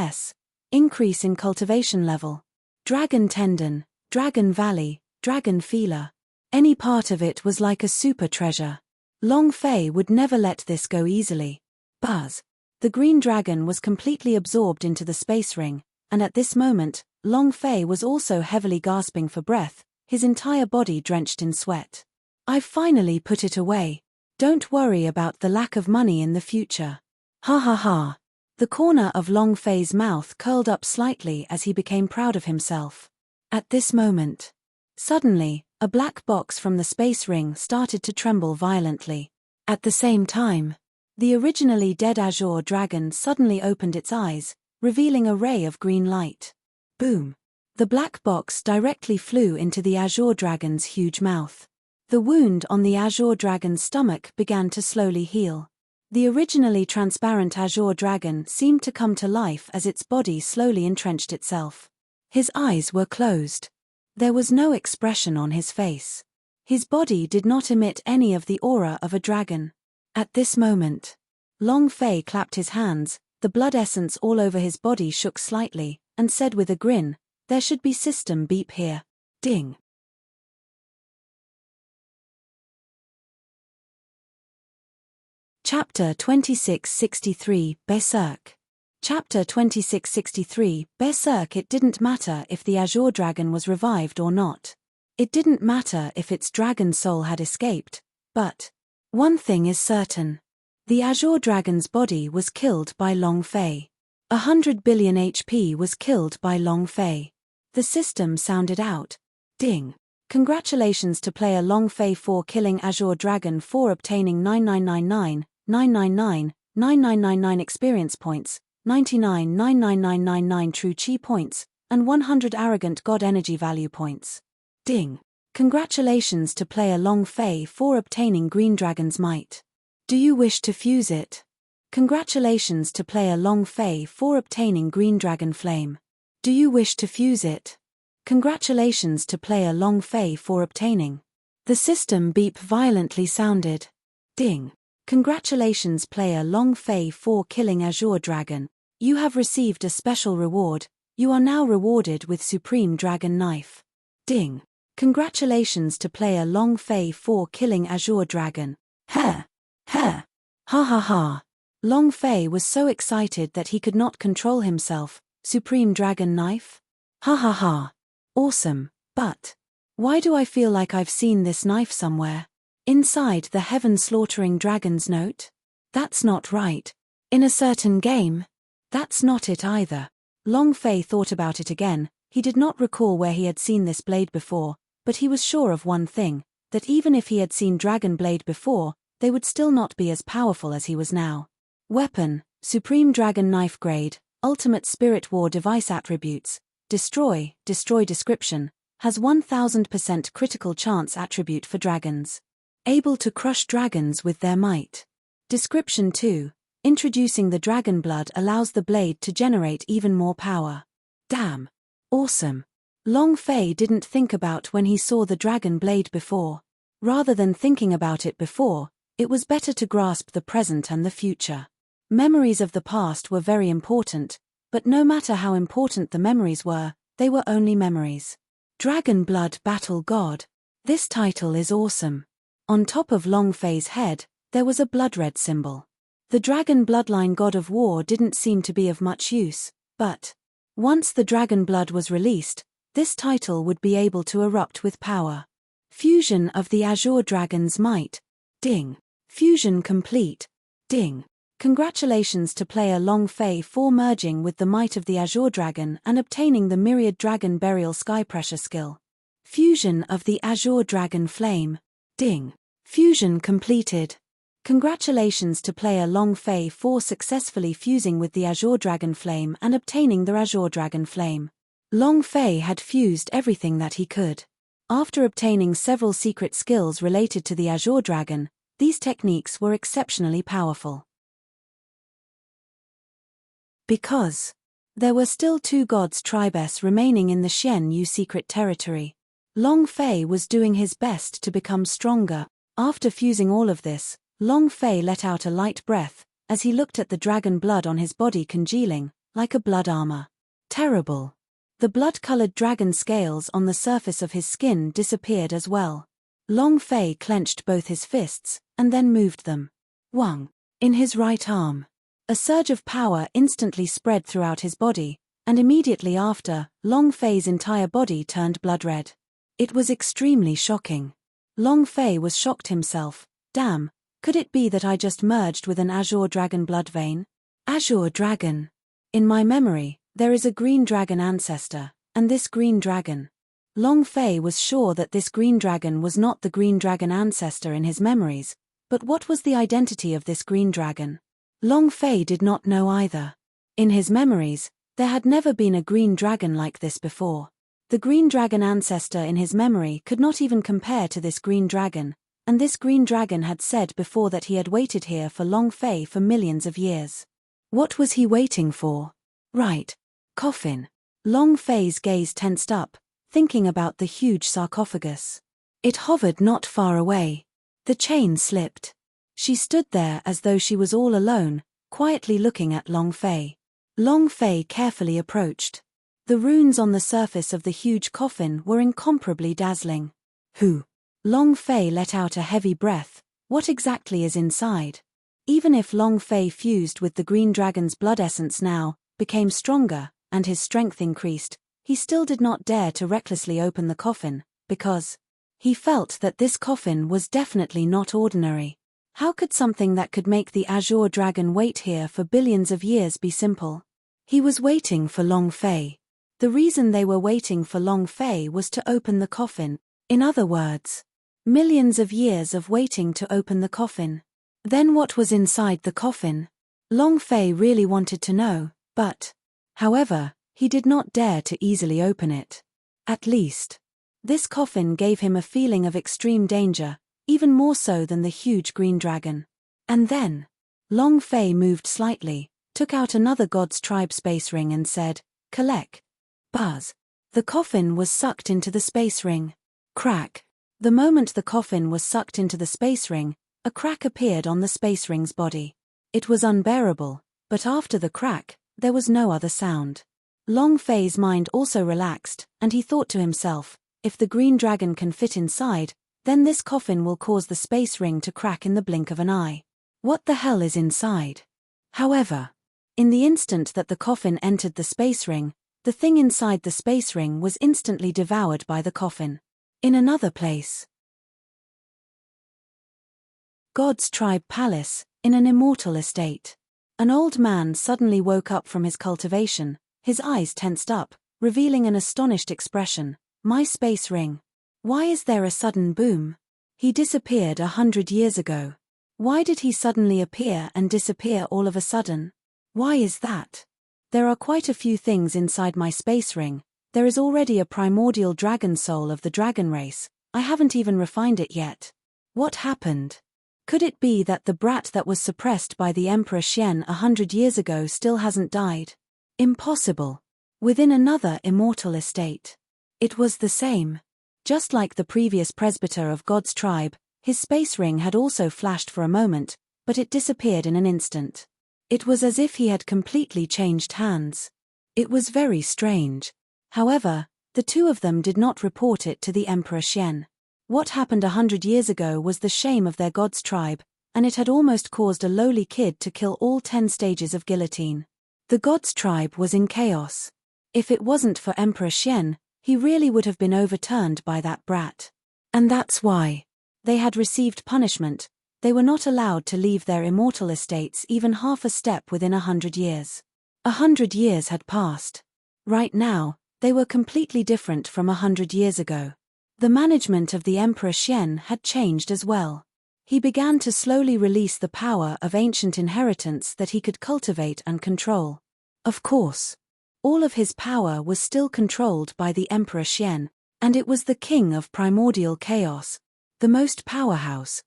[SPEAKER 1] increase in cultivation level. Dragon tendon, dragon valley, dragon feeler. Any part of it was like a super treasure. Long Fei would never let this go easily. Buzz. The green dragon was completely absorbed into the space ring, and at this moment, Long Fei was also heavily gasping for breath, his entire body drenched in sweat. "I've finally put it away. Don't worry about the lack of money in the future." Ha ha ha. The corner of Long Fei's mouth curled up slightly as he became proud of himself. At this moment, suddenly, a black box from the space ring started to tremble violently. At the same time, the originally dead azure dragon suddenly opened its eyes, revealing a ray of green light. Boom. The black box directly flew into the azure dragon's huge mouth. The wound on the azure dragon's stomach began to slowly heal. The originally transparent azure dragon seemed to come to life as its body slowly entrenched itself. His eyes were closed. There was no expression on his face. His body did not emit any of the aura of a dragon. At this moment, Long Fei clapped his hands, the blood essence all over his body shook slightly, and said with a grin, "There should be system beep here." Ding. Chapter 2663, Berserk. Chapter 2663, Berserk. It didn't matter if the azure dragon was revived or not. It didn't matter if its dragon soul had escaped, but one thing is certain. The azure dragon's body was killed by Long Fei. 100 billion HP was killed by Long Fei. The system sounded out. Ding. Congratulations to player Long Fei for killing azure dragon for obtaining 9999, 999, 9999 experience points, 99 99999 true chi points, and 100 arrogant god energy value points. Ding. Congratulations to player Long Fei for obtaining green dragon's might. Do you wish to fuse it? Congratulations to player Long Fei for obtaining green dragon flame. Do you wish to fuse it? Congratulations to player Long Fei for obtaining. The system beep violently sounded. Ding. Congratulations player Long Fei for killing azure dragon. You have received a special reward. You are now rewarded with supreme dragon knife. Ding. Congratulations to player Long Fei for killing azure dragon. Ha! Ha! Ha ha ha. Long Fei was so excited that he could not control himself. Supreme dragon knife? Ha ha ha. Awesome, but why do I feel like I've seen this knife somewhere? Inside the heaven slaughtering dragon's note? That's not right. In a certain game? That's not it either. Long Fei thought about it again. He did not recall where he had seen this blade before, but he was sure of one thing, that even if he had seen dragon blade before, they would still not be as powerful as he was now. Weapon, Supreme Dragon Knife Grade, Ultimate Spirit War Device Attributes, Destroy description, has 1000% critical chance attribute for dragons. Able to crush dragons with their might. Description 2, introducing the dragon blood allows the blade to generate even more power. Damn. Awesome. Long Fei didn't think about when he saw the dragon blade before. Rather than thinking about it before, it was better to grasp the present and the future. Memories of the past were very important, but no matter how important the memories were, they were only memories. Dragon Blood Battle God. This title is awesome. On top of Long Fei's head, there was a blood red symbol. The dragon bloodline god of war didn't seem to be of much use, but once the dragon blood was released, this title would be able to erupt with power. Fusion of the azure dragon's might. Ding. Fusion complete. Ding. Congratulations to player Long Fei for merging with the might of the Azure Dragon and obtaining the Myriad Dragon Burial Sky Pressure skill. Fusion of the Azure Dragon Flame. Ding. Fusion completed. Congratulations to player Long Fei for successfully fusing with the Azure Dragon Flame and obtaining the Azure Dragon Flame. Long Fei had fused everything that he could. After obtaining several secret skills related to the Azure Dragon, these techniques were exceptionally powerful. Because there were still 2 gods tribes remaining in the Xian Yu secret territory, Long Fei was doing his best to become stronger. After fusing all of this, Long Fei let out a light breath as he looked at the dragon blood on his body congealing, like a blood armor. Terrible. The blood-colored dragon scales on the surface of his skin disappeared as well. Long Fei clenched both his fists, and then moved them. Wang. In his right arm. A surge of power instantly spread throughout his body, and immediately after, Long Fei's entire body turned blood-red. It was extremely shocking. Long Fei was shocked himself. Damn, could it be that I just merged with an Azure Dragon blood vein? Azure Dragon. In my memory, there is a green dragon ancestor, and this green dragon. Long Fei was sure that this green dragon was not the green dragon ancestor in his memories, but what was the identity of this green dragon? Long Fei did not know either. In his memories, there had never been a green dragon like this before. The green dragon ancestor in his memory could not even compare to this green dragon, and this green dragon had said before that he had waited here for Long Fei for millions of years. What was he waiting for? Right. Coffin. Long Fei's gaze tensed up, thinking about the huge sarcophagus. It hovered not far away. The chain slipped. She stood there as though she was all alone, quietly looking at Long Fei. Long Fei carefully approached. The runes on the surface of the huge coffin were incomparably dazzling. Who? Long Fei let out a heavy breath. What exactly is inside? Even if Long Fei fused with the green dragon's blood essence now, became stronger, and his strength increased, he still did not dare to recklessly open the coffin, because he felt that this coffin was definitely not ordinary. How could something that could make the Azure Dragon wait here for billions of years be simple? He was waiting for Long Fei. The reason they were waiting for Long Fei was to open the coffin. In other words, millions of years of waiting to open the coffin. Then what was inside the coffin? Long Fei really wanted to know, but, however, he did not dare to easily open it. At least, this coffin gave him a feeling of extreme danger, even more so than the huge green dragon. And then, Long Fei moved slightly, took out another God's Tribe space ring and said, "Collect." Buzz. The coffin was sucked into the space ring. Crack. The moment the coffin was sucked into the space ring, a crack appeared on the space ring's body. It was unbearable, but after the crack, there was no other sound. Long Fei's mind also relaxed, and he thought to himself, if the green dragon can fit inside, then this coffin will cause the space ring to crack in the blink of an eye. What the hell is inside? However, in the instant that the coffin entered the space ring, the thing inside the space ring was instantly devoured by the coffin. In another place, God's Tribe Palace, in an immortal estate. An old man suddenly woke up from his cultivation, his eyes tensed up, revealing an astonished expression. My space ring. Why is there a sudden boom? He disappeared 100 years ago. Why did he suddenly appear and disappear all of a sudden? Why is that? There are quite a few things inside my space ring. There is already a primordial dragon soul of the dragon race. I haven't even refined it yet. What happened? Could it be that the brat that was suppressed by the Emperor Xian 100 years ago still hasn't died? Impossible. Within another immortal estate. It was the same. Just like the previous presbyter of God's tribe, his space ring had also flashed for a moment, but it disappeared in an instant. It was as if he had completely changed hands. It was very strange. However, the two of them did not report it to the Emperor Xian. What happened 100 years ago was the shame of their God's tribe, and it had almost caused a lowly kid to kill all 10 stages of guillotine. The God's tribe was in chaos. If it wasn't for Emperor Xian, he really would have been overturned by that brat. And that's why they had received punishment, They were not allowed to leave their immortal estates even half a step within 100 years. 100 years had passed. Right now, they were completely different from 100 years ago. The management of the Emperor Xian had changed as well. He began to slowly release the power of ancient inheritance that he could cultivate and control. Of course, all of his power was still controlled by the Emperor Xian, and it was the king of primordial chaos, the most powerhouse.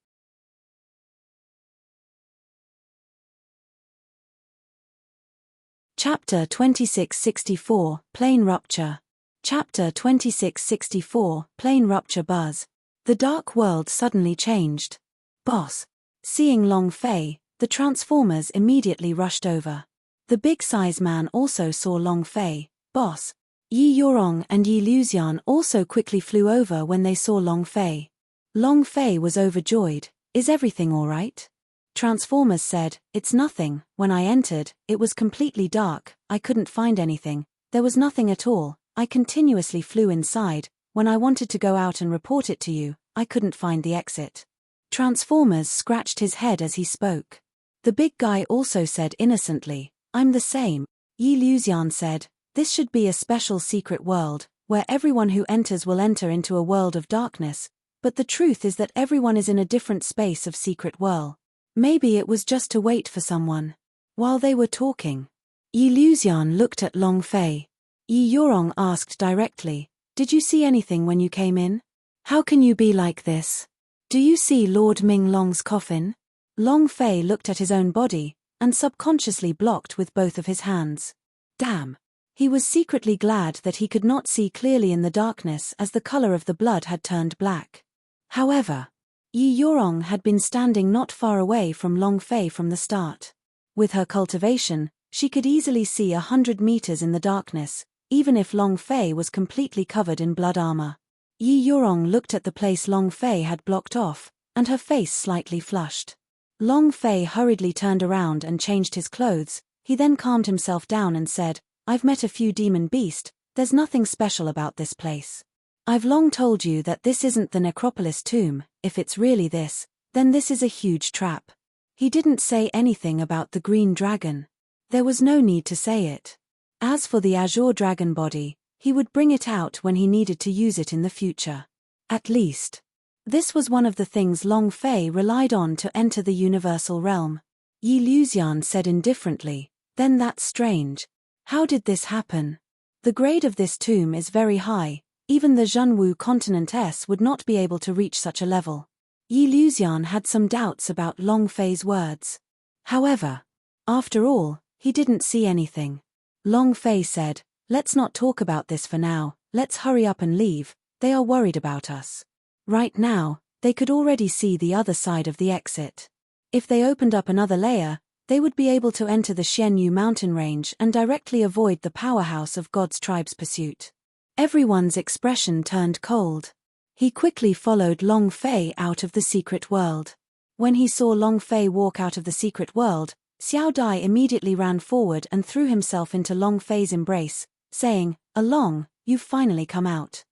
[SPEAKER 1] Chapter 2664, Plane Rupture. Chapter 2664, Plane Rupture Buzz. The dark world suddenly changed. Boss. Seeing Long Fei, the Transformers immediately rushed over. The big size man also saw Long Fei. Boss. Yi Yorong and Yi Luxian also quickly flew over when they saw Long Fei. Long Fei was overjoyed. Is everything all right? Transformers said, it's nothing. When I entered, it was completely dark, I couldn't find anything, there was nothing at all, I continuously flew inside, when I wanted to go out and report it to you, I couldn't find the exit. Transformers scratched his head as he spoke. The big guy also said innocently, I'm the same. Yi Luxian said, this should be a special secret world, where everyone who enters will enter into a world of darkness, but the truth is that everyone is in a different space of secret world. Maybe it was just to wait for someone. While they were talking, Yi Luxian looked at Long Fei. Yi Yorong asked directly, did you see anything when you came in? How can you be like this? Do you see Lord Ming Long's coffin? Long Fei looked at his own body, and subconsciously blocked with both of his hands. Damn. He was secretly glad that he could not see clearly in the darkness as the color of the blood had turned black. However, Yi Yorong had been standing not far away from Long Fei from the start. With her cultivation, she could easily see 100 meters in the darkness, even if Long Fei was completely covered in blood armor. Yi Yorong looked at the place Long Fei had blocked off, and her face slightly flushed. Long Fei hurriedly turned around and changed his clothes. He then calmed himself down and said, I've met a few demon beasts, there's nothing special about this place. I've long told you that this isn't the necropolis tomb. If it's really this, then this is a huge trap. He didn't say anything about the green dragon. There was no need to say it. As for the azure dragon body, he would bring it out when he needed to use it in the future. At least, this was one of the things Long Fei relied on to enter the universal realm. Yi Luxian said indifferently, then that's strange. How did this happen? The grade of this tomb is very high. Even the Zhenwu Continent S would not be able to reach such a level. Yi Luxian had some doubts about Long Fei's words. However, after all, he didn't see anything. Long Fei said, let's not talk about this for now, let's hurry up and leave, they are worried about us. Right now, they could already see the other side of the exit. If they opened up another layer, they would be able to enter the Xianyu mountain range and directly avoid the powerhouse of God's tribe's pursuit. Everyone's expression turned cold. He quickly followed Long Fei out of the secret world. When he saw Long Fei walk out of the secret world, Xiao Dai immediately ran forward and threw himself into Long Fei's embrace, saying, Along, you've finally come out.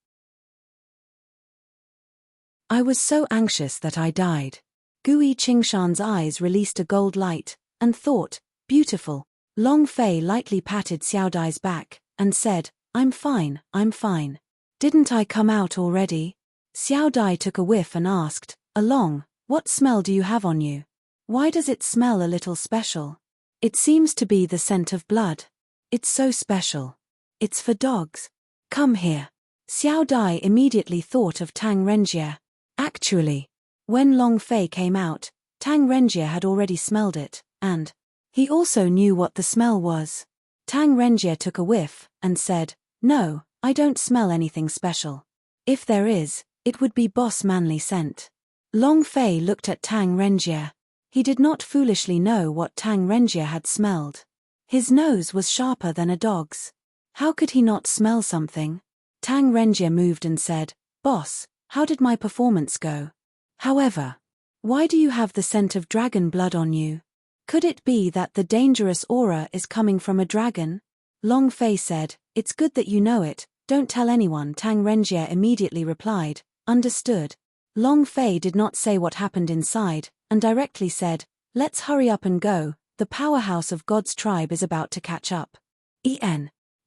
[SPEAKER 1] I was so anxious that I died. Gui Qingshan's eyes released a gold light, and thought, beautiful. Long Fei lightly patted Xiao Dai's back, and said, I'm fine, I'm fine. Didn't I come out already? Xiao Dai took a whiff and asked, Along, what smell do you have on you? Why does it smell a little special? It seems to be the scent of blood. It's so special. It's for dogs. Come here. Xiao Dai immediately thought of Tang Renjie. Actually, when Long Fei came out, Tang Renjie had already smelled it, and he also knew what the smell was. Tang Renjie took a whiff, and said, No, I don't smell anything special. If there is, it would be boss manly scent. Long Fei looked at Tang Renjie. He did not foolishly know what Tang Renjie had smelled. His nose was sharper than a dog's. How could he not smell something? Tang Renjie moved and said, Boss, how did my performance go? However, why do you have the scent of dragon blood on you? Could it be that the dangerous aura is coming from a dragon? Long Fei said, It's good that you know it, don't tell anyone. Tang Renjie immediately replied, Understood. Long Fei did not say what happened inside, and directly said, "Let's hurry up and go, the powerhouse of God's tribe is about to catch up."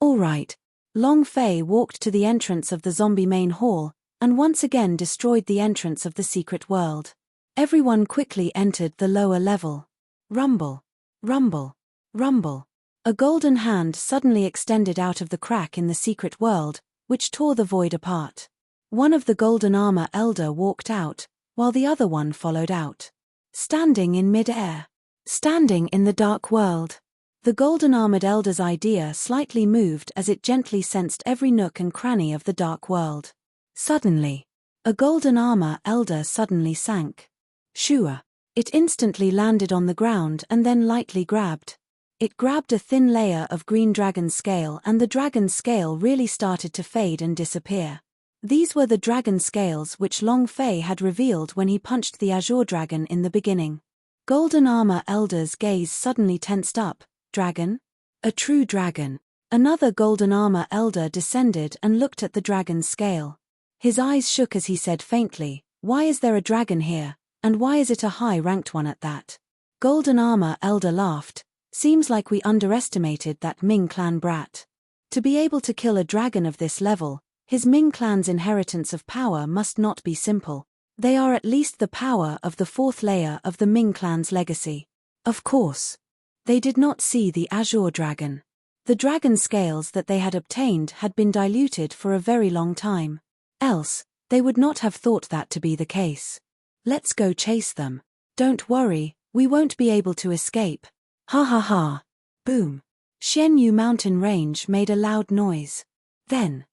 [SPEAKER 1] All right. Long Fei walked to the entrance of the zombie main hall, and once again destroyed the entrance of the secret world. Everyone quickly entered the lower level. Rumble. Rumble. Rumble. A golden hand suddenly extended out of the crack in the secret world, which tore the void apart. One of the golden armor elder walked out, while the other one followed out. Standing in mid-air. Standing in the dark world. The golden-armored elder's idea slightly moved as it gently sensed every nook and cranny of the dark world. Suddenly, a golden armor elder suddenly sank. Shua. It instantly landed on the ground and then lightly grabbed. It grabbed a thin layer of green dragon scale, and the dragon scale really started to fade and disappear. These were the dragon scales which Long Fei had revealed when he punched the azure dragon in the beginning. Golden armor elder's gaze suddenly tensed up. Dragon? A true dragon. Another golden armor elder descended and looked at the dragon's scale. His eyes shook as he said faintly, "Why is there a dragon here, and why is it a high-ranked one at that?" Golden armor elder laughed. "Seems like we underestimated that Ming clan brat. To be able to kill a dragon of this level, his Ming clan's inheritance of power must not be simple. They are at least the power of the fourth layer of the Ming clan's legacy." Of course. They did not see the azure dragon. The dragon scales that they had obtained had been diluted for a very long time. Else, they would not have thought that to be the case. "Let's go chase them. Don't worry, we won't be able to escape. Ha ha ha." Boom. Xianyu mountain range made a loud noise. Then,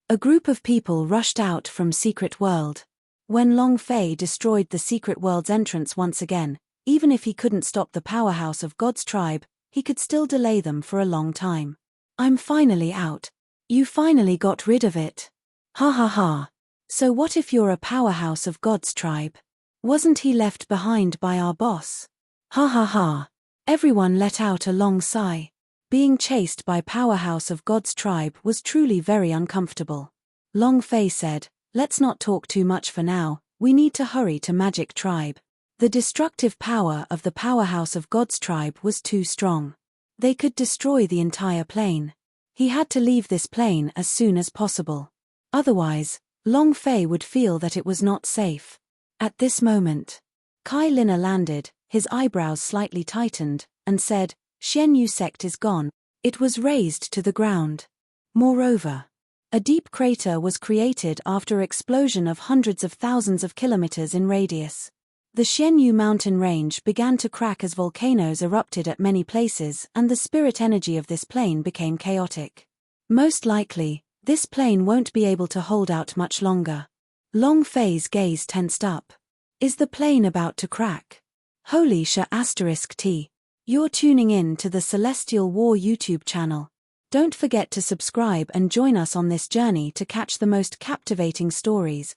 [SPEAKER 1] a group of people rushed out from Secret World. When Long Fei destroyed the Secret World's entrance once again, even if he couldn't stop the powerhouse of God's tribe, he could still delay them for a long time. "I'm finally out. You finally got rid of it. Ha ha ha. So what if you're a powerhouse of God's tribe? Wasn't he left behind by our boss? Ha ha ha." Everyone let out a long sigh. Being chased by powerhouse of God's tribe was truly very uncomfortable. Long Fei said, "Let's not talk too much for now, we need to hurry to Magic Tribe." The destructive power of the powerhouse of God's tribe was too strong. They could destroy the entire plane. He had to leave this plane as soon as possible. Otherwise, Long Fei would feel that it was not safe. At this moment, Kai Lina landed, his eyebrows slightly tightened, and said, "Xianyu sect is gone." It was razed to the ground. Moreover, a deep crater was created after explosion of hundreds of thousands of kilometers in radius. The Xianyu mountain range began to crack as volcanoes erupted at many places, and the spirit energy of this plane became chaotic. Most likely, this plane won't be able to hold out much longer. Long Fei's gaze tensed up. Is the plane about to crack? Holy *T. You're tuning in to the Celestial War YouTube channel. Don't forget to subscribe and join us on this journey to catch the most captivating stories,